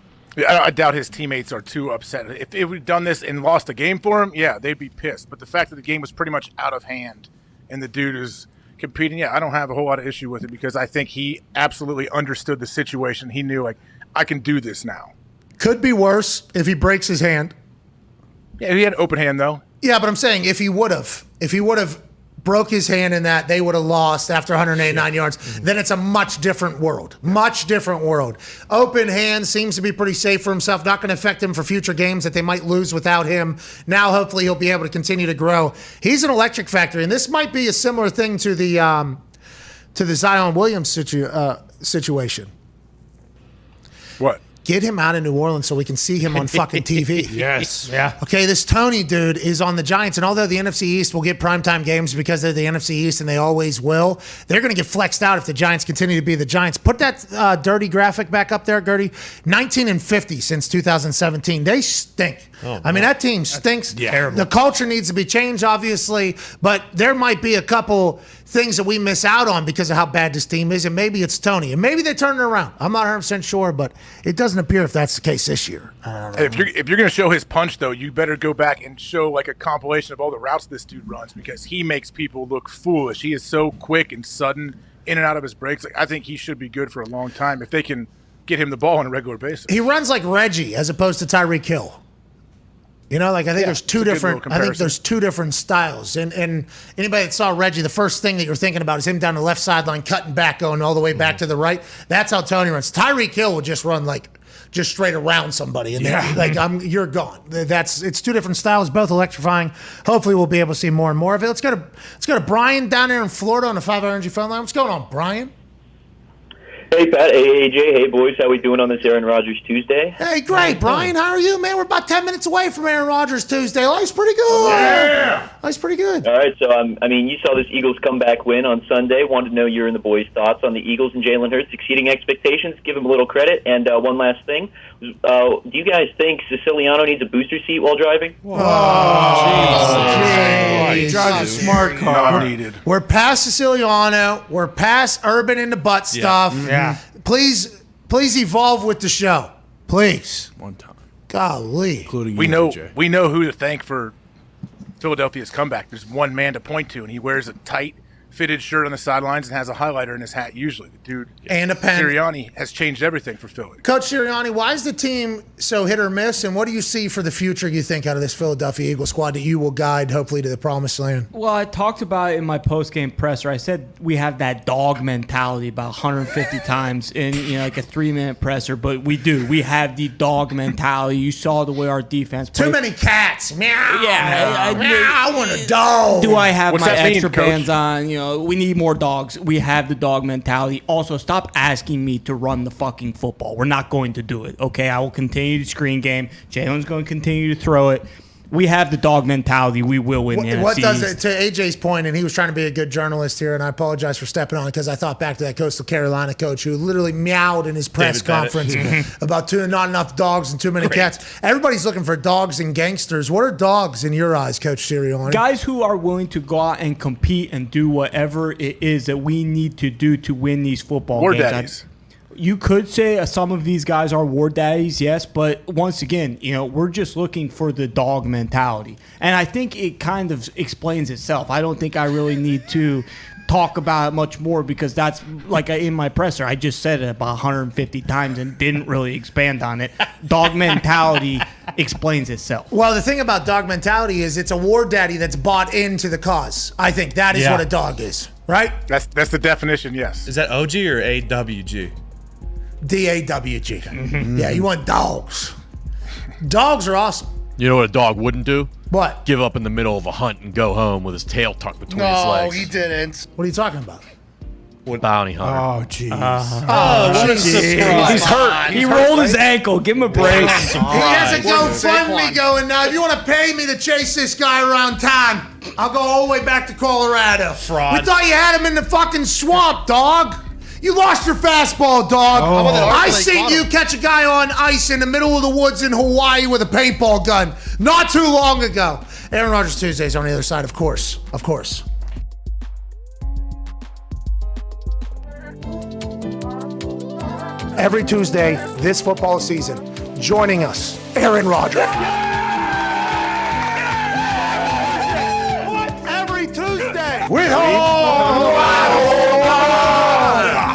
I doubt his teammates are too upset. If we'd done this and lost a game for him, yeah, they'd be pissed. But the fact that the game was pretty much out of hand and the dude is competing, yeah, I don't have a whole lot of issue with it because I think he absolutely understood the situation. He knew, like, I can do this now. Could be worse if he breaks his hand. Yeah, he had an open hand, though. Yeah, but I'm saying if he would have broke his hand in that, they would have lost after 189 yards. Then it's a much different world. Much different world. Open hand seems to be pretty safe for himself. Not going to affect him for future games that they might lose without him. Now, hopefully, he'll be able to continue to grow. He's an electric factory, and this might be a similar thing to the Zion Williams situation. What? Get him out of New Orleans so we can see him on fucking TV. Yes. Yeah. Okay, this Toney dude is on the Giants, and although the NFC East will get primetime games because they're the NFC East and they always will, they're going to get flexed out if the Giants continue to be the Giants. Put that dirty graphic back up there, Gertie. 19-50 since 2017. They stink. I mean, that team stinks. terrible. The culture needs to be changed, obviously, but there might be a couple things that we miss out on because of how bad this team is, and maybe it's Toney, and maybe they turn it around. I'm not 100% sure, but it doesn't appear if that's the case this year. If you're going to show his punch, though, you better go back and show like a compilation of all the routes this dude runs because he makes people look foolish. He is so quick and sudden in and out of his breaks. Like, I think he should be good for a long time if they can get him the ball on a regular basis. He runs like Reggie as opposed to Tyreek Hill. You know, like I think there's two different styles. And anybody that saw Reggie, the first thing that you're thinking about is him down the left sideline, cutting back, going all the way back to the right. That's how Toney runs. Tyreek Hill will just run like just straight around somebody, and then you're gone. It's two different styles, both electrifying. Hopefully, we'll be able to see more and more of it. Let's go to Brian down there in Florida on the 5 Energy phone line. What's going on, Brian? Hey, Pat. Hey, AJ. Hey, boys. How we doing on this Aaron Rodgers Tuesday? Hey, great, Brian. How are you, man? We're about 10 minutes away from Aaron Rodgers Tuesday. Life's pretty good. Yeah. Life's pretty good. All right. So, you saw this Eagles comeback win on Sunday. Wanted to know your and the boys' thoughts on the Eagles and Jalen Hurts exceeding expectations. Give him a little credit. And one last thing. Do you guys think Siciliano needs a booster seat while driving? He drives a smart car. We're past Siciliano. We're past Urban in the butt stuff. Yeah. Please evolve with the show. Please. One time. Golly. Including we you, know AJ. we know who to thank for Philadelphia's comeback. There's one man to point to, and he wears a tight fitted shirt on the sidelines and has a highlighter in his hat usually. The dude and a pen. Sirianni has changed everything for Philly. Coach Sirianni, why is the team so hit or miss, and what do you see for the future, you think, out of this Philadelphia Eagles squad that you will guide hopefully to the promised land? Well, I talked about it in my post-game presser. I said we have that dog mentality about 150 times in like a 3-minute presser, but we do. We have the dog mentality. You saw the way our defense played. Too many cats. Meow. Yeah. I want a dog. Do I have What's my that mean, extra Coach? bands on? We need more dogs. We have the dog mentality. Also, stop asking me to run the fucking football. We're not going to do it, okay? I will continue the screen game. Jalen's going to continue to throw it. We have the dog mentality. We will win the NFC What does East. it, to AJ's point, and he was trying to be a good journalist here, and I apologize for stepping on it because I thought back to that Coastal Carolina coach who literally meowed in his press conference about not enough dogs and too many cats. Everybody's looking for dogs and gangsters. What are dogs in your eyes, Coach Sirianni? Guys who are willing to go out and compete and do whatever it is that we need to do to win these football War games. daddies. you could say some of these guys are war daddies, yes, but once again, we're just looking for the dog mentality. And I think it kind of explains itself. I don't think I really need to talk about it much more because that's like in my presser. I just said it about 150 times and didn't really expand on it. Dog mentality explains itself. Well, the thing about dog mentality is it's a war daddy that's bought into the cause. I think that is what a dog is, right? That's the definition, yes. Is that OG or AWG? DAWG. Mm-hmm. Yeah, you want dogs. Dogs are awesome. You know what a dog wouldn't do? What? Give up in the middle of a hunt and go home with his tail tucked between his legs. No, he didn't. What are you talking about? Bounty hunter. Oh, jeez. What a surprise. He's hurt. He rolled his ankle. Give him a break. He has a GoFundMe going now. If you want to pay me to chase this guy around town, I'll go all the way back to Colorado. Fraud. We thought you had him in the fucking swamp, dog. You lost your fastball, dog. I seen you catch a guy on ice in the middle of the woods in Hawaii with a paintball gun not too long ago. Aaron Rodgers Tuesdays on the other side, of course. Of course. Every Tuesday this football season, joining us, Aaron Rodgers. Every Tuesday. With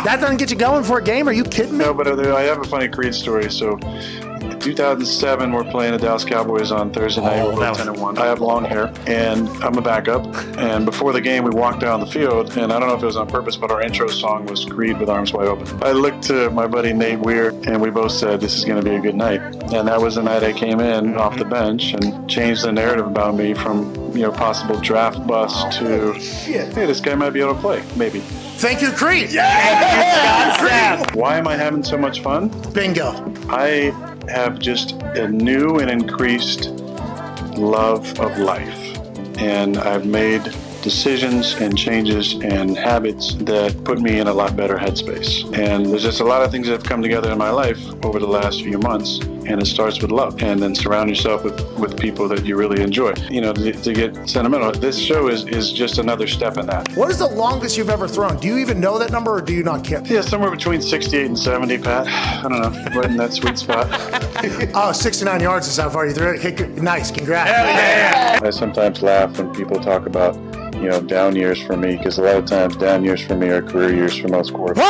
That doesn't get you going for a game? Are you kidding me? No, but I have a funny Creed story. So, in 2007, we're playing the Dallas Cowboys on Thursday night. We're 10-1. I have long hair, and I'm a backup. And before the game, we walked down the field, and I don't know if it was on purpose, but our intro song was Creed with Arms Wide Open. I looked to my buddy Nate Weir, and we both said, this is going to be a good night. And that was the night I came in off the bench and changed the narrative about me from, possible draft bust to, hey, this guy might be able to play, maybe. Thank you, Creed. Yeah! Why am I having so much fun? Bingo. I have just a new and increased love of life. And I've made decisions and changes and habits that put me in a lot better headspace. And there's just a lot of things that have come together in my life over the last few months. And it starts with love. And then surround yourself with people that you really enjoy. To get sentimental, this show is just another step in that. What is the longest you've ever thrown? Do you even know that number or do you not care? Yeah, somewhere between 68 and 70, Pat. I don't know, right in that sweet spot. 69 yards is how far you threw it. Nice, congrats. Yeah. I sometimes laugh when people talk about, down years for me, because a lot of times down years for me are career years for most quarterbacks.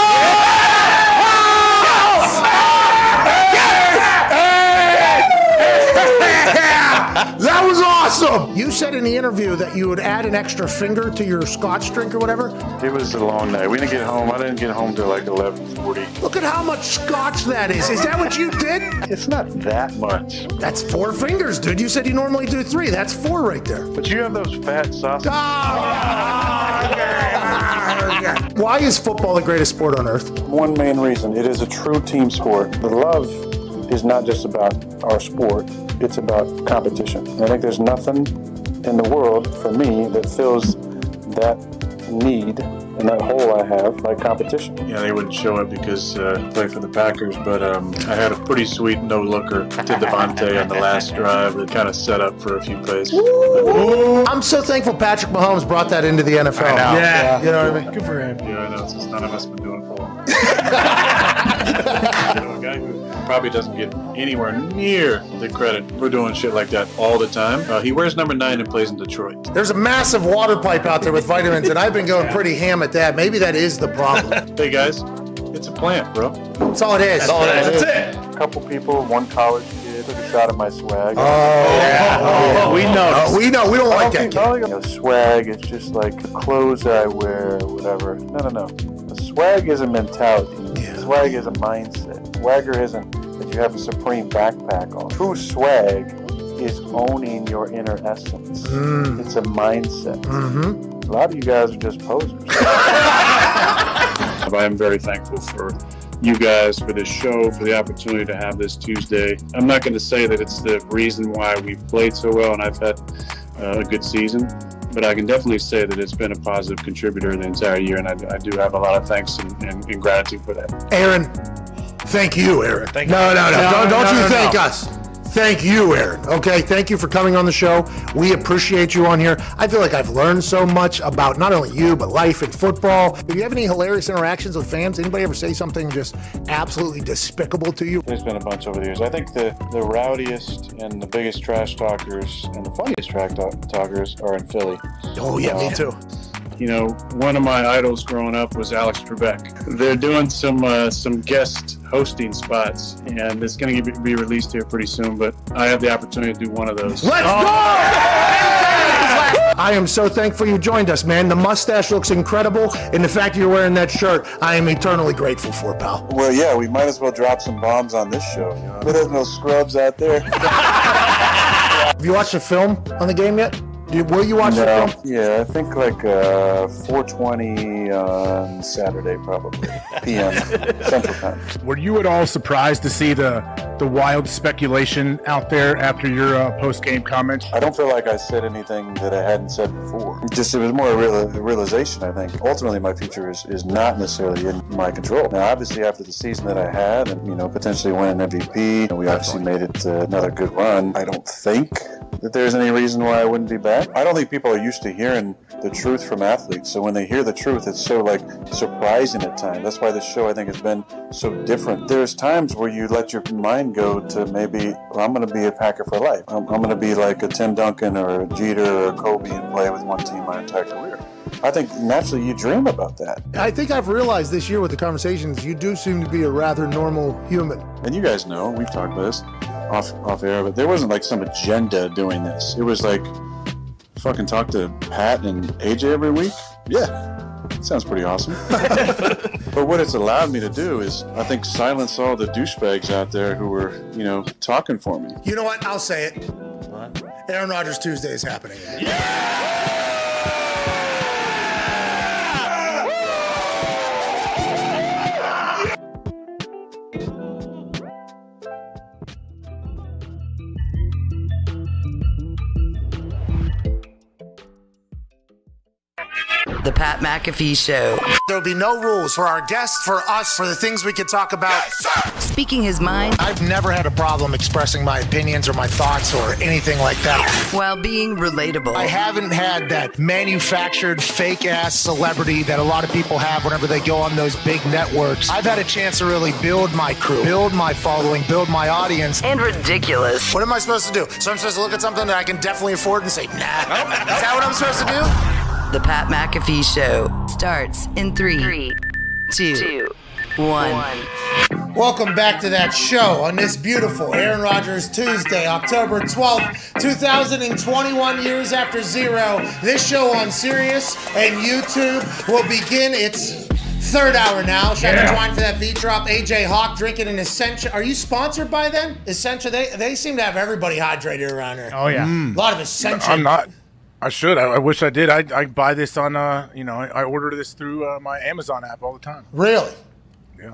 That was awesome! You said in the interview that you would add an extra finger to your scotch drink or whatever? It was a long night. We didn't get home. I didn't get home till like 11:40. Look at how much scotch that is. Is that what you did? It's not that much. That's 4 fingers, dude. You said you normally do 3. That's 4 right there. But you have those fat sausages. Why is football the greatest sport on earth? One main reason. It is a true team sport. The love is not just about our sport. It's about competition. And I think there's nothing in the world, for me, that fills that need and that hole I have like competition. Yeah, they wouldn't show it because I play for the Packers, but I had a pretty sweet no-looker to Devontae on the last drive that kind of set up for a few plays. I'm so thankful Patrick Mahomes brought that into the NFL. I know. Yeah. You know what I mean? Good for him. Yeah, I know. Since none of us have been doing it for long. A guy who probably doesn't get anywhere near the credit. We're doing shit like that all the time. He wears number 9 and plays in Detroit. There's a massive water pipe out there with vitamins, and I've been going pretty ham at that. Maybe that is the problem. Hey guys, it's a plant, bro. That's all it is. That's all it is. That's it. A couple people, one college kid, took a shot at my swag. We know. We know. We don't like that kid. Swag is just like clothes that I wear or whatever. No. A swag is a mentality. Yeah. Swag is a mindset. Swagger isn't that you have a Supreme backpack on. True swag is owning your inner essence. It's a mindset. A lot of you guys are just posers. I am very thankful for you guys, for this show, for the opportunity to have this Tuesday. I'm not going to say that it's the reason why we've played so well and I've had a good season, but I can definitely say that it's been a positive contributor the entire year, and I do have a lot of thanks and gratitude for that. Aaron, thank you, Aaron. Thank you. No. Don't you thank us. thank you, Aaron. Okay, thank you for coming on the show. We appreciate you on here. I feel like I've learned so much about not only you, but life and football. Do you have any hilarious interactions with fans? Anybody ever say something just absolutely despicable to you? There's been a bunch over the years. I think the rowdiest and the biggest trash talkers and the funniest trash talkers are in Philly. Oh, yeah, me too. You know, one of my idols growing up was Alex Trebek. They're doing some guest hosting spots, and it's going to be released here pretty soon, but I have the opportunity to do one of those. Let's go! I am so thankful you joined us, man. The mustache looks incredible, and the fact you're wearing that shirt, I am eternally grateful for, pal. Well, yeah, we might as well drop some bombs on this show. You know? There's no scrubs out there. Have you watched the film on the game yet? Will you watch the film? Yeah, I think like 4:20 on Saturday, probably p.m. Central Time. Were you at all surprised to see the wild speculation out there after your post-game comments? I don't feel like I said anything that I hadn't said before. It was more a realization, I think. Ultimately, my future is not necessarily in my control. Now, obviously, after the season that I had and, potentially win an MVP, we obviously made it another good run. I don't think that there's any reason why I wouldn't be back. I don't think people are used to hearing the truth from athletes. So when they hear the truth, it's so surprising at times. That's why this show, I think, has been so different. There's times where you let your mind go to maybe, I'm going to be a Packer for life. I'm going to be like a Tim Duncan or a Jeter or a Kobe and play with one team my entire career. I think naturally you dream about that. I think I've realized this year with the conversations, you do seem to be a rather normal human. And you guys know, we've talked about this off air, but there wasn't like some agenda doing this. It was like, fucking talk to Pat and AJ every week? Yeah, sounds pretty awesome. But what it's allowed me to do is, I think, silence all the douchebags out there who were, talking for me. You know what? I'll say it. What? Aaron Rodgers Tuesday is happening. The Pat McAfee Show. There'll be no rules for our guests, for us, for the things we could talk about. Speaking his mind. I've never had a problem expressing my opinions or my thoughts or anything like that. While being relatable. I haven't had that manufactured fake-ass celebrity that a lot of people have whenever they go on those big networks. I've had a chance to really build my crew, build my following, build my audience. And ridiculous. What am I supposed to do? So I'm supposed to look at something that I can definitely afford and say, nah. Is that what I'm supposed to do? The Pat McAfee Show starts in 3, 2, 1. Welcome back to that show on this beautiful Aaron Rodgers Tuesday, October 12th, 2021, years after zero. This show on Sirius and YouTube will begin its third hour now. Shout out to Twine for that beat drop. AJ Hawk drinking an Essentia. Are you sponsored by them? Essentia? They seem to have everybody hydrated around here. Oh, yeah. A lot of Essentia. I'm not. I should. I wish I did. I buy this on, I order this through my Amazon app all the time. Really? Yeah.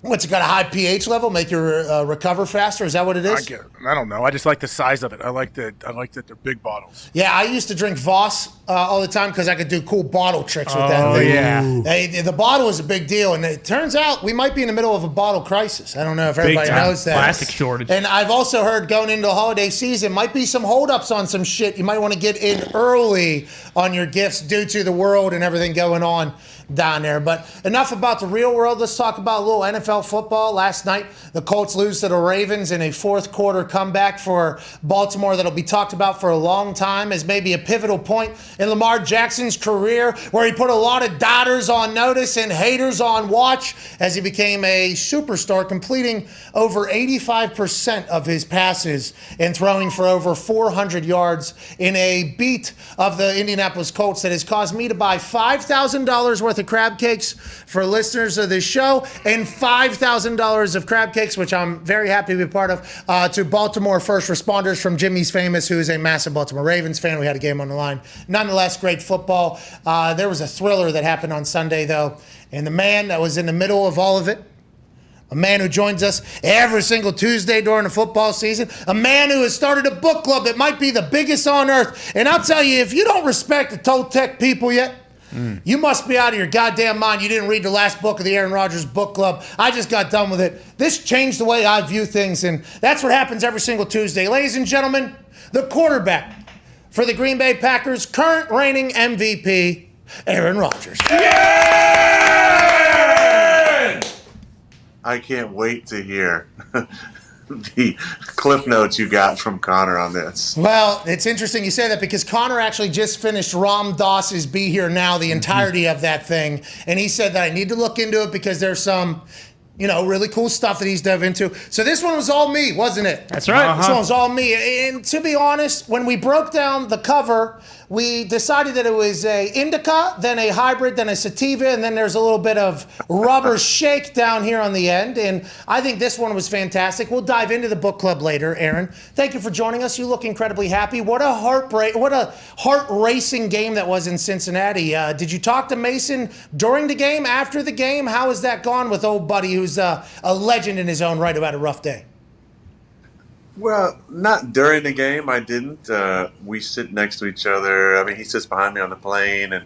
What's it got, a high pH level? Make you recover faster? Is that what it is? I don't know. I just like the size of it. I like that they're big bottles. Yeah, I used to drink Voss all the time because I could do cool bottle tricks with that thing. Yeah. The bottle is a big deal, and it turns out we might be in the middle of a bottle crisis. I don't know if everybody knows that. Plastic shortage. And I've also heard going into the holiday season might be some holdups on some shit. You might want to get in early on your gifts due to the world and everything going on down there. But enough about the real world. Let's talk about a little NFL football. Last night, the Colts lose to the Ravens in a fourth quarter comeback for Baltimore that'll be talked about for a long time as maybe a pivotal point in Lamar Jackson's career, where he put a lot of doubters on notice and haters on watch as he became a superstar, completing over 85% of his passes and throwing for over 400 yards in a beat of the Indianapolis Colts that has caused me to buy $5,000 worth of crab cakes for listeners of this show and $5,000 of crab cakes, which I'm very happy to be a part of, to Baltimore first responders from Jimmy's Famous, who is a massive Baltimore Ravens fan. We had a game on the line. Nonetheless, great football. There was a thriller that happened on Sunday, though, and the man that was in the middle of all of it, a man who joins us every single Tuesday during the football season, a man who has started a book club that might be the biggest on earth. And I'll tell you, if you don't respect the Toltec people yet, You must be out of your goddamn mind. You didn't read the last book of the Aaron Rodgers book club. I just got done with it. This changed the way I view things, and that's what happens every single Tuesday. Ladies and gentlemen, the quarterback for the Green Bay Packers, current reigning MVP, Aaron Rodgers. I can't wait to hear the cliff notes you got from Connor on this. Well, it's interesting you say that because Connor actually just finished Ram Dass's Be Here Now, the entirety of that thing. And he said that I need to look into it because there's some, really cool stuff that he's dove into. So this one was all me, wasn't it? That's right. This one was all me. And to be honest, when we broke down the cover, we decided that it was a indica, then a hybrid, then a sativa, and then there's a little bit of rubber shake down here on the end. And I think this one was fantastic. We'll dive into the book club later, Aaron. Thank you for joining us. You look incredibly happy. What a heart-racing game that was in Cincinnati. Did you talk to Mason during the game, after the game? How has that gone with old buddy who's a legend in his own right about a rough day? Well, not during the game. I didn't. We sit next to each other. I mean, he sits behind me on the plane,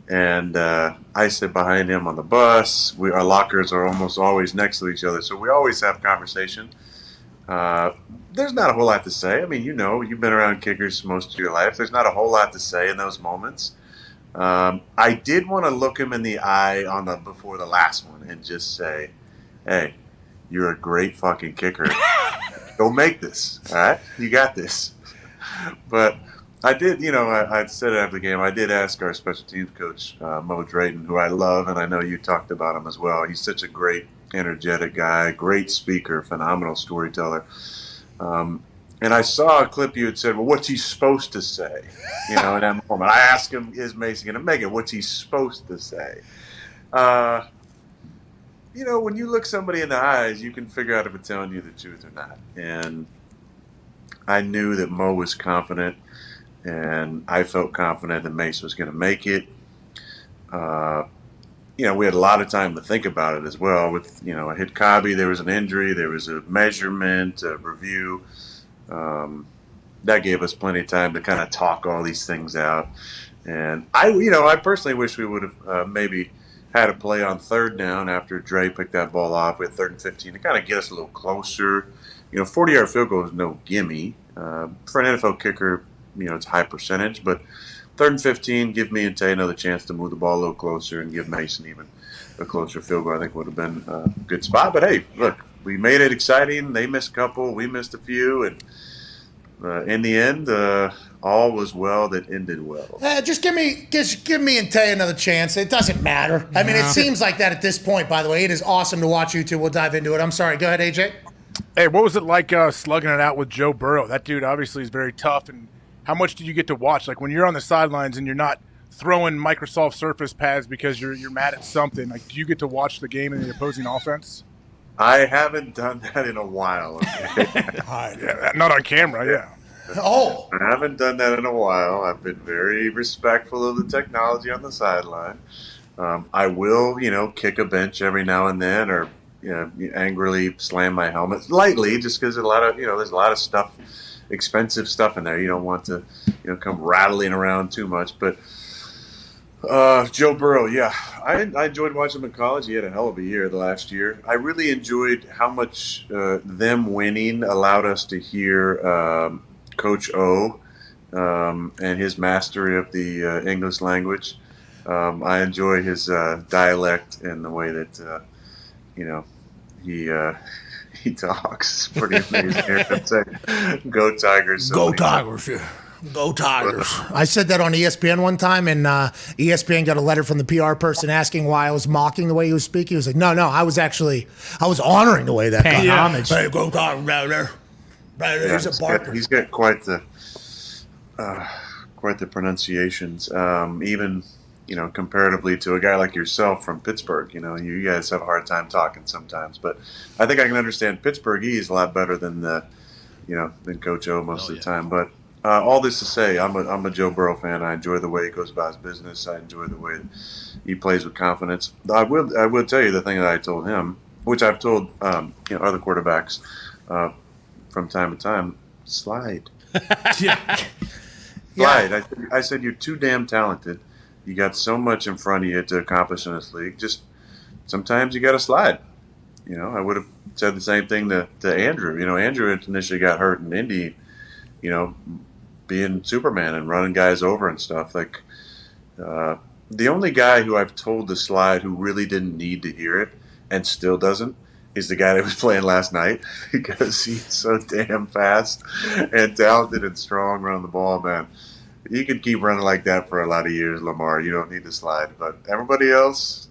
and I sit behind him on the bus. Our lockers are almost always next to each other, so we always have conversation. There's not a whole lot to say. I mean, you've been around kickers most of your life. There's not a whole lot to say in those moments. I did want to look him in the eye before the last one and just say, "Hey, you're a great fucking kicker. Go make this, all right? You got this." But I did, I said it after the game. I did ask our special teams coach, Mo Drayton, who I love, and I know you talked about him as well. He's such a great, energetic guy, great speaker, phenomenal storyteller. And I saw a clip you had said, well, what's he supposed to say? In that moment. I asked him, is Mason going to make it? What's he supposed to say? When you look somebody in the eyes, you can figure out if it's telling you the truth or not. And I knew that Mo was confident, and I felt confident that Mace was going to make it. We had a lot of time to think about it as well. With, I hit Cobby, there was an injury, there was a measurement, a review. That gave us plenty of time to kind of talk all these things out. And I personally wish we would have maybe had a play on third down after Dre picked that ball off. We had 3rd and 15 to kind of get us a little closer. 40-yard field goal is no gimme. For an NFL kicker, it's high percentage. But 3rd and 15, give me and Tay another chance to move the ball a little closer and give Mason even a closer field goal. I think would have been a good spot. But, hey, look, we made it exciting. They missed a couple. We missed a few. And in the end, all was well that ended well. Just give me and Tay another chance. It doesn't matter. I mean, it seems like that at this point, by the way. It is awesome to watch you two. We'll dive into it. I'm sorry. Go ahead, AJ. Hey, what was it like slugging it out with Joe Burrow? That dude obviously is very tough. And how much did you get to watch? Like when you're on the sidelines and you're not throwing Microsoft Surface pads because you're mad at something, like do you get to watch the game in the opposing offense? I haven't done that in a while. Okay? Yeah, not on camera, yeah. Oh. I haven't done that in a while. I've been very respectful of the technology on the sideline. I will, kick a bench every now and then, or angrily slam my helmet lightly, just because there's a lot of stuff, expensive stuff in there. You don't want to, come rattling around too much. But Joe Burrow, yeah, I enjoyed watching him in college. He had a hell of a year the last year. I really enjoyed how much them winning allowed us to hear Coach O and his mastery of the English language. I enjoy his dialect and the way that he talks. Pretty amazing. Go Tigers! Go Tigers! Yeah. Go Tigers. I said that on ESPN one time, and ESPN got a letter from the PR person asking why I was mocking the way he was speaking. He was like, no, I was honoring the way that guy. Paying homage. Hey, go Tigers, brother. He's a barker. He's got quite the pronunciations, even comparatively to a guy like yourself from Pittsburgh. You guys have a hard time talking sometimes, but I think I can understand Pittsburghese a lot better than than Coach O most of the time. But all this to say, I'm a Joe Burrow fan. I enjoy the way he goes about his business. I enjoy the way he plays with confidence. I will tell you the thing that I told him, which I've told other quarterbacks from time to time: slide. Slide. I said you're too damn talented. you got so much in front of you to accomplish in this league. Just sometimes you got to slide. I would have said the same thing to Andrew. Andrew initially got hurt in Indy, being Superman and running guys over and stuff. Like, the only guy who I've told to slide who really didn't need to hear it and still doesn't is the guy that was playing last night, because he's so damn fast and talented and strong running the ball, man. You could keep running like that for a lot of years, Lamar. You don't need to slide. But everybody else,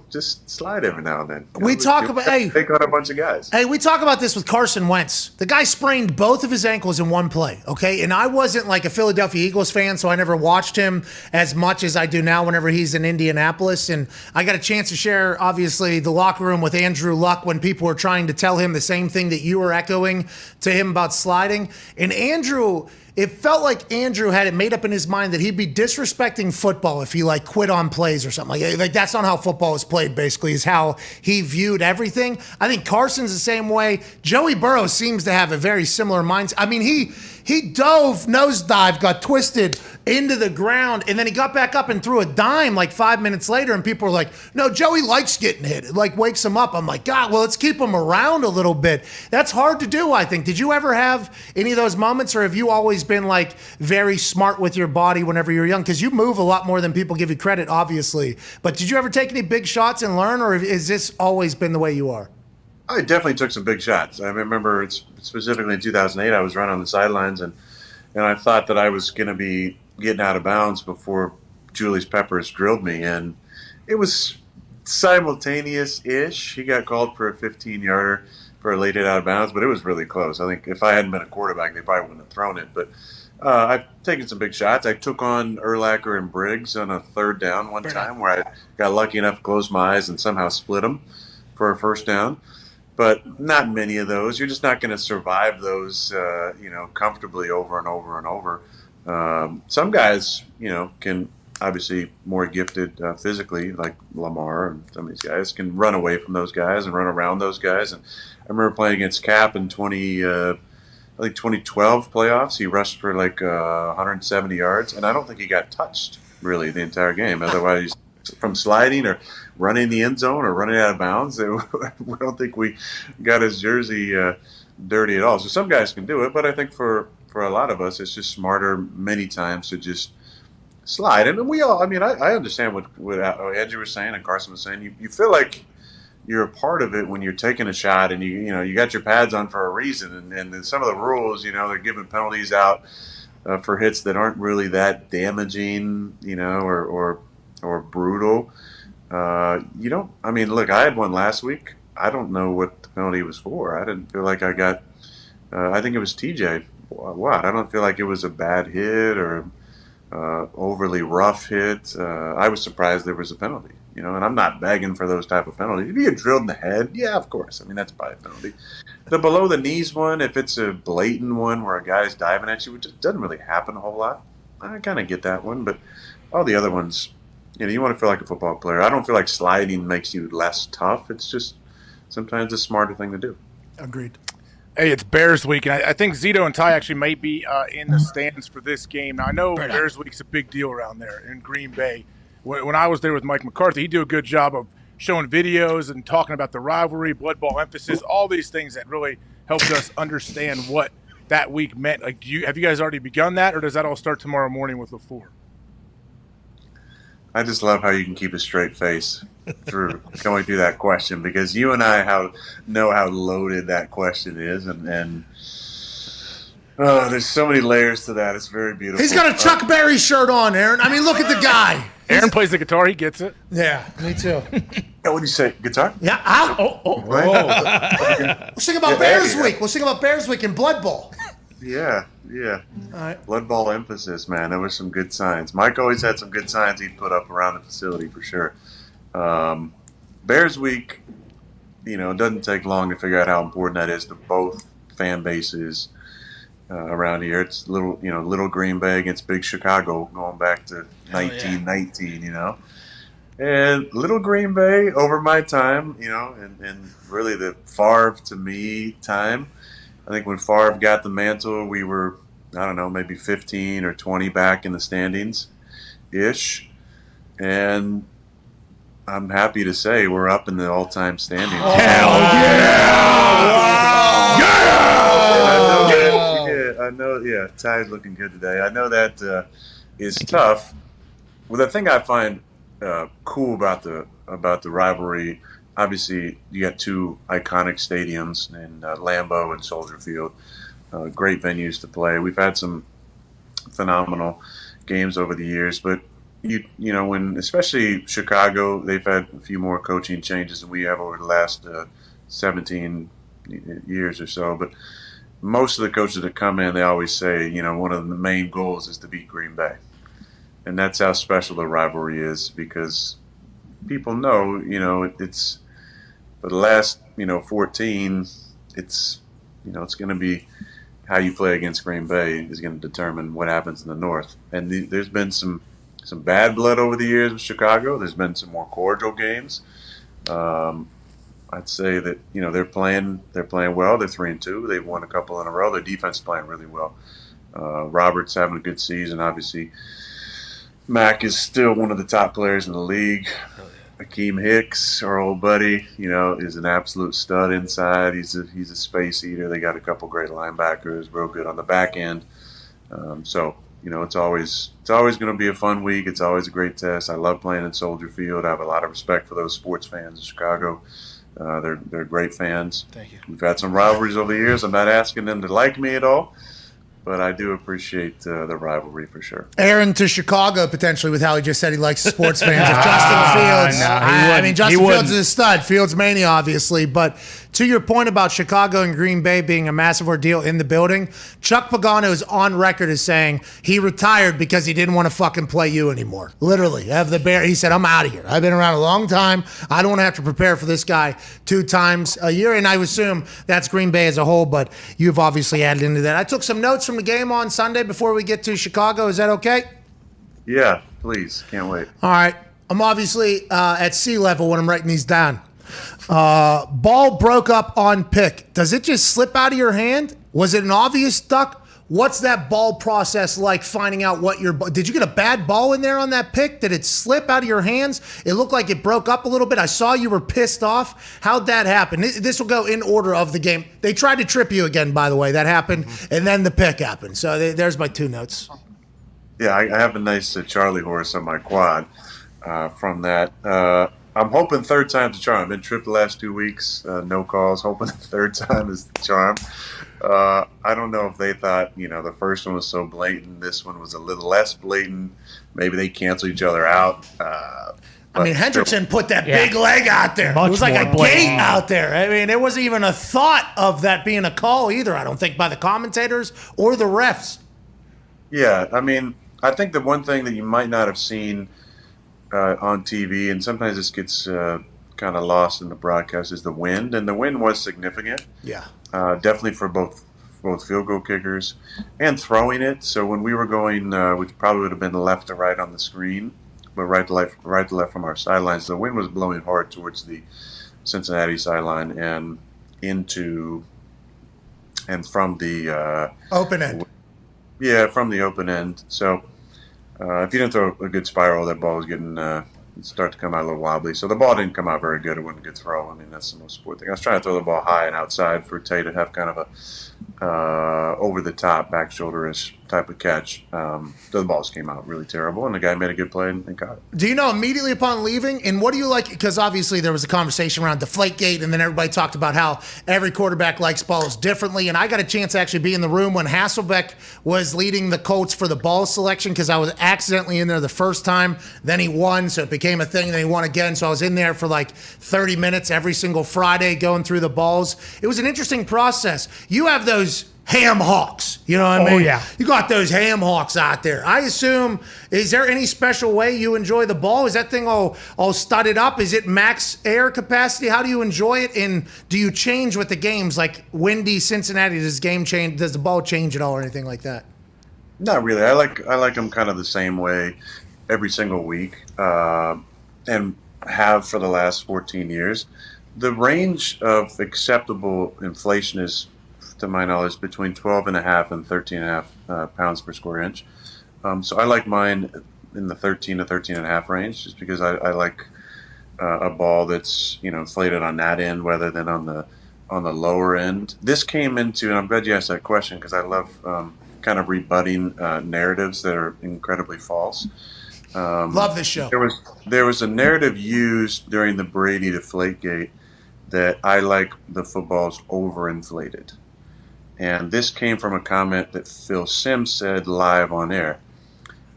just slide every now and then. We talk about take on a bunch of guys. Hey, we talk about this with Carson Wentz. The guy sprained both of his ankles in one play, okay? And I wasn't like a Philadelphia Eagles fan, so I never watched him as much as I do now whenever he's in Indianapolis. And I got a chance to share, obviously, the locker room with Andrew Luck when people were trying to tell him the same thing that you were echoing to him about sliding. And Andrew... It felt like Andrew had it made up in his mind that he'd be disrespecting football if he quit on plays or something. Like that's not how football is played, basically, is how he viewed everything. I think Carson's the same way. Joey Burrow seems to have a very similar mindset. I mean, he dove, nosedive, got twisted into the ground, and then he got back up and threw a dime 5 minutes later, and people were like, no, Joey likes getting hit. It wakes him up. I'm like, God, well, let's keep him around a little bit. That's hard to do, I think. Did you ever have any of those moments, or have you always been very smart with your body whenever you're young? Because you move a lot more than people give you credit, obviously. But did you ever take any big shots and learn, or has this always been the way you are? I definitely took some big shots. I remember specifically in 2008, I was running on the sidelines, and I thought that I was going to be getting out of bounds before Julius Peppers drilled me, and it was simultaneous-ish. He got called for a 15-yarder for a late hit out of bounds, but it was really close. I think if I hadn't been a quarterback, they probably wouldn't have thrown it. But I've taken some big shots. I took on Urlacher and Briggs on a third down one time where I got lucky enough to close my eyes and somehow split them for a first down. But not many of those. You're just not going to survive those, comfortably over and over and over. Some guys, can obviously more gifted physically, like Lamar and some of these guys, can run away from those guys and run around those guys. And I remember playing against Cap in 2012 playoffs. He rushed for 170 yards, and I don't think he got touched really the entire game. Otherwise, from sliding or running the end zone or running out of bounds, I don't think we got his jersey dirty at all. So some guys can do it, but I think for a lot of us, it's just smarter many times to just slide. And we all, I understand what Andrew was saying and Carson was saying. You feel like you're a part of it when you're taking a shot, and you got your pads on for a reason. And some of the rules, they're giving penalties out for hits that aren't really that damaging, or brutal. Look, I had one last week. I don't know what the penalty was for. I didn't feel like I got, I think it was TJ Watt. I don't feel like it was a bad hit or overly rough hit. I was surprised there was a penalty, and I'm not begging for those type of penalties. If you get drilled in the head, yeah, of course. That's probably a penalty. The below the knees one, if it's a blatant one where a guy's diving at you, which doesn't really happen a whole lot, I kind of get that one. But all the other ones, you want to feel like a football player. I don't feel like sliding makes you less tough. It's just sometimes a smarter thing to do. Agreed. Hey, it's Bears week, and I think Zito and Ty actually may be in the stands for this game. Now, I know Bears week's a big deal around there in Green Bay. When I was there with Mike McCarthy, he did a good job of showing videos and talking about the rivalry, blood ball emphasis, all these things that really helped us understand what that week meant. Have you guys already begun that, or does that all start tomorrow morning with LaFleur? I just love how you can keep a straight face through going through that question, because you and I know how loaded that question is, and there's so many layers to that. It's very beautiful. He's got a Chuck Berry shirt on, Aaron. Look at the guy. Aaron plays the guitar. He gets it. Yeah, me too. What do you say? Guitar? Yeah. Right? We'll sing about Bears Week. We'll sing about Bears Week and Blood Bowl. Yeah. All right. Blood ball emphasis, man. There were some good signs. Mike always had some good signs he'd put up around the facility for sure. Bears Week, it doesn't take long to figure out how important that is to both fan bases around here. It's little Green Bay against big Chicago going back to 1919, And little Green Bay over my time, and really the Favre to me time. I think when Favre got the mantle, we were, I don't know, maybe 15 or 20 back in the standings. ish, and I'm happy to say we're up in the all-time standings. Hell yeah! I know. Yeah, Ty's looking good today. I know that is tough. Well, the thing I find cool about the rivalry, obviously, you got two iconic stadiums in Lambeau and Soldier Field. Great venues to play. We've had some phenomenal games over the years, but you know, when especially Chicago, they've had a few more coaching changes than we have over the last 17 years or so. But most of the coaches that come in, they always say, you know, one of the main goals is to beat Green Bay, and that's how special the rivalry is, because people know, you know, it's for the last 14, it's going to be how you play against Green Bay is going to determine what happens in the North. And there's been some bad blood over the years with Chicago. There's been some more cordial games. I'd say that, you know, they're playing well. They're 3-2. They've won a couple in a row. Their defense is playing really well. Robert's having a good season. Obviously, Mac is still one of the top players in the league. Akeem Hicks, our old buddy, you know, is an absolute stud inside. He's a space eater. They got a couple great linebackers, real good on the back end. So, you know, it's always going to be a fun week. It's always a great test. I love playing in Soldier Field. I have a lot of respect for those sports fans in Chicago. They're great fans. Thank you. We've had some rivalries over the years. I'm not asking them to like me at all, but I do appreciate the rivalry for sure. Aaron to Chicago potentially with how he just said he likes sports fans. If Justin Fields, I mean, Justin Fields is a stud. Fields mania, obviously. But to your point about Chicago and Green Bay being a massive ordeal in the building, Chuck Pagano is on record as saying he retired because he didn't want to fucking play you anymore. Literally, he said, I'm out of here. I've been around a long time. I don't want to have to prepare for this guy 2 times a year. And I assume that's Green Bay as a whole, but you've obviously added into that. I took some notes from the game on Sunday before we get to Chicago. Is that okay? Yeah, please. Can't wait. All right. I'm obviously at sea level when I'm writing these down. Ball broke up on pick. Does it just slip out of your hand? Was it an obvious duck? What's that ball process like, finding out what did you get a bad ball in there on that pick? Did it slip out of your hands? It looked like it broke up a little bit. I saw you were pissed off. How'd that happen? This will go in order of the game. They tried to trip you again, by the way. That happened, and then the pick happened. So there's my 2 notes. Yeah, I have a nice Charlie horse on my quad from that. I'm hoping third time's the charm. I've been tripped the last 2 weeks, no calls. Hoping the third time is the charm. I don't know if they thought, you know, the first one was so blatant, this one was a little less blatant. Maybe they cancel each other out. I mean, Hendrickson put that big leg out there. It was like a gate out there. I mean, there wasn't even a thought of that being a call either, I don't think, by the commentators or the refs. Yeah, I mean, I think the one thing that you might not have seen on TV, and sometimes this gets kind of lost in the broadcast, is the wind, and the wind was significant. Yeah. Definitely for both field goal kickers and throwing it. So when we were going, which probably would have been left to right on the screen, but right to left from our sidelines, the wind was blowing hard towards the Cincinnati sideline and from the open end. Yeah, from the open end. So if you didn't throw a good spiral, that ball was getting start to come out a little wobbly. So the ball didn't come out very good. It wasn't a good throw. I mean, that's the most important thing. I was trying to throw the ball high and outside for Tay to have kind of a over-the-top, back shoulder-ish type of catch. The balls came out really terrible, and the guy made a good play and caught it. Do you know immediately upon leaving, and what do you like? Because obviously there was a conversation around Deflategate, and then everybody talked about how every quarterback likes balls differently, and I got a chance to actually be in the room when Hasselbeck was leading the Colts for the ball selection, because I was accidentally in there the first time. Then he won, so it became a thing, then he won again, so I was in there for like 30 minutes every single Friday going through the balls. It was an interesting process. You have those ham hawks, you know what I mean? Oh, yeah. You got those ham hawks out there. I assume, is there any special way you enjoy the ball? Is that thing all studded up? Is it max air capacity? How do you enjoy it? And do you change with the games? Like windy Cincinnati, does the ball change at all or anything like that? Not really. I like them kind of the same way every single week, and have for the last 14 years. The range of acceptable inflation is, to my knowledge, between 12.5 and 13.5 pounds per square inch. So I like mine in the 13 to 13 and a half range, just because I like a ball that's inflated on that end rather than on the lower end. This came into, and I'm glad you asked that question because I love kind of rebutting narratives that are incredibly false. Love this show. There was a narrative used during the Brady Deflategate that I like the footballs overinflated. And this came from a comment that Phil Simms said live on air.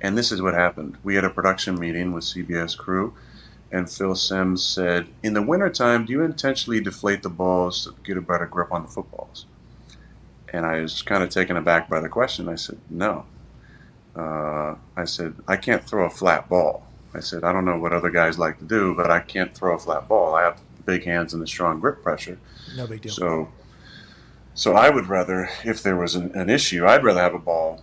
And this is what happened. We had a production meeting with CBS crew, and Phil Simms said, in the wintertime, do you intentionally deflate the balls to get a better grip on the footballs? And I was kind of taken aback by the question. I said, no. I said, I can't throw a flat ball. I said, I don't know what other guys like to do, but I can't throw a flat ball. I have big hands and a strong grip pressure. No big deal. So I would rather, if there was an issue, I'd rather have a ball,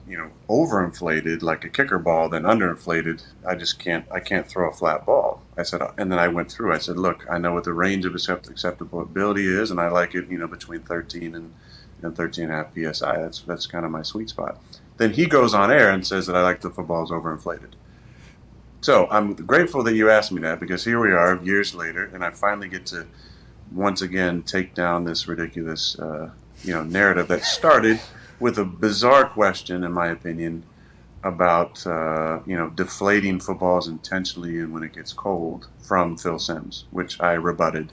overinflated like a kicker ball than underinflated. I can't throw a flat ball. I said, and then I went through. I said, look, I know what the range of acceptable ability is, and I like it, between 13 and 13 and a half psi. That's kind of my sweet spot. Then he goes on air and says that I like the footballs overinflated. So I'm grateful that you asked me that, because here we are years later, and I finally get to once again take down this ridiculous narrative that started with a bizarre question, in my opinion, about deflating footballs intentionally and when it gets cold from Phil Simms, which I rebutted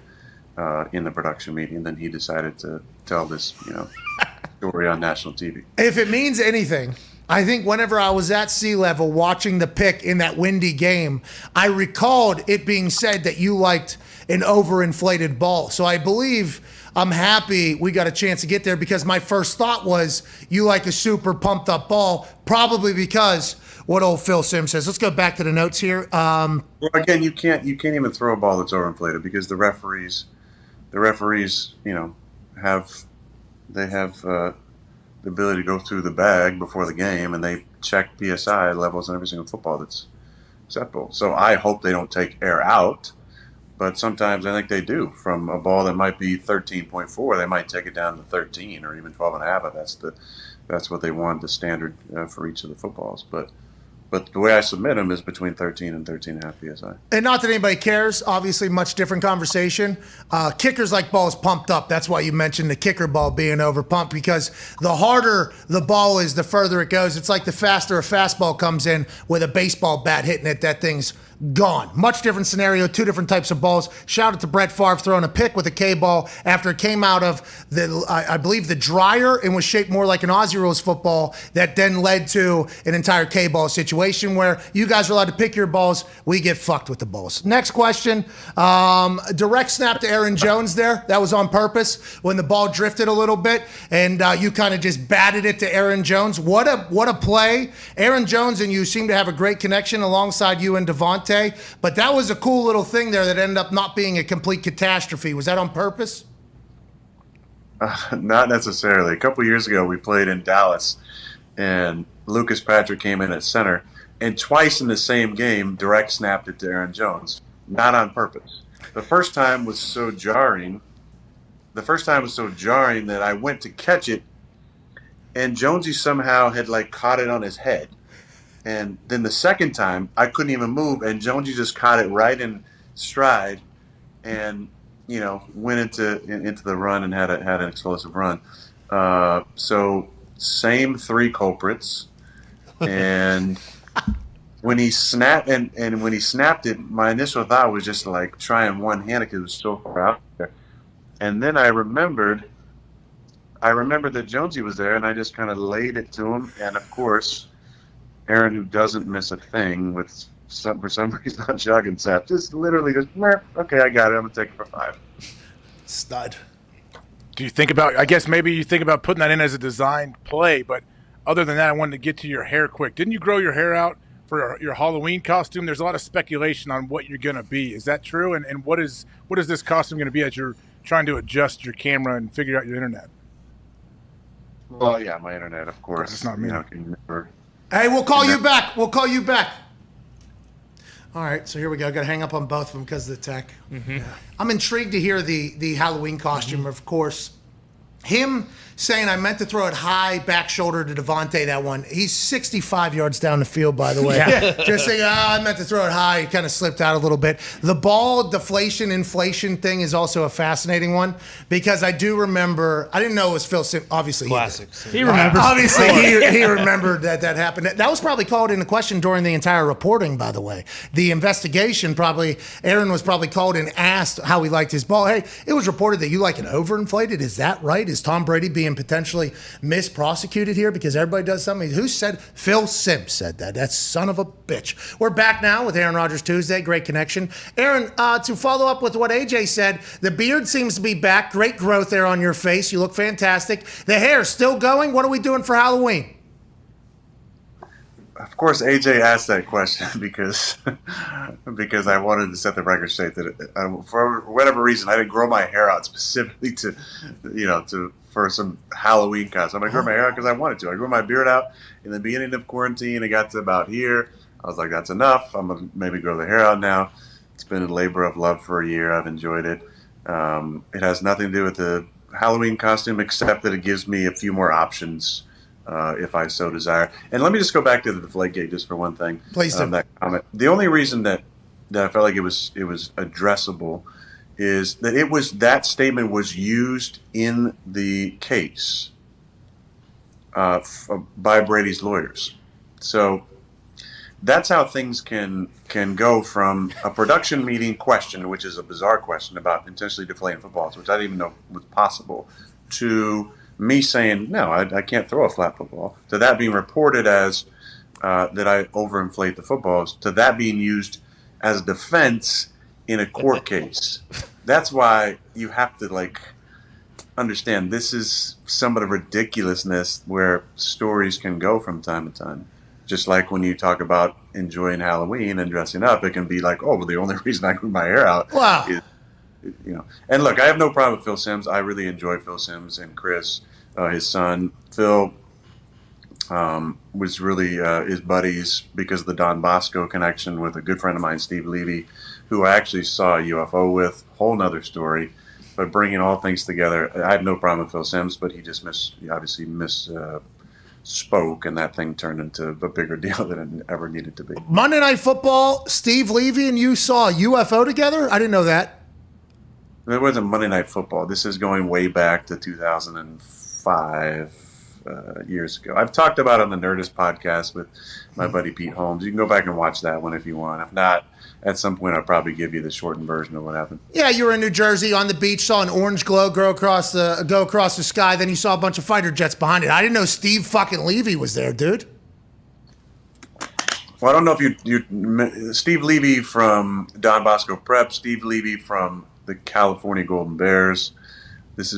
in the production meeting. Then he decided to tell this story on national TV. If it means anything, I think whenever I was at sea level watching the pick in that windy game, I recalled it being said that you liked an overinflated ball. So I believe I'm happy we got a chance to get there, because my first thought was you like a super pumped up ball, probably because what old Phil Simms says. Let's go back to the notes here. Well, again, you can't even throw a ball that's overinflated, because the referees, have the ability to go through the bag before the game, and they check PSI levels on every single football that's acceptable. So I hope they don't take air out, but sometimes I think they do. From a ball that might be 13.4, they might take it down to 13 or even 12 and a half. That's what they want, the standard for each of the footballs. But the way I submit them is between 13 and 13 and a half PSI. And not that anybody cares, obviously much different conversation. Kickers like balls pumped up. That's why you mentioned the kicker ball being overpumped, because the harder the ball is, the further it goes. It's like the faster a fastball comes in with a baseball bat hitting it, that thing's gone. Much different scenario, two different types of balls. Shout out to Brett Favre throwing a pick with a K-ball after it came out of I believe the dryer, and was shaped more like an Aussie Rules football, that then led to an entire K-ball situation where you guys are allowed to pick your balls. We get fucked with the balls. Next question. Direct snap to Aaron Jones there. That was on purpose when the ball drifted a little bit, and you kind of just batted it to Aaron Jones. What a play. Aaron Jones and you seem to have a great connection alongside you and Devontae. But that was a cool little thing there that ended up not being a complete catastrophe. Was that on purpose? Not necessarily. A couple years ago, we played in Dallas, and Lucas Patrick came in at center, and twice in the same game, direct snapped it to Aaron Jones. Not on purpose. The first time was so jarring. That I went to catch it, and Jonesy somehow had caught it on his head. And then the second time, I couldn't even move, and Jonesy just caught it right in stride, and went into the run and had an explosive run. So same three culprits, and when he snapped when he snapped it, my initial thought was just try and one hand it because it was so far out there, and then I remembered that Jonesy was there, and I just kind of laid it to him, and of course, Aaron, who doesn't miss a thing for some reason on jogging sap, just literally goes, okay, I got it. I'm going to take it for 5. Stud. Do you think about, I guess maybe you think about putting that in as a design play, but other than that, I wanted to get to your hair quick. Didn't you grow your hair out for your Halloween costume? There's a lot of speculation on what you're going to be. Is that true? And what is this costume going to be as you're trying to adjust your camera and figure out your internet? Well, yeah, my internet, of course. That's not me. Hey, we'll call you back. All right, so here we go. Got to hang up on both of them because of the tech. Mm-hmm. Yeah. I'm intrigued to hear the Halloween costume, of course. him saying I meant to throw it high, back shoulder to Devontae, that one. He's 65 yards down the field, by the way. Just saying, I meant to throw it high. He kind of slipped out a little bit. The ball deflation, inflation thing is also a fascinating one because I do remember, I didn't know it was Phil Simms. Obviously, He remembers. Obviously, he remembered that happened. That was probably called into question during the entire reporting, by the way. The investigation Aaron was probably called and asked how he liked his ball. Hey, it was reported that you like it overinflated. Is that right? Is Tom Brady being potentially misprosecuted here because everybody does something? Who said? Phil Simms said that. That son of a bitch. We're back now with Aaron Rodgers Tuesday. Great connection. Aaron, to follow up with what AJ said, the beard seems to be back. Great growth there on your face. You look fantastic. The hair still going. What are we doing for Halloween? Of course, AJ asked that question because I wanted to set the record straight that for whatever reason I didn't grow my hair out specifically for some Halloween costume. I grew my hair out because I wanted to. I grew my beard out in the beginning of quarantine. It got to about here. I was like, that's enough. I'm gonna maybe grow the hair out now. It's been a labor of love for a year. I've enjoyed it. It has nothing to do with the Halloween costume except that it gives me a few more options. If I so desire. And let me just go back to the Deflategate just for one thing. Please do. That comment. The only reason that I felt like it was addressable is that that statement was used in the case by Brady's lawyers. So that's how things can go from a production meeting question, which is a bizarre question about intentionally deflating footballs, which I didn't even know was possible, to me saying, no, I can't throw a flat football, to that being reported as that I overinflate the footballs, to that being used as defense in a court case. That's why you have to understand this is some of the ridiculousness where stories can go from time to time. Just like when you talk about enjoying Halloween and dressing up, it can be like, oh, well, the only reason I grew my hair out is, And look, I have no problem with Phil Simms. I really enjoy Phil Simms and Chris, his son. Phil was really his buddies because of the Don Bosco connection with a good friend of mine, Steve Levy, who I actually saw a UFO with. Whole nother story. But bringing all things together, I have no problem with Phil Simms, but he just obviously misspoke, and that thing turned into a bigger deal than it ever needed to be. Monday Night Football, Steve Levy and you saw a UFO together? I didn't know that. It wasn't Monday Night Football. This is going way back to 2005 years ago. I've talked about it on the Nerdist podcast with my buddy Pete Holmes. You can go back and watch that one if you want. If not, at some point I'll probably give you the shortened version of what happened. Yeah, you were in New Jersey on the beach, saw an orange glow go across the sky, then you saw a bunch of fighter jets behind it. I didn't know Steve fucking Levy was there, dude. Well, I don't know if you Steve Levy from Don Bosco Prep, Steve Levy from the California Golden Bears.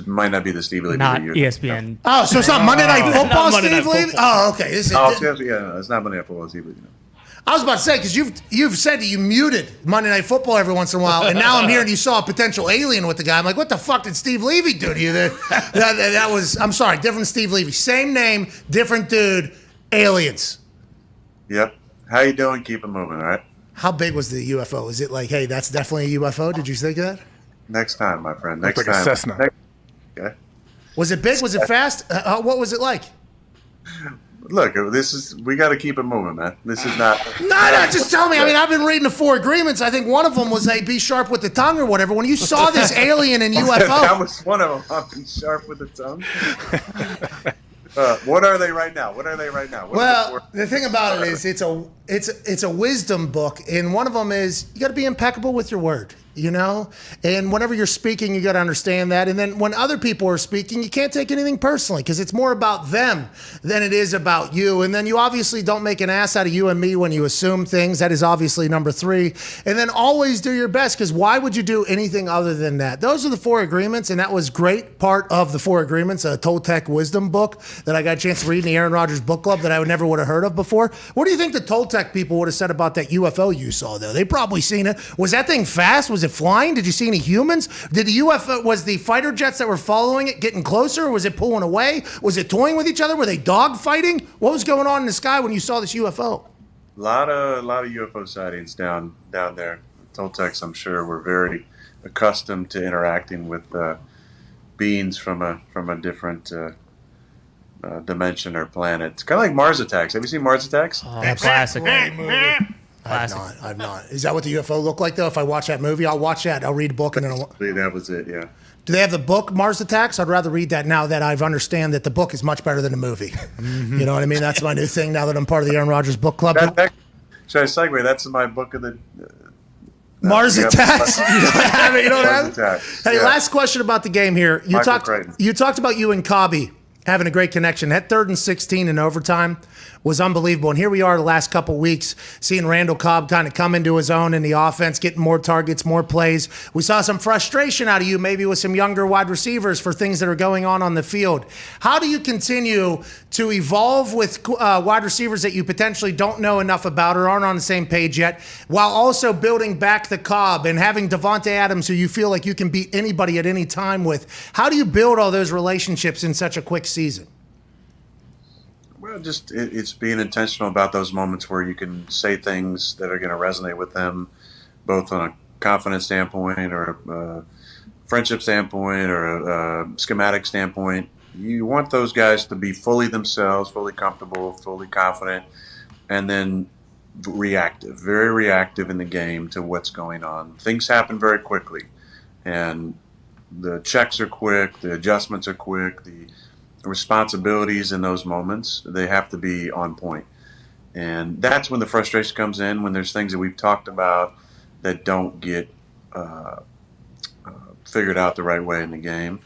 Might not be the Steve Levy. Not ESPN. Oh, so it's not Monday Night Football, Steve Levy? Oh, okay. It's not Monday Night Football, Steve Levy. No. I was about to say, because you've said that you muted Monday Night Football every once in a while, and now I'm hearing you saw a potential alien with the guy. I'm like, what the fuck did Steve Levy do to you? That was, I'm sorry, different Steve Levy. Same name, different dude, aliens. Yep. How you doing? Keep it moving, all right? How big was the UFO? Is it like, hey, that's definitely a UFO? Did you think of that? Next time, my friend. Next time. Like a Cessna. Okay. Was it big? Was it fast? What was it like? Look, we got to keep it moving, man. This is not. No, just tell me. I mean, I've been reading the 4 agreements. I think one of them was, hey, be sharp with the tongue or whatever. When you saw this alien in UFO. That was one of them. Be sharp with the tongue. What are they right now? Well, the thing about it is it's a wisdom book, and one of them is you got to be impeccable with your word. And whenever you're speaking, you got to understand that. And then when other people are speaking, you can't take anything personally because it's more about them than it is about you. And then you obviously don't make an ass out of you and me when you assume things. That is obviously number 3. And then always do your best, because why would you do anything other than that? Those are the 4 agreements, and that was great part of the 4 agreements, a Toltec wisdom book that I got a chance to read in the Aaron Rodgers book club that I never would have heard of before. What do you think the Toltec people would have said about that UFO you saw, though? They probably seen it. Was that thing fast? Was it flying? Did you see any humans? Did the UFO, was the fighter jets that were following it getting closer, or was it pulling away? Was it toying with each other? Were they dog fighting? What was going on in the sky when you saw this UFO? A lot of UFO sightings down there. Toltecs, I'm sure, were very accustomed to interacting with beings from a different dimension or planet. It's kind of like Mars Attacks. Have you seen Mars Attacks? Classic. I've not. Is that what the UFO look like though? If I watch that movie, I'll watch that. I'll read a book and then That was it. Yeah. Do they have the book Mars Attacks? I'd rather read that now that I've understand that the book is much better than the movie. You know what I mean? That's my new thing now that I'm part of the Aaron Rodgers book club. Should I segue? That's my book of the Mars Attacks. You don't have it. You don't have it. Attacks. Hey, Yeah. last question about the game here. You Michael talked. Crichton. You talked about you and Cobby having a great connection. That 3rd and 16 in overtime was unbelievable. And here we are the last couple weeks seeing Randall Cobb kind of come into his own in the offense, getting more targets, more plays. We saw some frustration out of you maybe with some younger wide receivers for things that are going on the field. How do you continue to evolve with wide receivers that you potentially don't know enough about or aren't on the same page yet, while also building back the Cobb and having Devontae Adams who you feel like you can beat anybody at any time with? How do you build all those relationships in such a quick season? Well, just it's being intentional about those moments where you can say things that are going to resonate with them, both on a confidence standpoint or a friendship standpoint or a schematic standpoint. You want those guys to be fully themselves, fully comfortable, fully confident, and then reactive, very reactive in the game to what's going on. Things happen very quickly, and the checks are quick, the adjustments are quick, the responsibilities in those moments, they have to be on point. And that's when the frustration comes in, when there's things that we've talked about that don't get figured out the right way in the game.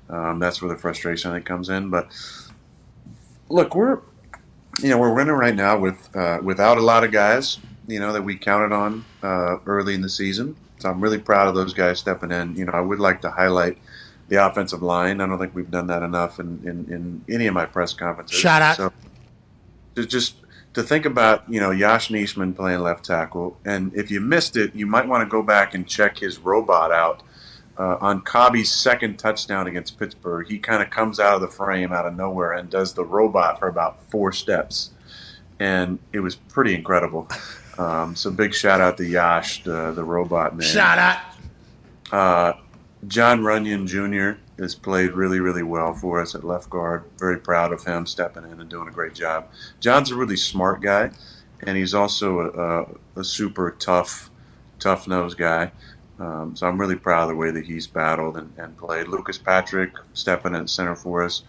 That's where the frustration I think comes in. But look, we're winning right now with without a lot of guys, that we counted on early in the season. So I'm really proud of those guys stepping in. I would like to highlight the offensive line. I don't think we've done that enough in any of my press conferences. Shout out. So just to think about, Yash Neesman playing left tackle, and if you missed it, you might want to go back and check his robot out. On Cobby's second touchdown against Pittsburgh, he kind of comes out of the frame out of nowhere and does the robot for about 4 steps. And it was pretty incredible. So big shout out to Yash, the robot man. Shout out. John Runyon Jr. has played really, really well for us at left guard. Very proud of him stepping in and doing a great job. John's a really smart guy, and he's also a super tough-nosed guy. So I'm really proud of the way that he's battled and played. Lucas Patrick stepping in center for us.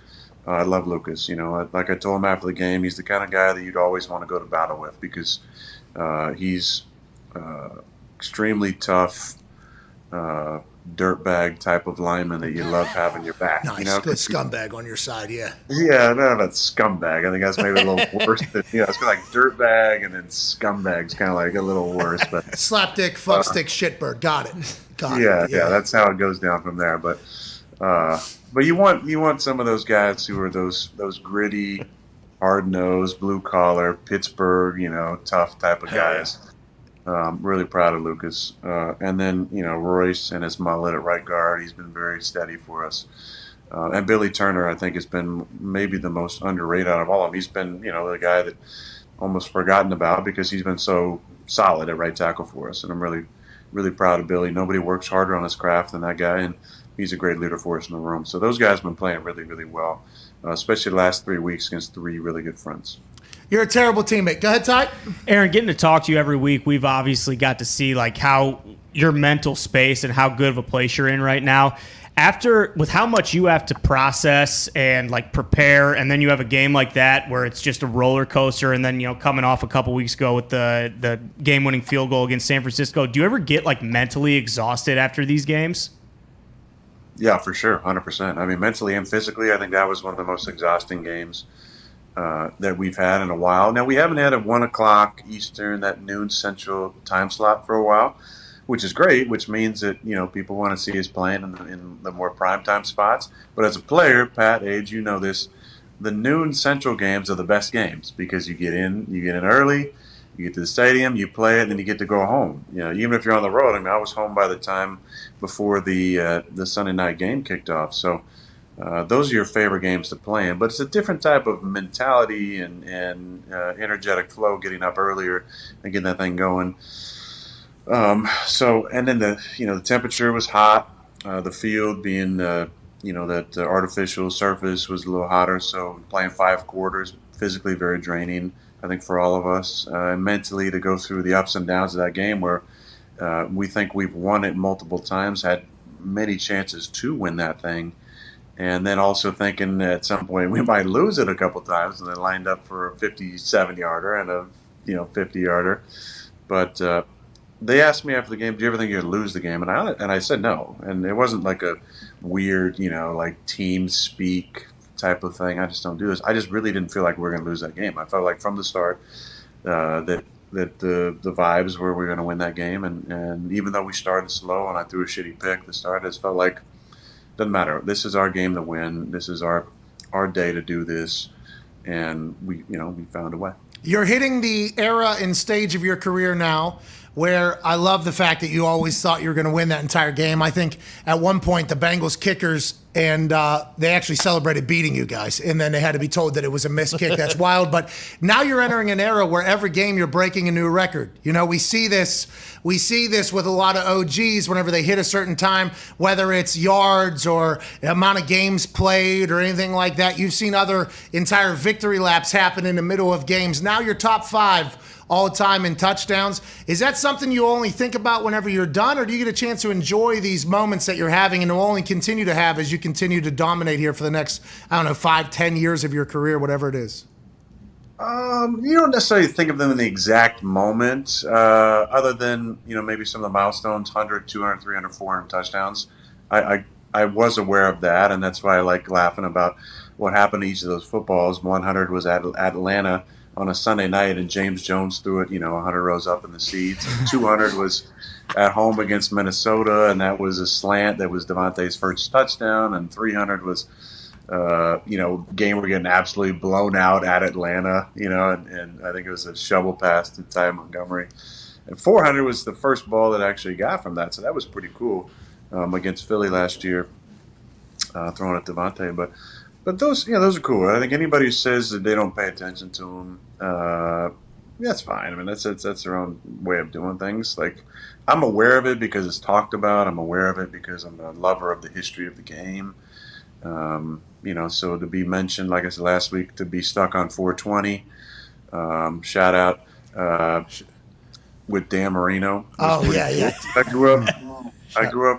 I love Lucas. Like I told him after the game, he's the kind of guy that you'd always want to go to battle with because he's extremely tough, dirtbag type of lineman that you love having your back. Nice, good scumbag on your side, yeah. Yeah, I don't know about scumbag. I think that's maybe a little worse than, it's kind of like dirtbag and then scumbag's kind of like a little worse. But slapdick, fuckstick, shitbird. Got it. Yeah, that's how it goes down from there. But you want some of those guys who are those gritty, hard-nosed, blue-collar, Pittsburgh, tough type of guys. Really proud of Lucas. And then, Royce and his mullet at right guard, he's been very steady for us. And Billy Turner, I think, has been maybe the most underrated out of all of them. He's been, the guy that almost forgotten about because he's been so solid at right tackle for us. And I'm really, really proud of Billy. Nobody works harder on his craft than that guy, and he's a great leader for us in the room. So those guys have been playing really, really well, especially the last 3 weeks against 3 really good fronts. You're a terrible teammate. Go ahead, Ty. Aaron, getting to talk to you every week, we've obviously got to see how your mental space and how good of a place you're in right now. With how much you have to process and prepare, and then you have a game like that where it's just a roller coaster, and then coming off a couple weeks ago with the game-winning field goal against San Francisco, do you ever get mentally exhausted after these games? Yeah, for sure, 100%. I mean, mentally and physically, I think that was one of the most exhausting games that we've had in a while. Now, we haven't had a 1 o'clock Eastern, that noon Central time slot for a while, which is great, which means that, people want to see us playing in the more primetime spots. But as a player, Pat, Age, this, the noon Central games are the best games because you get in early, you get to the stadium, you play it, and then you get to go home. Even if you're on the road. I mean, I was home by the time before the Sunday night game kicked off. So those are your favorite games to play in, but it's a different type of mentality and energetic flow, getting up earlier and getting that thing going. And then the temperature was hot, the field being that artificial surface was a little hotter, so playing 5 quarters, physically very draining, I think, for all of us. And mentally, to go through the ups and downs of that game where we think we've won it multiple times, had many chances to win that thing, and then also thinking at some point we might lose it a couple times, and then lined up for a 57-yarder and a 50-yarder. But they asked me after the game, "Do you ever think you're gonna lose the game?" And I said no. And it wasn't like a weird, like team speak type of thing. I just don't do this. I just really didn't feel like we were gonna lose that game. I felt like from the start that the vibes were we're gonna win that game. And even though we started slow and I threw a shitty pick at the start, I just felt like doesn't matter. This is our game to win. This is our day to do this, and we found a way. You're hitting the era and stage of your career now where I love the fact that you always thought you were going to win that entire game. I think at one point the Bengals kickers, and they actually celebrated beating you guys, and then they had to be told that it was a missed kick. That's wild. But now you're entering an era where every game you're breaking a new record. We see this with a lot of OGs whenever they hit a certain time, whether it's yards or amount of games played or anything like that. You've seen other entire victory laps happen in the middle of games. Now you're top 5 all the time in touchdowns. Is that something you only think about whenever you're done, or do you get a chance to enjoy these moments that you're having and will only continue to have as you continue to dominate here for the next, 5-10 years of your career, whatever it is? You don't necessarily think of them in the exact moment, other than, maybe some of the milestones, 100, 200, 300, 400 touchdowns. I was aware of that, and that's why I like laughing about what happened to each of those footballs. 100 was at Atlanta on a Sunday night, and James Jones threw it, 100 rows up in the seats. 200 was at home against Minnesota, and that was a slant that was Devontae's first touchdown. And 300 was, game we're getting absolutely blown out at Atlanta, and I think it was a shovel pass to Ty Montgomery. And 400 was the first ball that I actually got from that, so that was pretty cool against Philly last year, throwing at Devontae. But those are cool. I think anybody who says that they don't pay attention to them, that's fine. I mean, that's their own way of doing things. Like, I'm aware of it because it's talked about. I'm aware of it because I'm a lover of the history of the game. So to be mentioned, like I said last week, to be stuck on 420, shout out with Dan Marino. Oh yeah. I grew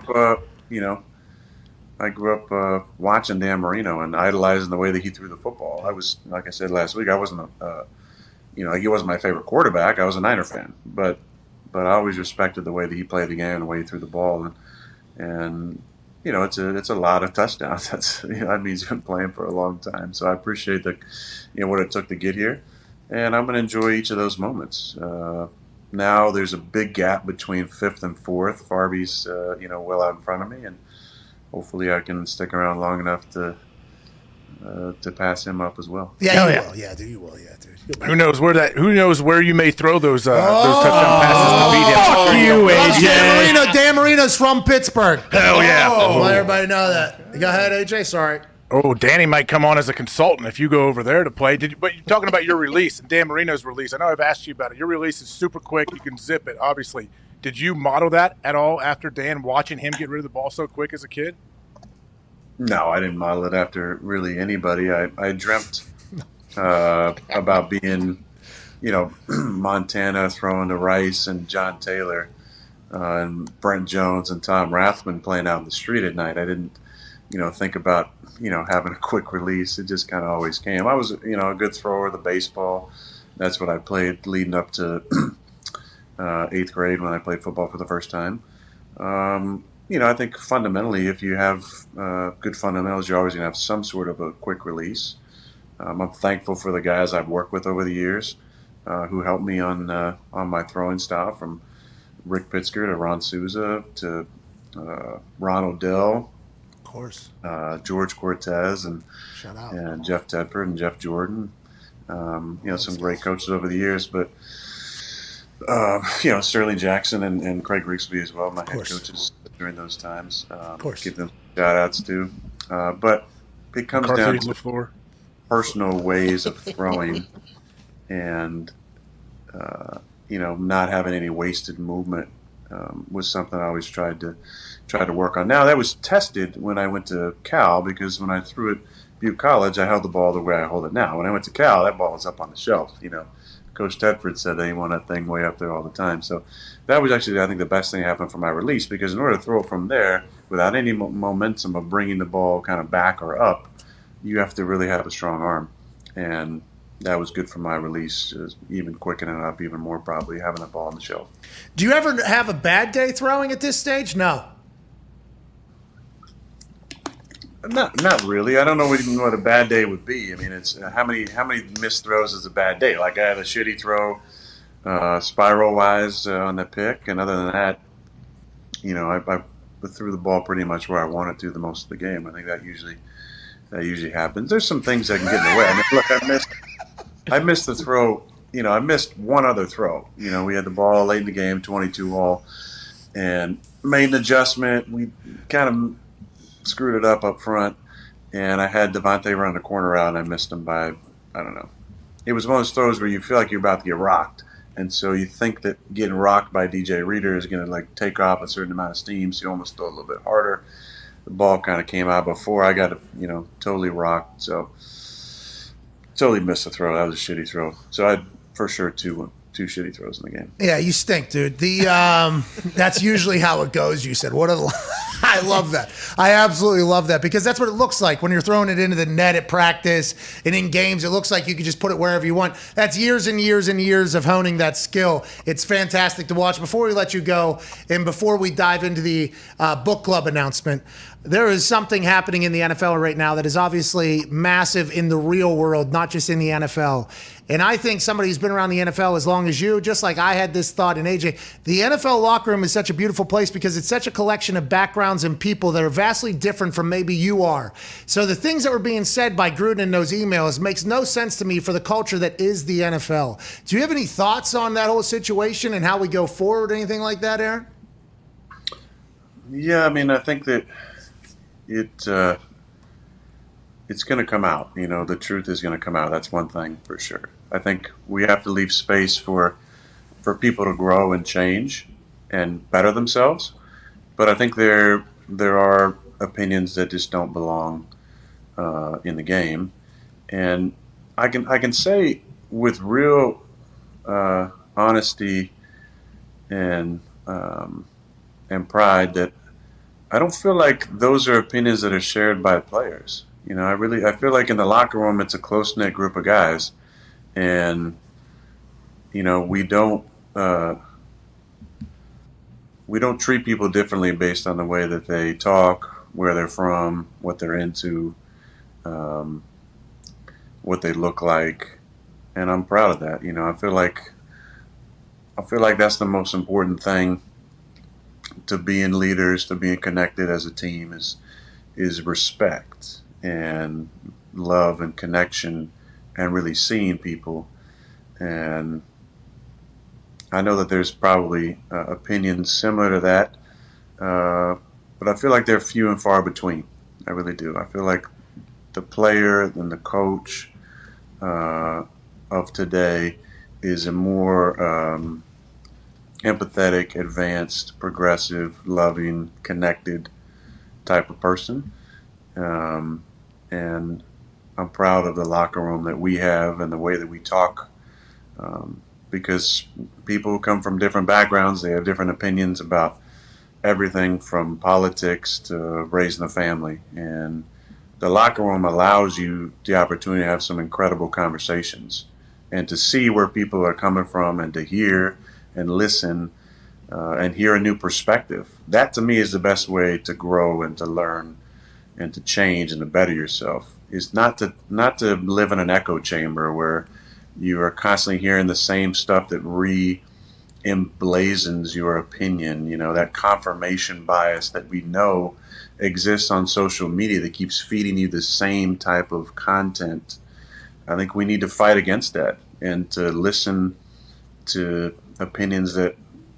up watching Dan Marino and idolizing the way that he threw the football. I was, like I said last week, I wasn't he wasn't my favorite quarterback. I was a Niner fan, but I always respected the way that he played the game and the way he threw the ball, and it's a lot of touchdowns. That means he's been playing for a long time. So I appreciate what it took to get here, and I'm going to enjoy each of those moments. Now there's a big gap between 5th and 4th. Farby's well out in front of me, and hopefully I can stick around long enough to pass him up as well. Yeah, you will. Yeah, dude, you will. Yeah, dude. Who knows where you may throw those touchdown passes to beat him. Fuck you, AJ. Dan Marino's from Pittsburgh. Hell yeah. Let everybody know that. Go ahead, AJ. Sorry. Oh, Danny might come on as a consultant if you go over there to play. But you're talking about your release and Dan Marino's release. I know I've asked you about it. Your release is super quick. You can zip it, obviously. Did you model that at all after Dan, watching him get rid of the ball so quick as a kid? No, I didn't model it after really anybody. I dreamt about being, Montana throwing to Rice and John Taylor and Brent Jones and Tom Rathman playing out in the street at night. I didn't, think about, having a quick release. It just kind of always came. I was, a good thrower of the baseball. That's what I played leading up to 8th grade when I played football for the first time. I think fundamentally, if you have good fundamentals, you're always going to have some sort of a quick release. I'm thankful for the guys I've worked with over the years who helped me on my throwing style, from Rick Pitzker to Ron Souza to Ron Odell, of course, George Cortez, and shout out, and Jeff Tedford and Jeff Jordan. Some great coaches over the years, but Sterling Jackson and Craig Rigsby as well, my head coaches during those times. Of course, give them shout outs too. But it comes down to personal ways of throwing, and not having any wasted movement was something I always tried to work on. Now that was tested when I went to Cal, because when I threw at Butte College, I held the ball the way I hold it now. When I went to Cal, that ball was up on the shelf. Coach Tedford said they want that thing way up there all the time. So that was actually, I think, the best thing that happened for my release, because in order to throw it from there without any momentum of bringing the ball kind of back or up, you have to really have a strong arm. And that was good for my release, even quickening it up even more, probably having the ball on the shelf. Do you ever have a bad day throwing at this stage? No. Not really. I don't know even what a bad day would be. I mean, it's how many missed throws is a bad day? Like, I had a shitty throw spiral wise on the pick, and other than that, I threw the ball pretty much where I wanted to the most of the game. I think that usually happens. There's some things that can get in the way. I mean, look, I missed the throw. I missed one other throw. We had the ball late in the game, 22-all, and made an adjustment. We kind of screwed it up front, and I had Devontae run the corner out, and I missed him by, I don't know. It was one of those throws where you feel like you're about to get rocked, and so you think that getting rocked by DJ Reader is going to take off a certain amount of steam, so you almost throw a little bit harder. The ball kind of came out before I got it, totally rocked, so totally missed the throw. That was a shitty throw. So I had for sure two shitty throws in the game. Yeah, you stink, dude. That's usually how it goes. You said, I love that. I absolutely love that, because that's what it looks like when you're throwing it into the net at practice and in games. It looks like you can just put it wherever you want. That's years and years and years of honing that skill. It's fantastic to watch. Before we let you go, and before we dive into the book club announcement, there is something happening in the NFL right now that is obviously massive in the real world, not just in the NFL. And I think somebody who's been around the NFL as long as you, just like I had this thought in AJ, the NFL locker room is such a beautiful place because it's such a collection of backgrounds and people that are vastly different from maybe you are. So the things that were being said by Gruden in those emails makes no sense to me for the culture that is the NFL. Do you have any thoughts on that whole situation and how we go forward, anything like that, Aaron? Yeah, I mean, I think that it's going to come out. The truth is going to come out. That's one thing for sure. I think we have to leave space for people to grow and change and better themselves. But I think there are opinions that just don't belong in the game. And I can say with real honesty and pride that I don't feel like those are opinions that are shared by players. I feel like in the locker room it's a close-knit group of guys, and we don't treat people differently based on the way that they talk, where they're from, what they're into, what they look like, and I'm proud of that. I feel like that's the most important thing to being leaders, to being connected as a team is respect and love and connection and really seeing people. And I know that there's probably opinions similar to that, but I feel like they're few and far between. I really do. I feel like the player and the coach of today is a more empathetic, advanced, progressive, loving, connected type of person. And I'm proud of the locker room that we have and the way that we talk, because people come from different backgrounds. They have different opinions about everything from politics to raising a family. And the locker room allows you the opportunity to have some incredible conversations and to see where people are coming from and to hear and listen and hear a new perspective. That to me is the best way to grow and to learn and to change and to better yourself. Is not to live in an echo chamber where you are constantly hearing the same stuff that emblazons your opinion, that confirmation bias that we know exists on social media that keeps feeding you the same type of content. I think we need to fight against that and to listen to opinions that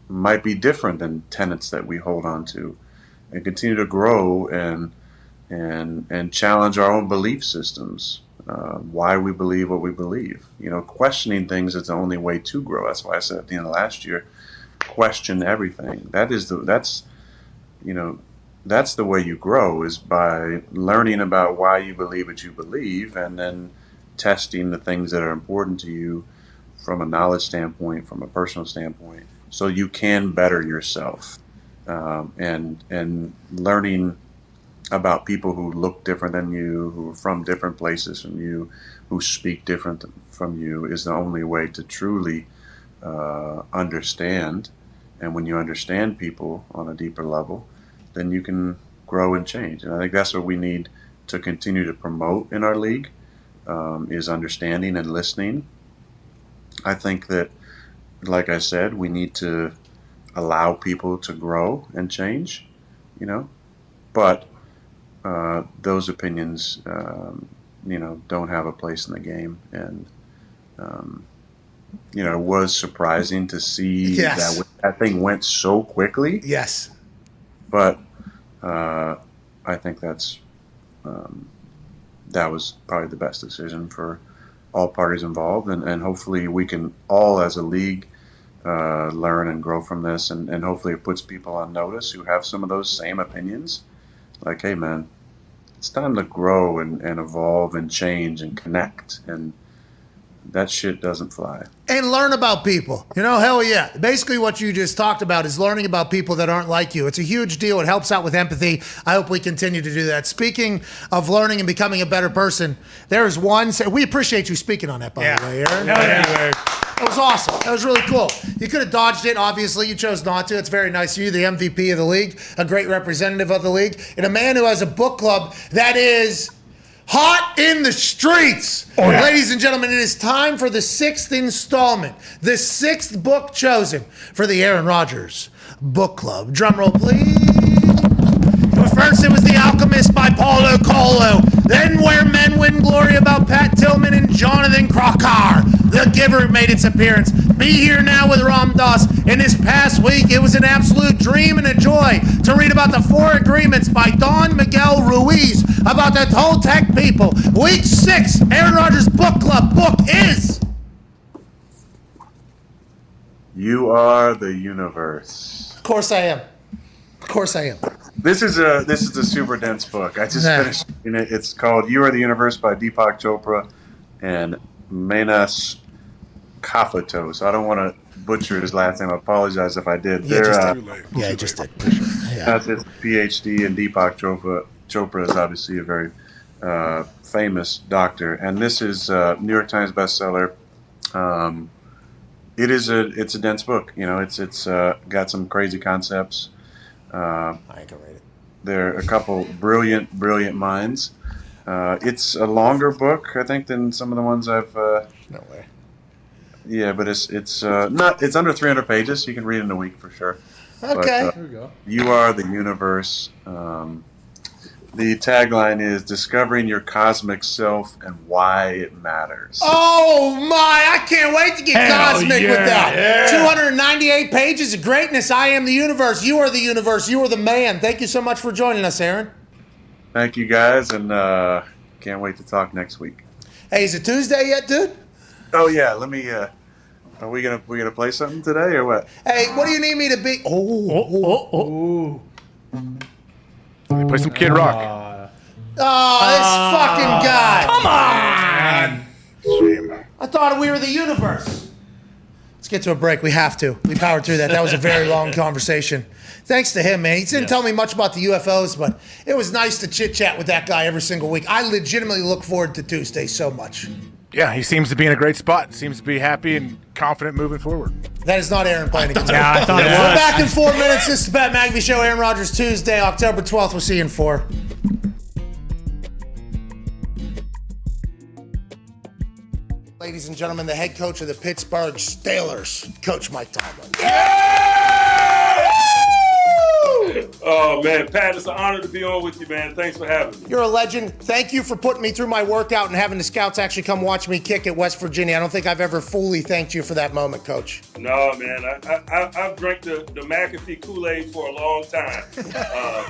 might be different than tenets that we hold on to, and continue to grow and challenge our own belief systems, why we believe what we believe. Questioning things is the only way to grow. That's why I said at the end of last year, question everything. That's the way you grow, is by learning about why you believe what you believe, and then testing the things that are important to you from a knowledge standpoint, from a personal standpoint, so you can better yourself, and learning about people who look different than you, who are from different places from you, who speak different from you, is the only way to truly understand. And when you understand people on a deeper level, then you can grow and change. And I think that's what we need to continue to promote in our league, is understanding and listening. I think that, like I said, we need to allow people to grow and change, but those opinions, don't have a place in the game. And, it was surprising to see that thing went so quickly. Yes. But I think that was probably the best decision for all parties involved. And hopefully we can all, as a league, learn and grow from this. And hopefully it puts people on notice who have some of those same opinions. Like, hey, man, it's time to grow and evolve and change and connect. And that shit doesn't fly. And learn about people. Hell yeah. Basically what you just talked about is learning about people that aren't like you. It's a huge deal. It helps out with empathy. I hope we continue to do that. Speaking of learning and becoming a better person, there's one. We appreciate you speaking on that, by the way, Aaron. That was awesome. That was really cool. You could have dodged it. Obviously, you chose not to. It's very nice of you, the MVP of the league, a great representative of the league, and a man who has a book club that is hot in the streets. Ladies and gentlemen, it is time for the 6th installment, the 6th book chosen for the Aaron Rodgers Book Club. Drum roll, please. First, it was The Alchemist by Paulo Coelho. Then Where Men Win Glory about Pat Tillman and Jonathan Crocker. The Giver made its appearance. Be Here Now with Ram Dass. In this past week, it was an absolute dream and a joy to read about the 4 Agreements by Don Miguel Ruiz about the Toltec people. Week 6, Aaron Rodgers Book Club book is... You Are the Universe. Of course I am. Of course I am. This is a super dense book. I just finished reading it. It's called You Are the Universe by Deepak Chopra and Manas Kafatos. I don't want to butcher his last name. I apologize if I did. Yeah, just did. That's his PhD, and Deepak Chopra is obviously a very famous doctor. And this is New York Times bestseller. It's a dense book. It's got some crazy concepts. I can read it. There are a couple brilliant minds. It's a longer book, I think, than some of the ones I've. No way. Yeah, but it's not. It's under 300 pages. So you can read it in a week for sure. Okay. But, Here we go. You Are the Universe. The tagline is Discovering Your Cosmic Self and Why It Matters. Oh my, I can't wait to get cosmic with that. 298 pages of greatness. I am the universe. You are the universe. You are the man. Thank you so much for joining us, Aaron. Thank you, guys, and can't wait to talk next week. Hey, is it Tuesday yet, dude? Oh yeah, let me. Are we gonna play something today or what? Hey, what do you need me to be? Oh. Play some Kid Rock. This fucking guy. Come on. Shame. I thought we were the universe. Let's get to a break. We have to. We powered through that. That was a very long conversation. Thanks to him, man. He didn't tell me much about the UFOs, but it was nice to chit-chat with that guy every single week. I legitimately look forward to Tuesday so much. Yeah, he seems to be in a great spot. Seems to be happy and confident moving forward. That is not Aaron playing against. Yeah, I thought it was. We're back in 4 minutes. This is the Pat McAfee Show. Aaron Rodgers, Tuesday, October 12th. We'll see you in 4. Ladies and gentlemen, the head coach of the Pittsburgh Steelers, Coach Mike Tomlin. Oh Oh, man, Pat, it's an honor to be on with you, man. Thanks for having me. You're a legend. Thank you for putting me through my workout and having the scouts actually come watch me kick at West Virginia. I don't think I've ever fully thanked you for that moment, Coach. No, man. I've drank the McAfee Kool-Aid for a long time.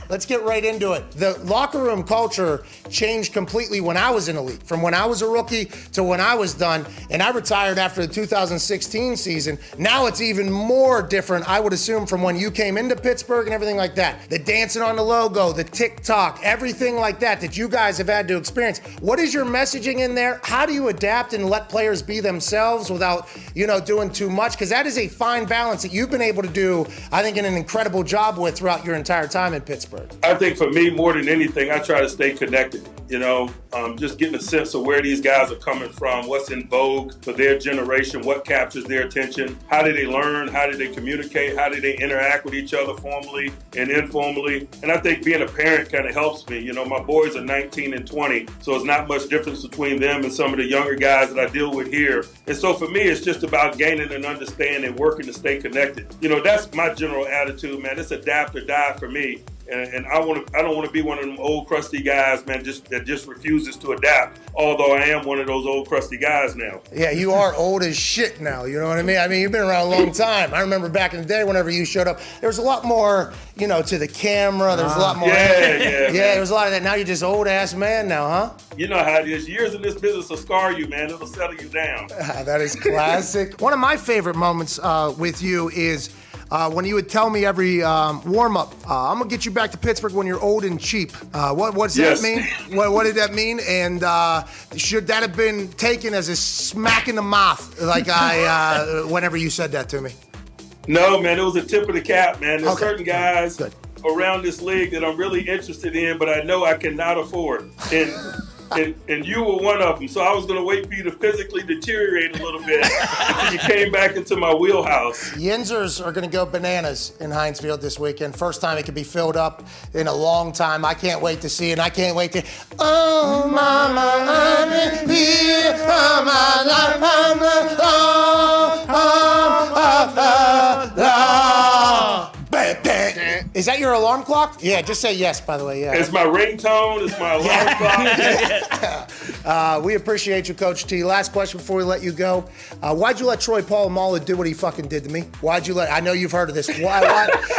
Let's get right into it. The locker room culture changed completely when I was in the league, from when I was a rookie to when I was done, and I retired after the 2016 season. Now it's even more different, I would assume, from when you came into Pittsburgh and everything like that. The dancing on the logo, the TikTok, everything like that you guys have had to experience. What is your messaging in there? How do you adapt and let players be themselves without, doing too much? Because that is a fine balance that you've been able to do, I think, in an incredible job with throughout your entire time in Pittsburgh. I think for me, more than anything, I try to stay connected. Just getting a sense of where these guys are coming from, what's in vogue for their generation, what captures their attention, how do they learn, how do they communicate, how do they interact with each other formally and informally. And I think being a parent kind of helps me. My boys are 19 and 20, so it's not much difference between them and some of the younger guys that I deal with here. And so for me, it's just about gaining an understanding, working to stay connected. That's my general attitude, man. It's adapt or die for me. And I don't want to be one of them old crusty guys, man, that just refuses to adapt. Although I am one of those old crusty guys now. Yeah, you are old as shit now. You know what I mean? I mean, you've been around a long time. I remember back in the day, whenever you showed up, there was a lot more, to the camera. There's a lot more. Yeah. There was a lot of that. Now you're just old ass man now, huh? You know how it is. Years in this business will scar you, man. It'll settle you down. That is classic. One of my favorite moments with you is when you would tell me every warm-up, I'm going to get you back to Pittsburgh when you're old and cheap. What does that mean? What did that mean? And should that have been taken as a smack in the mouth, like whenever you said that to me? No, man, it was a tip of the cap, man. There's certain guys around this league that I'm really interested in, but I know I cannot afford. And you were one of them, so I was going to wait for you to physically deteriorate a little bit until you came back into my wheelhouse. Yinzers are going to go bananas in Heinz Field this weekend. First time it could be filled up in a long time. I can't wait to see it, and I can't wait to... Oh, mama, I'm here. Oh, my life, Is that your alarm clock? Yeah, just say yes, by the way. Yeah. It's my ringtone. It's my alarm clock. We appreciate you, Coach T. Last question before we let you go. Why'd you let Troy Polamalu do what he fucking did to me? Why'd you let... I know you've heard of this. Why?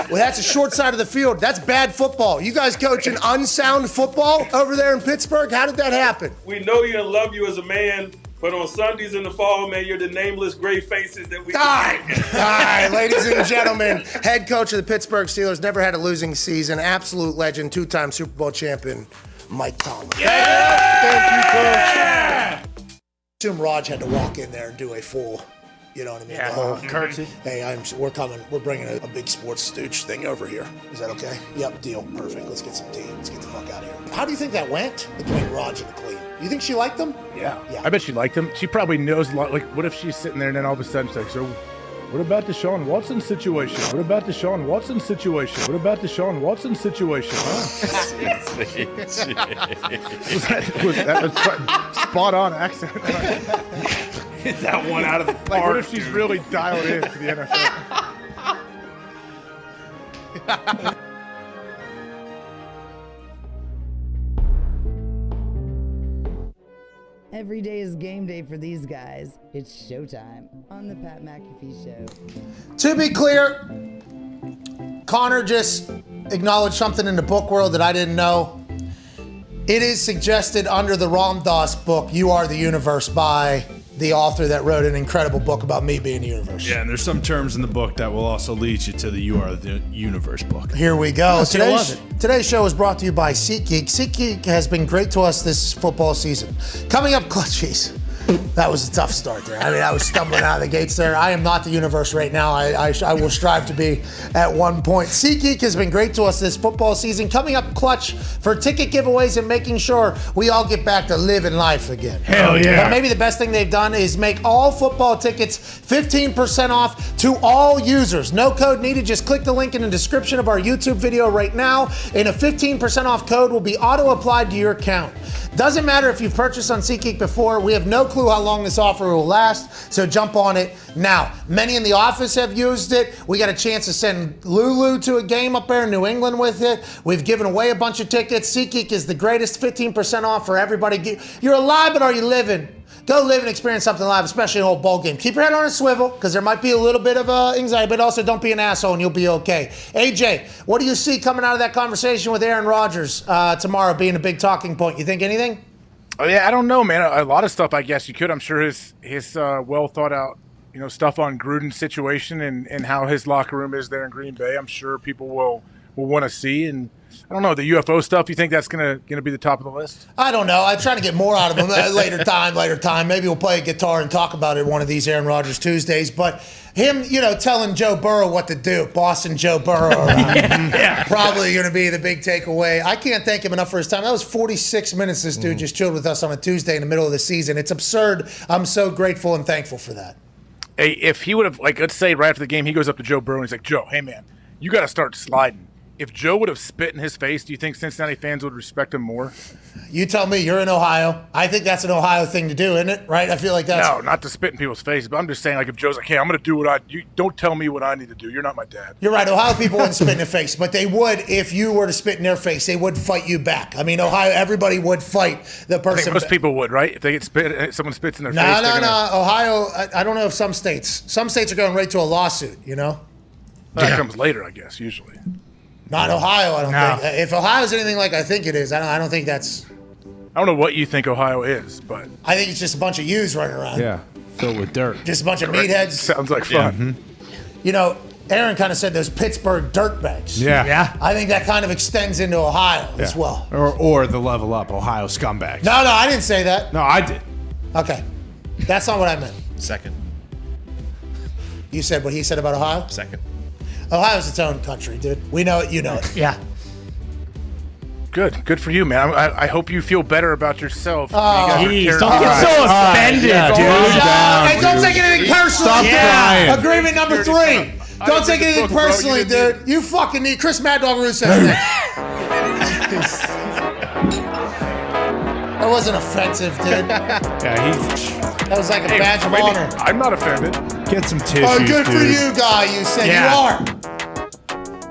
Well, that's a short side of the field. That's bad football. You guys coaching unsound football over there in Pittsburgh? How did that happen? We know you and love you as a man. But on Sundays in the fall, man, you're the nameless gray faces that we... All right, ladies and gentlemen, head coach of the Pittsburgh Steelers, never had a losing season, absolute legend, two-time Super Bowl champion, Mike Tomlin. Yeah! Thank you, Coach. Assume Raj had to walk in there and do a full... You know what I mean? Yeah, the whole curtsy. Hey, we're coming. We're bringing a big sports stooge thing over here. Is that okay? Yep, deal. Perfect. Let's get some tea. Let's get the fuck out of here. How do you think that went between Raj and Clean? You think she liked them? Yeah. I bet she liked him. She probably knows a lot. Like, what if she's sitting there and then all of a sudden she's like, so what about the Deshaun Watson situation? What about the Deshaun Watson situation? What about the Deshaun Watson situation? That was spot on accent. Hit that one out of the park. Like, what if she's really dialed in to the NFL? Every day is game day for these guys. It's showtime on the Pat McAfee Show. To be clear, Connor just acknowledged something in the book world that I didn't know. It is suggested under the Ram Dass book, You Are the Universe, by the author that wrote an incredible book about me being the universe. Yeah, and there's some terms in the book that will also lead you to the You Are the Universe book. Here we go. Today's show is brought to you by SeatGeek. SeatGeek has been great to us this football season. Coming up, jeez, that was a tough start there. I mean, I was stumbling out of the gates there. I am not the universe right now. I will strive to be at one point. SeatGeek has been great to us this football season. Coming up clutch for ticket giveaways and making sure we all get back to living life again. Hell yeah. But maybe the best thing they've done is make all football tickets 15% off to all users. No code needed. Just click the link in the description of our YouTube video right now, and a 15% off code will be auto-applied to your account. Doesn't matter if you've purchased on SeatGeek before. We have no clue clue how long this offer will last, so jump on it now. Many in the office have used it. We got a chance to send Lulu to a game up there in New England with it. We've given away a bunch of tickets. SeatGeek is the greatest, 15% off for everybody. You're alive, but are you living? Go live and experience something live, especially an old bowl game. Keep your head on a swivel, because there might be a little bit of anxiety, but also don't be an asshole and you'll be okay. AJ, what do you see coming out of that conversation with Aaron Rodgers tomorrow being a big talking point? You think anything? Oh, yeah, I don't know, man. A lot of stuff, I guess you could. I'm sure his well thought out, stuff on Gruden's situation and how his locker room is there in Green Bay. I'm sure people will want to see. And I don't know, the UFO stuff, you think that's gonna be the top of the list? I don't know. I'm trying to get more out of him later time. Maybe we'll play a guitar and talk about it one of these Aaron Rodgers Tuesdays. But him, telling Joe Burrow what to do, Boston Joe Burrow, probably going to be the big takeaway. I can't thank him enough for his time. That was 46 minutes this dude just chilled with us on a Tuesday in the middle of the season. It's absurd. I'm so grateful and thankful for that. Hey, if he would have, let's say right after the game, he goes up to Joe Burrow and he's like, Joe, hey, man, you got to start sliding. If Joe would have spit in his face, do you think Cincinnati fans would respect him more? You tell me. You're in Ohio. I think that's an Ohio thing to do, isn't it? Right? I feel like that's... No, not to spit in people's faces, but I'm just saying, if Joe's like, hey, I'm going to do you don't tell me what I need to do. You're not my dad. You're right. Ohio people wouldn't spit in their face, but they would if you were to spit in their face. They would fight you back. I mean, Ohio, everybody would fight the person. I think most people would, right? If they get someone spits in their face. No. Ohio, I don't know if some states are going right to a lawsuit, That comes later, I guess, usually. Not Ohio, I don't think. If Ohio's anything like I think it is, I don't think that's... I don't know what you think Ohio is, but... I think it's just a bunch of U's running around. Yeah, filled with dirt. Just a bunch of meatheads. Sounds like fun. Yeah. Aaron kind of said those Pittsburgh dirtbags. Yeah. I think that kind of extends into Ohio as well. Or the level up Ohio scumbags. No, I didn't say that. No, I did. Okay. That's not what I meant. Second. You said what he said about Ohio? Second. Ohio's its own country, dude. We know it, you know it. Yeah. Good for you, man. I hope you feel better about yourself. Jeez, don't get so offended, dude. Hey, don't take anything personally. Stop crying. Agreement number 3. Don't take anything personally, dude. You fucking need Chris Mad Dog Russo. That wasn't offensive, dude. That was like a badge of honor. I'm not offended. Get some tissues, Oh, good for dude. you, guy. You said you are.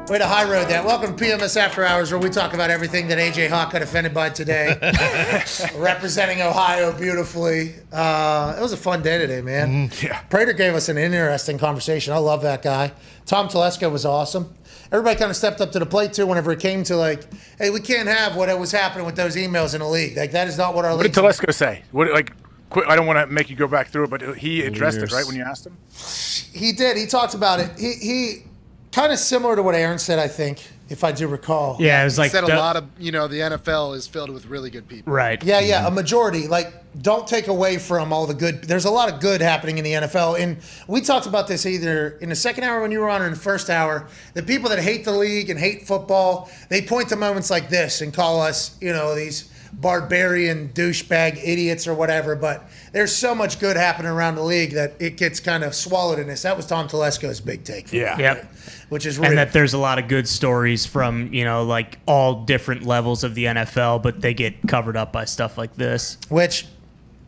Way to high road that. Welcome to PMS After Hours, where we talk about everything that AJ Hawk got offended by today. Representing Ohio beautifully. It was a fun day today, man. Yeah. Prater gave us an interesting conversation. I love that guy. Tom Telesco was awesome. Everybody kind of stepped up to the plate, too, whenever it came to, hey, we can't have what was happening with those emails in the league. That is not what our league... What did Telesco say? I don't want to make you go back through it, but he addressed it, right, when you asked him? He did. He talked about it. He kind of similar to what Aaron said, I think, if I do recall. Yeah, it was He said a lot of, the NFL is filled with really good people. Right. Yeah, a majority. Don't take away from all the good. There's a lot of good happening in the NFL. And we talked about this either in the second hour when you were on or in the first hour. The people that hate the league and hate football, they point to moments like this and call us, these barbarian douchebag idiots or whatever. But there's so much good happening around the league that it gets kind of swallowed in this. That was Tom Telesco's big take. Yep. Which is real. And that there's a lot of good stories from, all different levels of the NFL, but they get covered up by stuff like this. Which,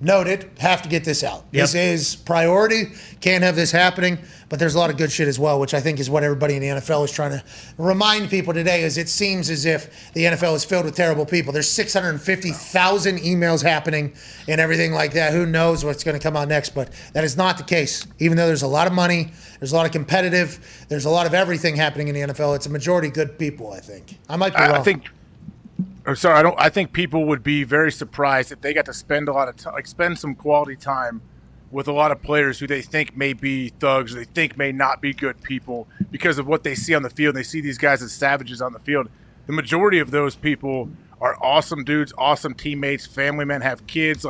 noted, have to get this out. Yep. This is priority. Can't have this happening. But there's a lot of good shit as well, which I think is what everybody in the NFL is trying to remind people today, is it seems as if the NFL is filled with terrible people. There's 650,000 emails happening and everything like that. Who knows what's going to come out next, but that is not the case. Even though there's a lot of money, there's a lot of competitive, there's a lot of everything happening in the NFL. It's a majority good people, I think. I might be wrong. I think people would be very surprised if they got to spend a lot of time, spend some quality time with a lot of players who they think may be thugs, or they think may not be good people because of what they see on the field. They see these guys as savages on the field. The majority of those people are awesome dudes, awesome teammates, family men, have kids.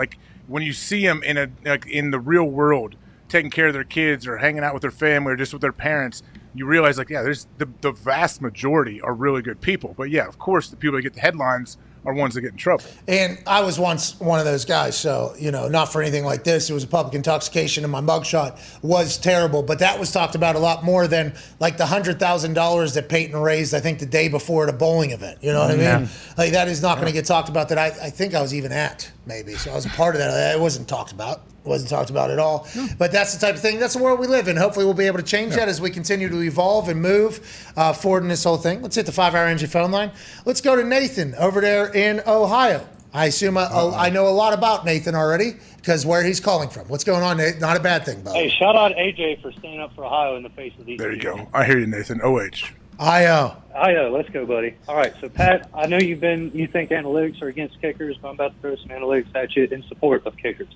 When you see them in the real world, taking care of their kids or hanging out with their family or just with their parents, you realize there's the vast majority are really good people. But yeah, of course, the people that get the headlines are ones that get in trouble. And I was once one of those guys, so, not for anything like this. It was a public intoxication, and my mugshot was terrible. But that was talked about a lot more than, the $100,000 that Peyton raised, I think, the day before at a bowling event. You know what I mean? That is not going to get talked about that I think I was even at, maybe. So I was a part of that. It wasn't talked about. Wasn't talked about at all. But that's the type of thing. That's the world we live in. Hopefully we'll be able to change that as we continue to evolve and move forward in this whole thing. Let's hit the 5-hour energy phone line. Let's go to Nathan over there in Ohio. I assume I know a lot about Nathan already because where he's calling from. What's going on, Nate? Not a bad thing, buddy. Hey, shout out AJ for standing up for Ohio in the face of these. There you go. I hear you, Nathan. OH. IO. Let's go, buddy. All right, so Pat, I know you think analytics are against kickers, but I'm about to throw some analytics at you in support of kickers.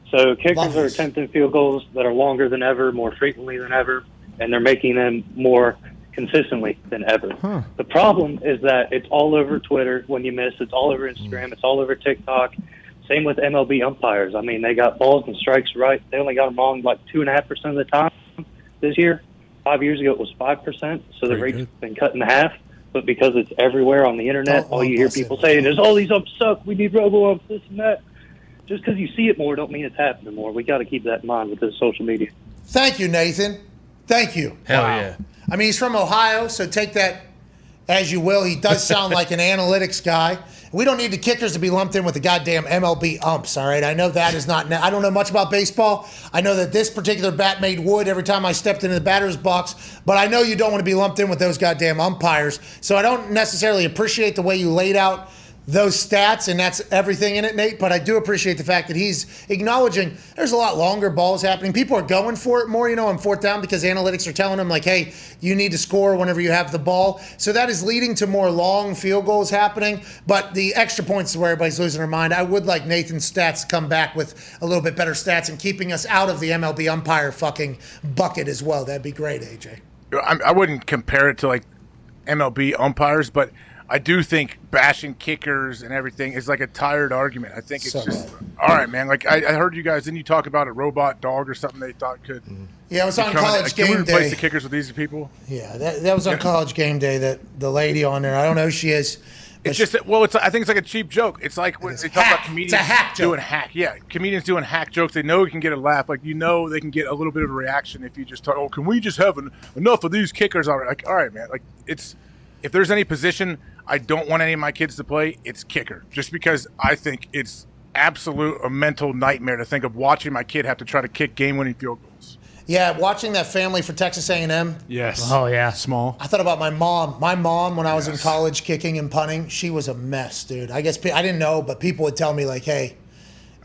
So kickers are attempting field goals that are longer than ever, more frequently than ever, and they're making them more consistently than ever. The problem is that it's all over Twitter when you miss. It's all over Instagram. It's all over TikTok. Same with MLB umpires. I mean, they got balls and strikes right. They only got them wrong like 2.5% of the time this year. 5 years ago, it was 5%, so the rate's been cut in half. But because it's everywhere on the internet, all you hear people saying is, all these umps suck, we need robo-umps, this and that. Just because you see it more don't mean it's happening more. We got to keep that in mind with this social media. Thank you, Nathan. Thank you. Hell yeah. I mean, he's from Ohio, so take that as you will. He does sound like an analytics guy. We don't need the kickers to be lumped in with the goddamn MLB umps, all right? I know that is not – I don't know much about baseball. I know that this particular bat made wood every time I stepped into the batter's box, but I know you don't want to be lumped in with those goddamn umpires. So I don't necessarily appreciate the way you laid out those stats, and that's everything in it, Nate, but I do appreciate the fact that he's acknowledging there's a lot longer balls happening. People are going for it more, on fourth down because analytics are telling them, like, hey, you need to score whenever you have the ball. So that is leading to more long field goals happening, but the extra points is where everybody's losing their mind. I would like Nathan's stats to come back with a little bit better stats and keeping us out of the MLB umpire fucking bucket as well. That'd be great, AJ. I wouldn't compare it to, like, MLB umpires, but I do think bashing kickers and everything is like a tired argument. I think it's all right, man. Like I heard you guys, didn't you talk about a robot dog or something they thought could? Yeah, it was on College Game Day. Can we replace the kickers with these people? Yeah, that was on College Game Day. That the lady on there, I don't know who she is. It's just I think it's like a cheap joke. It's like when they talk about comedians doing hack. Yeah, comedians doing hack jokes. They know you can get a laugh. Like they can get a little bit of a reaction if you just talk. Oh, can we just have enough of these kickers already? Like, all right, man. Like if there's any position I don't want any of my kids to play, it's kicker. Just because I think it's absolute a mental nightmare to think of watching my kid have to try to kick game-winning field goals. Yeah, watching that family for Texas A&M. Yes. Oh, yeah. Small. I thought about my mom. My mom, when I was in college kicking and punting, she was a mess, dude. I guess I didn't know, but people would tell me, like, hey.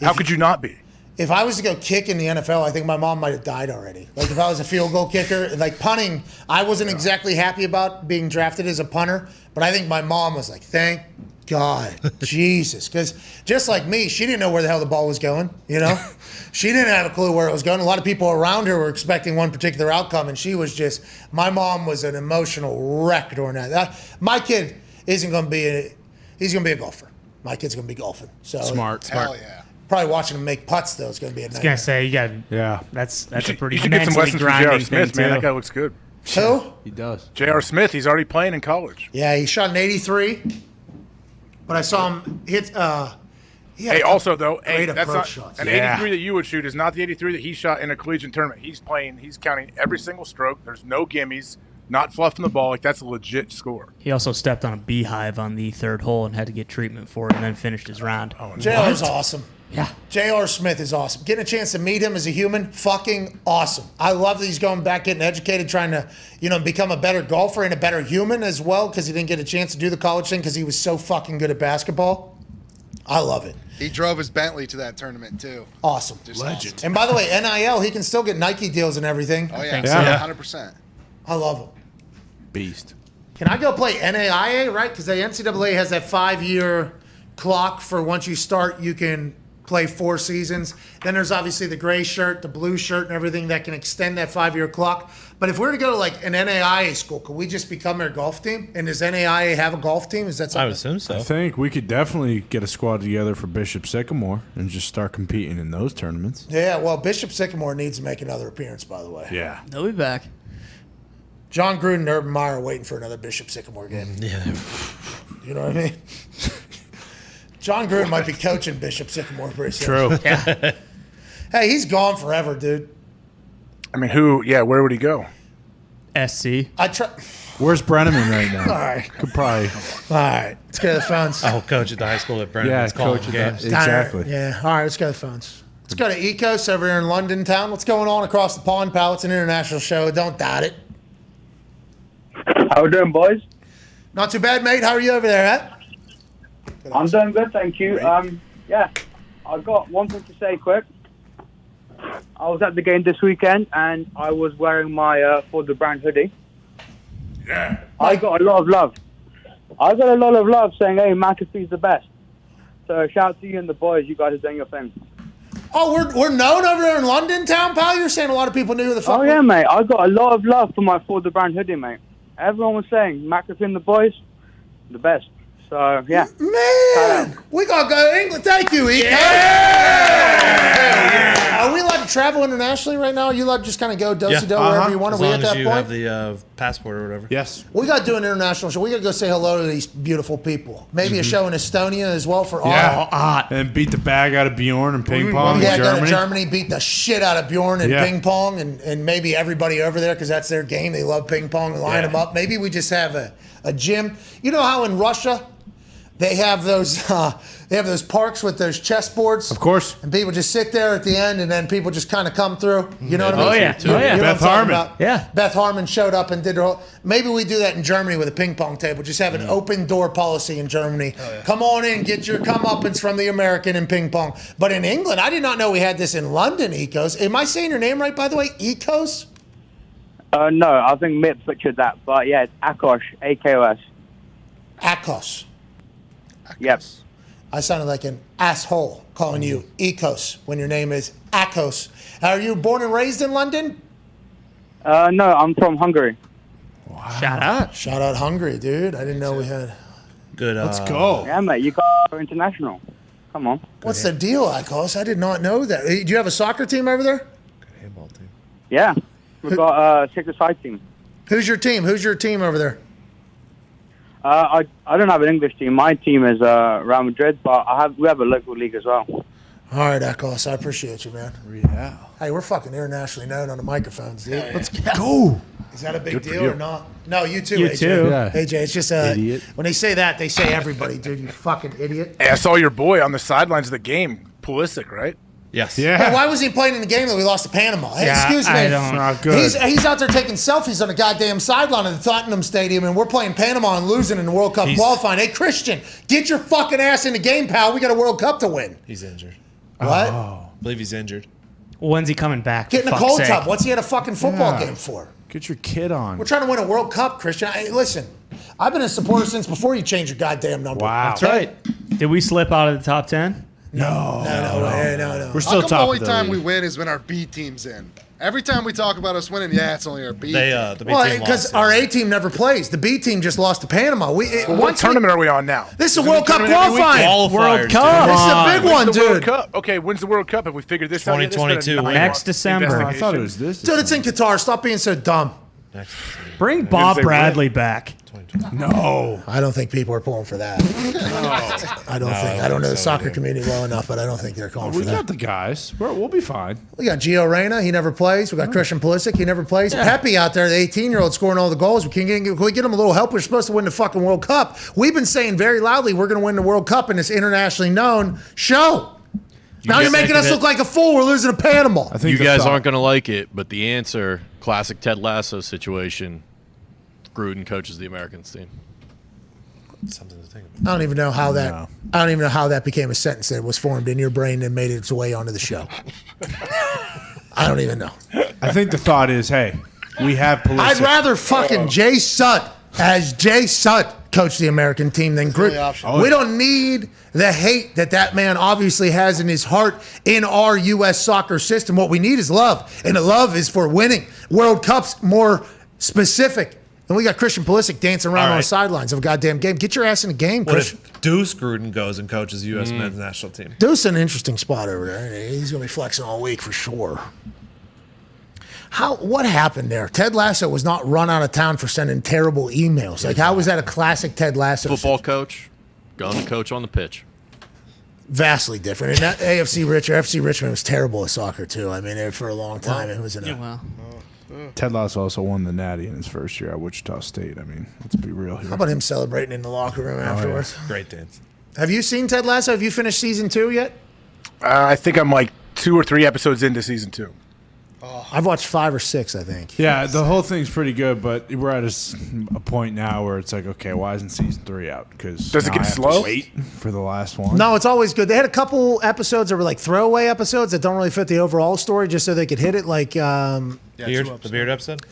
How could you not be? If I was to go kick in the NFL, I think my mom might have died already. Like, if I was a field goal kicker, like punting, I wasn't exactly happy about being drafted as a punter, but I think my mom was like, thank God, Jesus. Because just like me, she didn't know where the hell the ball was going, She didn't have a clue where it was going. A lot of people around her were expecting one particular outcome, and she was just, my mom was an emotional wreck during that. My kid isn't going to be he's going to be a golfer. My kid's going to be golfing. So Smart. Hell yeah. Probably watching him make putts, though, is going to be a nightmare. I was going to say, that's a pretty you should get some lessons from J.R. Smith, man. That guy looks good. Who? He does. J.R. Smith, he's already playing in college. Yeah, he shot an 83, but I saw him hit. That's not shots. an 83 that you would shoot is not the 83 that he shot in a collegiate tournament. He's counting every single stroke. There's no gimmies, not fluffing the ball. Like, that's a legit score. He also stepped on a beehive on the third hole and had to get treatment for it and then finished his round. JR's awesome. Yeah. J.R. Smith is awesome. Getting a chance to meet him as a human, fucking awesome. I love that he's going back, getting educated, trying to, become a better golfer and a better human as well, because he didn't get a chance to do the college thing because he was so fucking good at basketball. I love it. He drove his Bentley to that tournament, too. Awesome. Legend. Awesome. And by the way, NIL, he can still get Nike deals and everything. Oh, yeah. 100%. I love him. Beast. Can I go play NAIA, right? Because the NCAA has that 5-year clock for once you start, you can play 4 seasons. Then there's obviously the gray shirt, the blue shirt, and everything that can extend that 5-year clock. But if we were to go to like an NAIA school, could we just become their golf team? And does NAIA have a golf team? Is that something? I would assume so. I think we could definitely get a squad together for Bishop Sycamore and just start competing in those tournaments. Yeah, well, Bishop Sycamore needs to make another appearance, by the way. Yeah. They'll be back. John Gruden and Urban Meyer are waiting for another Bishop Sycamore game. Yeah. You know what I mean? John Gruden might be coaching Bishop Sycamore pretty soon. True. Yeah. Hey, he's gone forever, dude. I mean, where would he go? SC. Where's Brenneman right now? All right. Could probably. All right. Let's go to the phones. I'll coach at the high school that Brenneman's calling games. Exactly. Yeah. All right. Let's go to the phones. Let's go to Ecos over here in London town. What's going on across the pond, pal? It's an international show. Don't doubt it. How we doing, boys? Not too bad, mate. How are you over there, Hat? I'm doing good, thank you. Yeah, I've got one thing to say quick. I was at the game this weekend, and I was wearing my For the Brand hoodie. Yeah. I got a lot of love. I got a lot of love saying, hey, McAfee's the best. So shout out to you and the boys. You guys are doing your thing. Oh, we're known over there in London town, pal? You're saying a lot of people knew who the fuck Oh, yeah, mate. I got a lot of love for my For the Brand hoodie, mate. Everyone was saying, McAfee and the boys, the best. So, yeah. Man, we got to go to England. Thank you, Ecos. Are we allowed to travel internationally right now? Are you allowed to just kind of go do-si-do wherever you want? As Are we long at as that you point? have the passport or whatever. Yes. We got to do an international show. We got to go say hello to these beautiful people. Maybe a show in Estonia as well for Yeah. And beat the bag out of Bjorn and ping pong Yeah, in go Germany. to Germany, beat the shit out of Bjorn and Yeah. ping pong, and maybe everybody over there, because that's their game. They love ping pong. Line them up. Maybe we just have a gym. You know how in Russia they have those parks with those chessboards? Of course. And people just sit there at the end, and then people just kind of come through. You know what I mean? Oh, yeah. You know what I'm Beth talking Harmon. about? Yeah. Beth Harmon showed up and did her whole. Maybe we do that in Germany with a ping pong table. Just have an open door policy in Germany. Come on in, get your comeuppance from the American in ping pong. But in England, I did not know we had this in London, Ecos. Am I saying your name right, by the way? Ecos? No, I think Mitt butchered that. But, yeah, it's Akos, A-K-O-S. Akos. Yep. I sounded like an asshole calling you Ecos when your name is Akos. Are you born and raised in London? No, I'm from Hungary. Shout out. Shout out Hungary, dude. I didn't know we had. Good. Let's go. Yeah, mate, you guys are international. Come on. What's the deal, Akos? I did not know that. Do you have a soccer team over there? Handball team. Yeah, we've got a six-a-side team. Who's your team? Who's your team over there? I don't have an English team. My team is Real Madrid, but we have a local league as well. All right, Akos. I appreciate you, man. Yeah. Hey, we're fucking internationally known on the microphones, dude. Let's go. Is that a big Good for deal you. or not? No, you too, You AJ. too. Yeah. AJ, it's just Idiot. when they say that, they say everybody, dude. You fucking idiot. Hey, I saw your boy on the sidelines of the game, Pulisic, right? Yes. Hey, Yeah. why was he playing in the game that we lost to Panama? Hey, Yeah, excuse me. I don't- Not good. He's out there taking selfies on the goddamn sideline of the Tottenham Stadium, and we're playing Panama and losing in the World Cup qualifying. Hey, Christian, get your fucking ass in the game, pal. We got a World Cup to win. He's injured. What? I believe he's injured. When's he coming back? Get in for a fuck's cold sake? tub. What's he at a fucking football Yeah. game for? Get your kid on. We're trying to win a World Cup, Christian. Hey, listen, I've been a supporter since before you changed your goddamn number. Wow. That's right. Did we slip out of the top 10? No. We're How still come top the only of the time we league. win is when our B team's in? Every time we talk about us winning, yeah, it's only our B They team. the B Well, team because lost. our A team never plays. The B team just lost to Panama. What tournament are we on now? This is a World Cup qualifying. Qualifiers, dude. This is a big one, When's the World dude. Cup? Okay, when's the World Cup? Have we figured this out? yet? This has been a 2022 9-month Next December. I thought it was this. Dude, it's in Qatar. Stop being so dumb. Bring Bob Bradley back. No. I don't think people are pulling for that. I don't think. I don't know the soccer community well enough, but I don't think they're calling We for got that. the guys. We'll be fine. We got Gio Reyna. He never plays. We got Christian Pulisic. He never plays. Pepe out there, the 18-year-old scoring all the goals. Can we get him a little help? We're supposed to win the fucking World Cup. We've been saying very loudly we're going to win the World Cup in this internationally known show. Now you're making us look like a fool. We're losing to Panama. I think You the guys thought- aren't going to like it, but the answer, classic Ted Lasso situation, Gruden coaches the Americans team. Something to think about. I don't even know how that. No. I don't even know how that became a sentence that was formed in your brain and made its way onto the show. I don't even know. I think the thought is, hey, we have Pulisic. I'd rather fucking Jay Sut as Jay Sut coach the American team than Gruden. We don't need the hate that man obviously has in his heart in our U.S. soccer system. What we need is love, and the love is for winning World Cups more specific. And we got Christian Pulisic dancing around on the sidelines of a goddamn game. Get your ass in the game, What Christian. if Deuce Gruden goes and coaches the U.S. men's national team? Deuce an interesting spot over there. He's going to be flexing all week for sure. What happened there? Ted Lasso was not run out of town for sending terrible emails. Like, how was that a classic Ted Lasso? Football coach, going to coach on the pitch. Vastly different. And that FC Richmond was terrible at soccer, too. I mean, for a long time, it was in a... Ted Lasso also won the Natty in his first year at Wichita State. I mean, let's be real here. How about him celebrating in the locker room afterwards? Great dance. Have you seen Ted Lasso? Have you finished season 2 yet? I think I'm like 2 or 3 episodes into season 2. I've watched 5 or 6, I think. Yeah, the whole thing's pretty good, but we're at a point now where it's like, okay, why isn't season 3 out? Because Does it get slow? Wait for the last one. No, it's always good. They had a couple episodes that were like throwaway episodes that don't really fit the overall story, just so they could hit it. Like the Beard episode.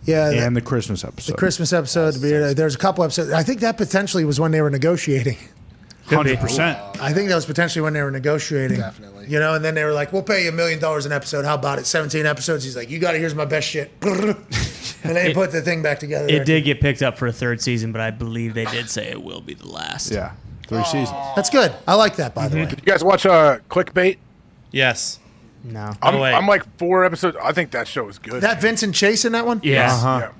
Yeah, and the Christmas episode. The Christmas episode. There's a couple episodes. I think that potentially was when they were negotiating. 100%. I think that was potentially when they were negotiating. Definitely. You know, and then they were like, "We'll pay you $1 million an episode. How about it? 17 episodes." He's like, "You got it. Here's my best shit." And they put the thing back together. It did get picked up for a 3rd season, but I believe they did say it will be the last. Yeah, 3 seasons. That's good. I like that, by the way. Did you guys watch Clickbait? Yes. No. I'm like 4 episodes. I think that show is good. That Vincent Chase in that one? Yeah. Yeah.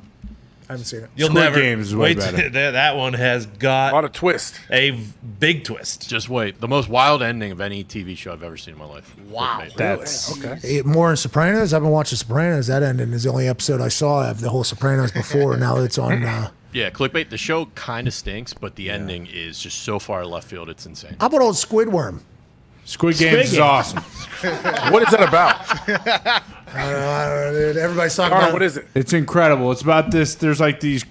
I haven't seen it. You'll Squid never Games is way wait. better. That one has got A lot of twist. a big twist. Just wait. The most wild ending of any TV show I've ever seen in my life. Wow. Clickbait. That's Okay. More in Sopranos. I've been watching Sopranos. That ending is the only episode I saw of the whole Sopranos before. Now it's on. Yeah, Clickbait. The show kind of stinks, but the ending is just so far left field. It's insane. How about old Squidworm? Squid Games is awesome. What is that about? I don't know, dude. Everybody's talking Dahn, about what is it? It's incredible. It's about this. There's like these,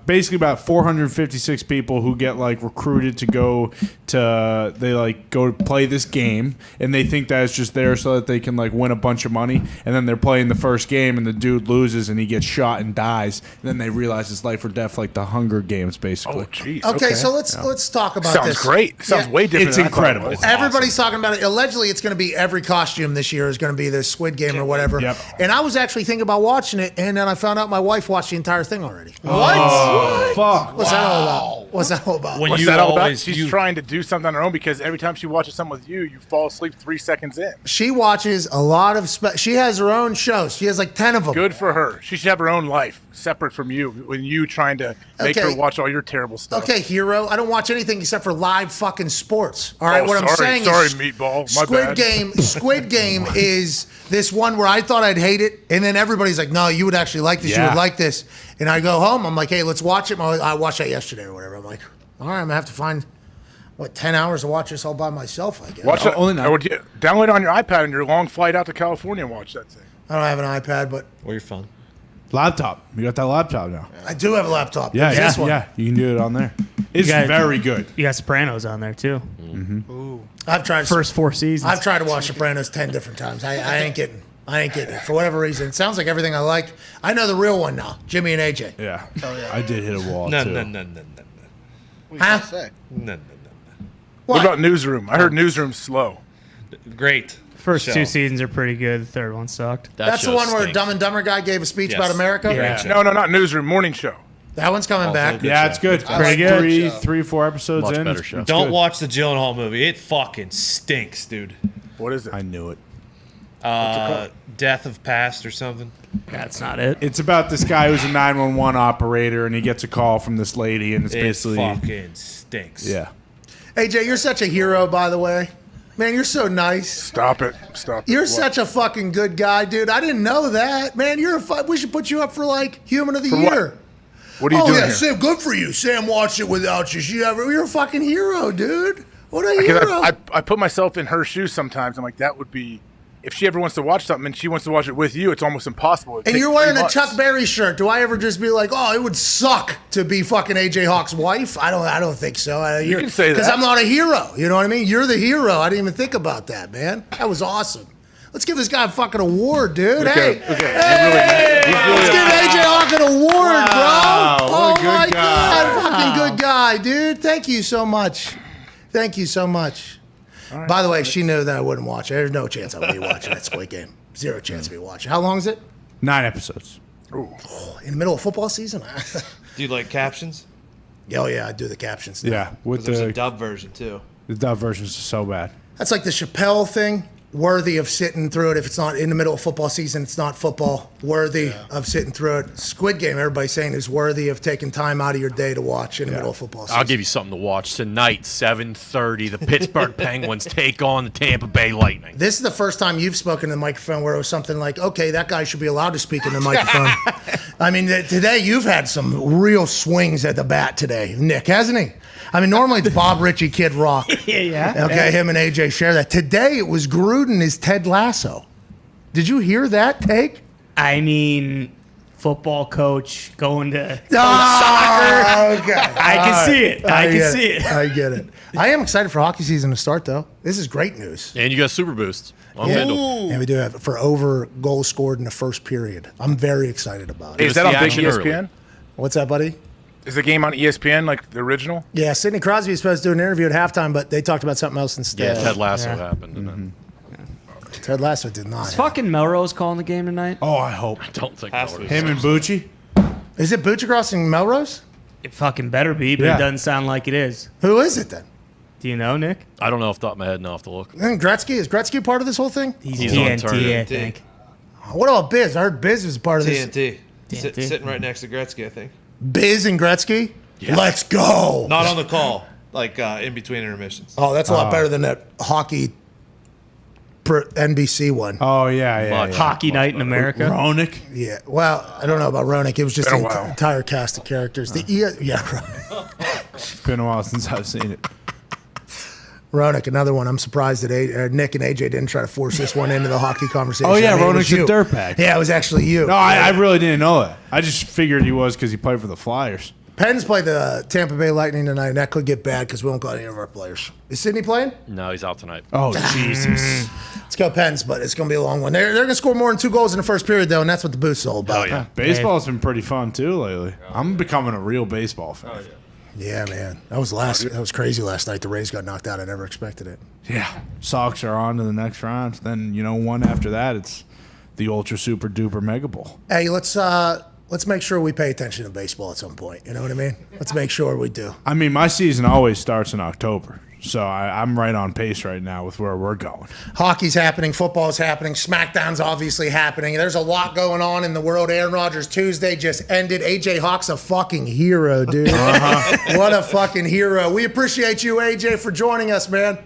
basically about 456 people who get like recruited to go to. They like go play this game, and they think that it's just there so that they can like win a bunch of money. And then they're playing the first game, and the dude loses, and he gets shot and dies. And then they realize it's life or death, like the Hunger Games, basically. Oh, jeez. Okay, so let's talk about Sounds this. great. Sounds way different. It's than I thought it incredible. was. Everybody's talking about it. Allegedly, it's going to be every costume this year is going to be the Squid Game or whatever. Yep. And I was actually thinking about watching it, and then I found out my wife watched the entire thing already. Oh, fuck. What's that all about? What's that all about? When What's you that all about? always She's trying to do something on her own because every time she watches something with you, you fall asleep 3 seconds in. She watches a lot of. She has her own shows. She has like 10 of them. Good for her. She should have her own life separate from you. When you trying to make her watch all your terrible stuff. Okay, hero. I don't watch anything except for live fucking sports. All right, what I'm saying sorry, is, meatball. My bad. Squid Game is this one where I thought I'd hate it, and then everybody's like, "No, you would actually like this. You Yeah. would like this." And I go home. I'm like, "Hey, let's watch it." I watched that yesterday or whatever. I'm like, "All right, I'm gonna have to find 10 hours to watch this all by myself." I guess. Watch it. only now. Or download it on your iPad on your long flight out to California and watch that thing. I don't have an iPad, but Or your phone. Laptop. You got that laptop now. I do have a laptop. Yeah, There's this one. yeah. You can do it on there. It's very good. You got Sopranos on there too. I've tried First 4 seasons. I've tried to watch Sopranos 10 different times. I ain't getting it for whatever reason. It sounds like everything I like. I know the real one now, Jimmy and AJ. Yeah. I did hit a wall No, too. no. What you Huh? gonna say? No. What about Newsroom? I heard Newsroom's slow. Great. First show. 2 seasons are pretty good. The 3rd one sucked. That's the one where Dumb and Dumber guy gave a speech Yes. about America. Yeah. No, not Newsroom. Morning show. That one's coming Also back. good. Yeah, it's good. I Pretty like good. that show. 3-4 episodes Much in. better It's show. good. Don't watch the Gyllenhaal movie. It fucking stinks, dude. What is it? I knew it. Death of Past or something. That's not it. It's about this guy who's a 911 operator, and he gets a call from this lady, and it's It basically fucking stinks. yeah. AJ, you're such a hero, by the way. Man, you're so nice. Stop it. Stop it. You're What? such a fucking good guy, dude. I didn't know that. Man, we should put you up for like Human of the For what? Year. What are you Oh doing yeah, here? Sam, good for you. Sam watched it without you. You're a fucking hero, dude. What a hero. Because I put myself in her shoes sometimes. I'm like, that would be, if she ever wants to watch something and she wants to watch it with you, it's almost impossible. And you're wearing a Chuck Berry shirt. Do I ever just be like, oh, it would suck to be fucking AJ Hawk's wife? I don't think so. You can say that. Because I'm not a hero. You know what I mean? You're the hero. I didn't even think about that, man. That was awesome. Let's give this guy a fucking award, dude. Okay, Hey, okay. hey, He's really let's give AJ Hawk an award, Wow, bro. what a Oh good my guy. God, fucking good guy, dude. Thank you so much. Thank you so much. By the way, she knew that I wouldn't watch it. There's no chance I would be watching that Squid Game. Zero chance of me watching. How long is it? 9 episodes. In the middle of football season? Do you like captions? Oh yeah, I do the captions. Yeah, with There's a the dub version too. dub versions are so bad. That's like the Chappelle thing. Worthy of sitting through it. If it's not in the middle of football season, it's not football. Worthy of sitting through it. Squid Game, everybody's saying, is worthy of taking time out of your day to watch in the middle of football season. I'll give you something to watch tonight, 7:30. The Pittsburgh Penguins take on the Tampa Bay Lightning. This is the first time you've spoken to the microphone where it was something like, okay, that guy should be allowed to speak in the microphone. I mean, today you've had some real swings at the bat today, Nick, hasn't he? I mean, normally it's Bob Ritchie, Kid Rock. Yeah. Okay, him and AJ share that. Today it was Gruden is Ted Lasso. Did you hear that take? I mean, football coach going to soccer. Okay. I can see it. I can see it. I get it. I am excited for hockey season to start, though. This is great news. And you got Super Boost on Yeah. FanDuel. Yeah, we do have it for over goals scored in the first period. I'm very excited about it. Is that on big ESPN? What's that, buddy? Is the game on ESPN like the original? Yeah, Sidney Crosby was supposed to do an interview at halftime, but they talked about something else Yeah, instead. Ted Lasso happened. And then Ted Lasso did not. Is fucking Melrose calling the game tonight? Oh, I hope. I don't think Him and Bucci? Is it Bucci crossing Melrose? It fucking better be, but Yeah. it doesn't sound like it is. Who is it then? Do you know, Nick? I don't know off the top of my head. Now I have to look. And Gretzky? Is Gretzky part of this whole thing? He's on TNT, Turner. I think. What about Biz? I heard Biz is part of this. TNT. Sitting right next to Gretzky, I think. Biz and Gretzky? Yeah. Let's go. Not on the call, like in between intermissions. Oh, that's a lot better than that hockey NBC one. Oh, yeah. Hockey Night in America. Ronick? Yeah. Well, I don't know about Ronick. It was just Been the a while. entire cast of characters. Ronick. It's been a while since I've seen it. Ronick, another one. I'm surprised that Nick and AJ didn't try to force this one into the hockey conversation. Oh, yeah, I mean, it was Ronick's a you. dirtbag. Yeah, it was actually you. No, I really didn't know that. I just figured he was because he played for the Flyers. Pens play the Tampa Bay Lightning tonight, and that could get bad because we won't got any of our players. Is Sydney playing? No, he's out tonight. Oh, Jesus. Let's go Pens, but it's going to be a long one. They're going to score more than 2 goals in the first period, though, and that's what the boost is all about. Oh, yeah. Baseball's been pretty fun, too, lately. I'm becoming a real baseball fan. Yeah, man. That was crazy last night. The Rays got knocked out. I never expected it. Yeah. Sox are on to the next round. Then, one after that, it's the Ultra Super Duper Mega Bowl. Hey, let's make sure we pay attention to baseball at some point. You know what I mean? Let's make sure we do. I mean, my season always starts in October. So I'm right on pace right now with where we're going. Hockey's happening. Football's happening. SmackDown's obviously happening. There's a lot going on in the world. Aaron Rodgers Tuesday just ended. AJ Hawk's a fucking hero, dude. What a fucking hero. We appreciate you, AJ, for joining us, man.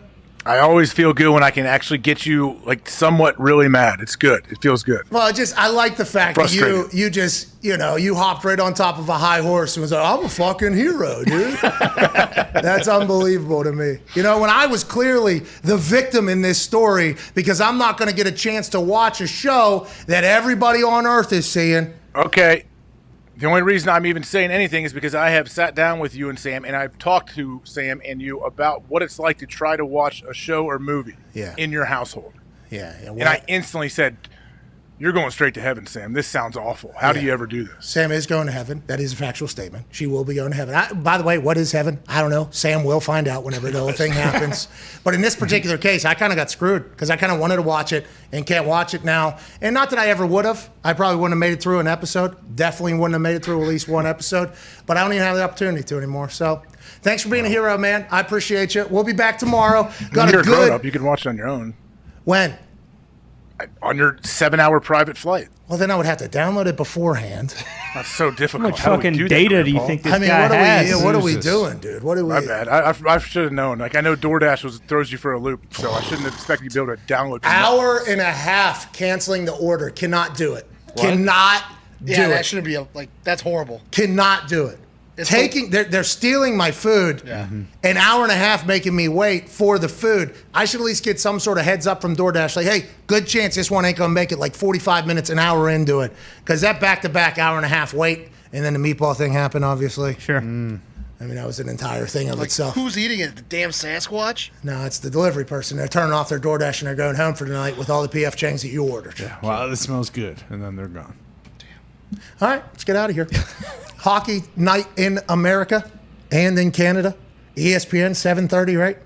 I always feel good when I can actually get you like somewhat really mad. It's good. It feels good. Well, I like the fact that Frustrated. you just, you hopped right on top of a high horse and was like, I'm a fucking hero, dude. That's unbelievable to me. When I was clearly the victim in this story because I'm not going to get a chance to watch a show that everybody on earth is seeing. Okay. The only reason I'm even saying anything is because I have sat down with you and Sam, and I've talked to Sam and you about what it's like to try to watch a show or movie in your household. Yeah. And I instantly said, you're going straight to heaven, Sam. This sounds awful. How do you ever do this? Sam is going to heaven. That is a factual statement. She will be going to heaven. By the way, what is heaven? I don't know. Sam will find out whenever the whole thing happens. But in this particular case, I kind of got screwed because I kind of wanted to watch it and can't watch it now. And not that I ever would have. I probably wouldn't have made it through an episode. Definitely wouldn't have made it through at least one episode. But I don't even have the opportunity to anymore. So thanks for being a hero, man. I appreciate you. We'll be back tomorrow. When you're a grown-up, you can watch it on your own. When? On your 7-hour private flight. Well, then I would have to download it beforehand. That's so difficult. How much fucking data do you think this guy has? What are we doing, dude? What are we? My bad. I should have known. Like I know DoorDash throws you for a loop, so I shouldn't have expected you to be able to download. Hour and a half canceling the order. Cannot do it. Cannot do it. That shouldn't be that's horrible. Cannot do it. They're stealing my food. Yeah. An hour and a half making me wait for the food. I should at least get some sort of heads up from DoorDash. Like, hey, good chance this one ain't gonna make it like 45 minutes, an hour into it. Because that back-to-back hour and a half wait, and then the meatball thing happened, obviously. Sure. I mean, that was an entire thing of itself. Who's eating it? The damn Sasquatch? No, it's the delivery person. They're turning off their DoorDash and they're going home for the night with all the PF Changs that you ordered. Yeah. Wow, this smells good. And then they're gone. All right, let's get out of here. Hockey night in America and in Canada. ESPN, 7:30, right?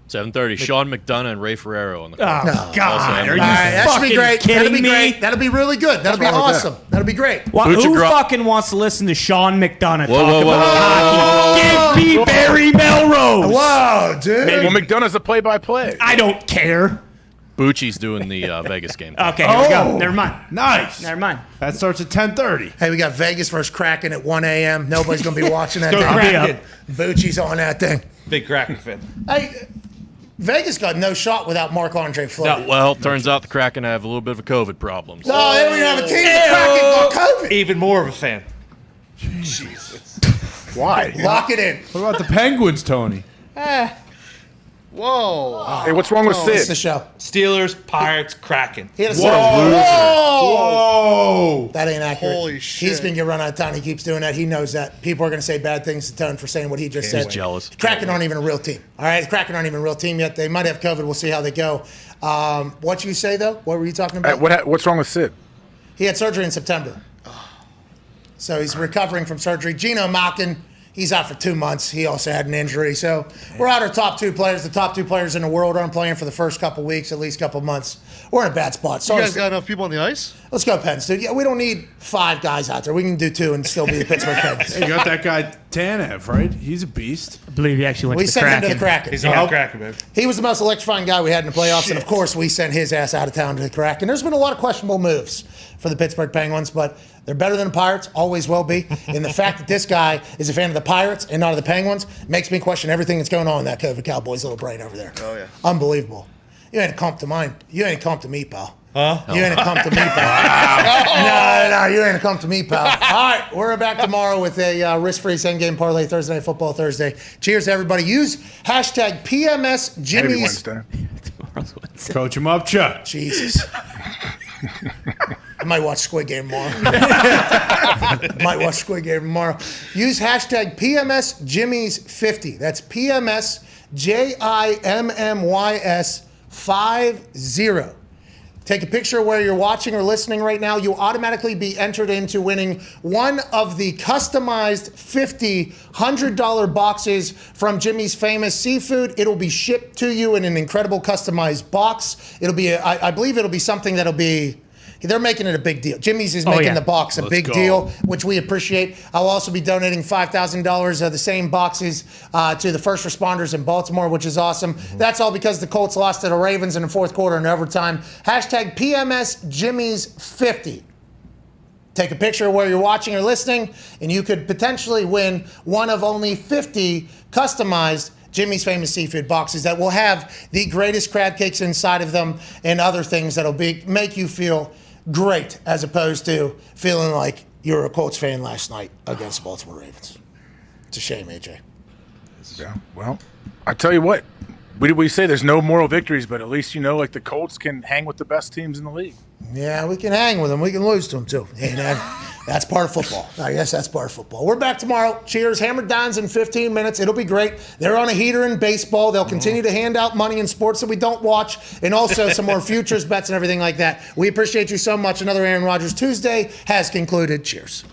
7:30. Sean McDonough and Ray Ferrero on the Oh, call. God. Are you that should be great. kidding That'll be me? great. That'll be really good. That'll be awesome. That'll be great. Who fucking wants to listen to Sean McDonough Whoa, talk whoa, whoa, about whoa, hockey? Give me Barry Melrose. Whoa, dude. Well, McDonough's a play-by-play. I don't care. Bucci's doing the Vegas game. Okay, here we go. Never mind. Nice. Never mind. That starts at 10:30. Hey, we got Vegas versus Kraken at 1 a.m. Nobody's going to be watching that Go thing. Kraken. Bucci's on that thing. Big Kraken fan. Hey, Vegas got no shot without Marc-Andre Fleury. No, well, turns out the Kraken have a little bit of a COVID problem. No, they don't even have a team. The Kraken got COVID. Even more of a fan. Jesus. Why? Lock it in. What about the Penguins, Tony? Whoa. Hey, what's wrong with It's Sid? the show. Steelers, Pirates, Kraken. He had a Whoa! That ain't accurate. Holy shit. He's going to get run out of town. He keeps doing that. He knows that. People are going to say bad things to Tone for saying what he just said. He's jealous. The Kraken aren't even a real team. All right? The Kraken aren't even a real team yet. They might have COVID. We'll see how they go. What you say, though? What were you talking about? What's wrong with Sid? He had surgery in September. So he's recovering from surgery. Geno Malkin, he's out for 2 months. He also had an injury. So we're out our top two players. The top two players in the world aren't playing for the first couple weeks, at least couple months. We're in a bad spot. You Sorry. guys got enough people on the ice? Let's go, Pens, dude. Yeah, we don't need 5 guys out there. We can do 2 and still be the Pittsburgh Penguins. Hey, you got that guy Tanev, right? He's a beast. I believe he actually went We to the sent Kraken. him to the Kraken. He's on the Kraken, baby. He was the most electrifying guy we had in the playoffs, and of course, we sent his ass out of town to the Kraken. There's been a lot of questionable moves for the Pittsburgh Penguins, but they're better than the Pirates, always will be. And the fact that this guy is a fan of the Pirates and not of the Penguins makes me question everything that's going on in that COVID Cowboys little brain over there. Oh, yeah. Unbelievable. You ain't a comp to mine. You ain't a comp to me, pal. Huh? You ain't a comp to me, pal. No, you ain't a comp to me, pal. All right, we're back tomorrow with a risk-free same-game parlay Thursday Night Football Thursday. Cheers, everybody. Use hashtag PMS Maybe Jimmy's. Wednesday. Coach him up, Chuck. Jesus. I might watch Squid Game tomorrow. Use hashtag PMS Jimmy's 50. That's PMS JIMMYS 50. Take a picture of where you're watching or listening right now. You'll automatically be entered into winning one of the customized 50 $100 boxes from Jimmy's Famous Seafood. It'll be shipped to you in an incredible customized box. It'll be, I believe it'll be something that'll be, they're making it a big deal. Jimmy's is making the box a big deal, which we appreciate. I'll also be donating $5,000 of the same boxes to the first responders in Baltimore, which is awesome. That's all because the Colts lost to the Ravens in the fourth quarter in overtime. Hashtag PMS Jimmy's 50. Take a picture of where you're watching or listening, and you could potentially win one of only 50 customized Jimmy's Famous Seafood boxes that will have the greatest crab cakes inside of them and other things that'll make you feel great, as opposed to feeling like you were a Colts fan last night against the Baltimore Ravens. It's a shame, AJ. Yeah, well, I tell you what, we say there's no moral victories, but at least like the Colts can hang with the best teams in the league. Yeah, we can hang with them. We can lose to them, too. Hey, that's part of football. I guess that's part of football. We're back tomorrow. Cheers. Hammer Dahns in 15 minutes. It'll be great. They're on a heater in baseball. They'll continue to hand out money in sports that we don't watch, and also some more futures bets and everything like that. We appreciate you so much. Another Aaron Rodgers Tuesday has concluded. Cheers.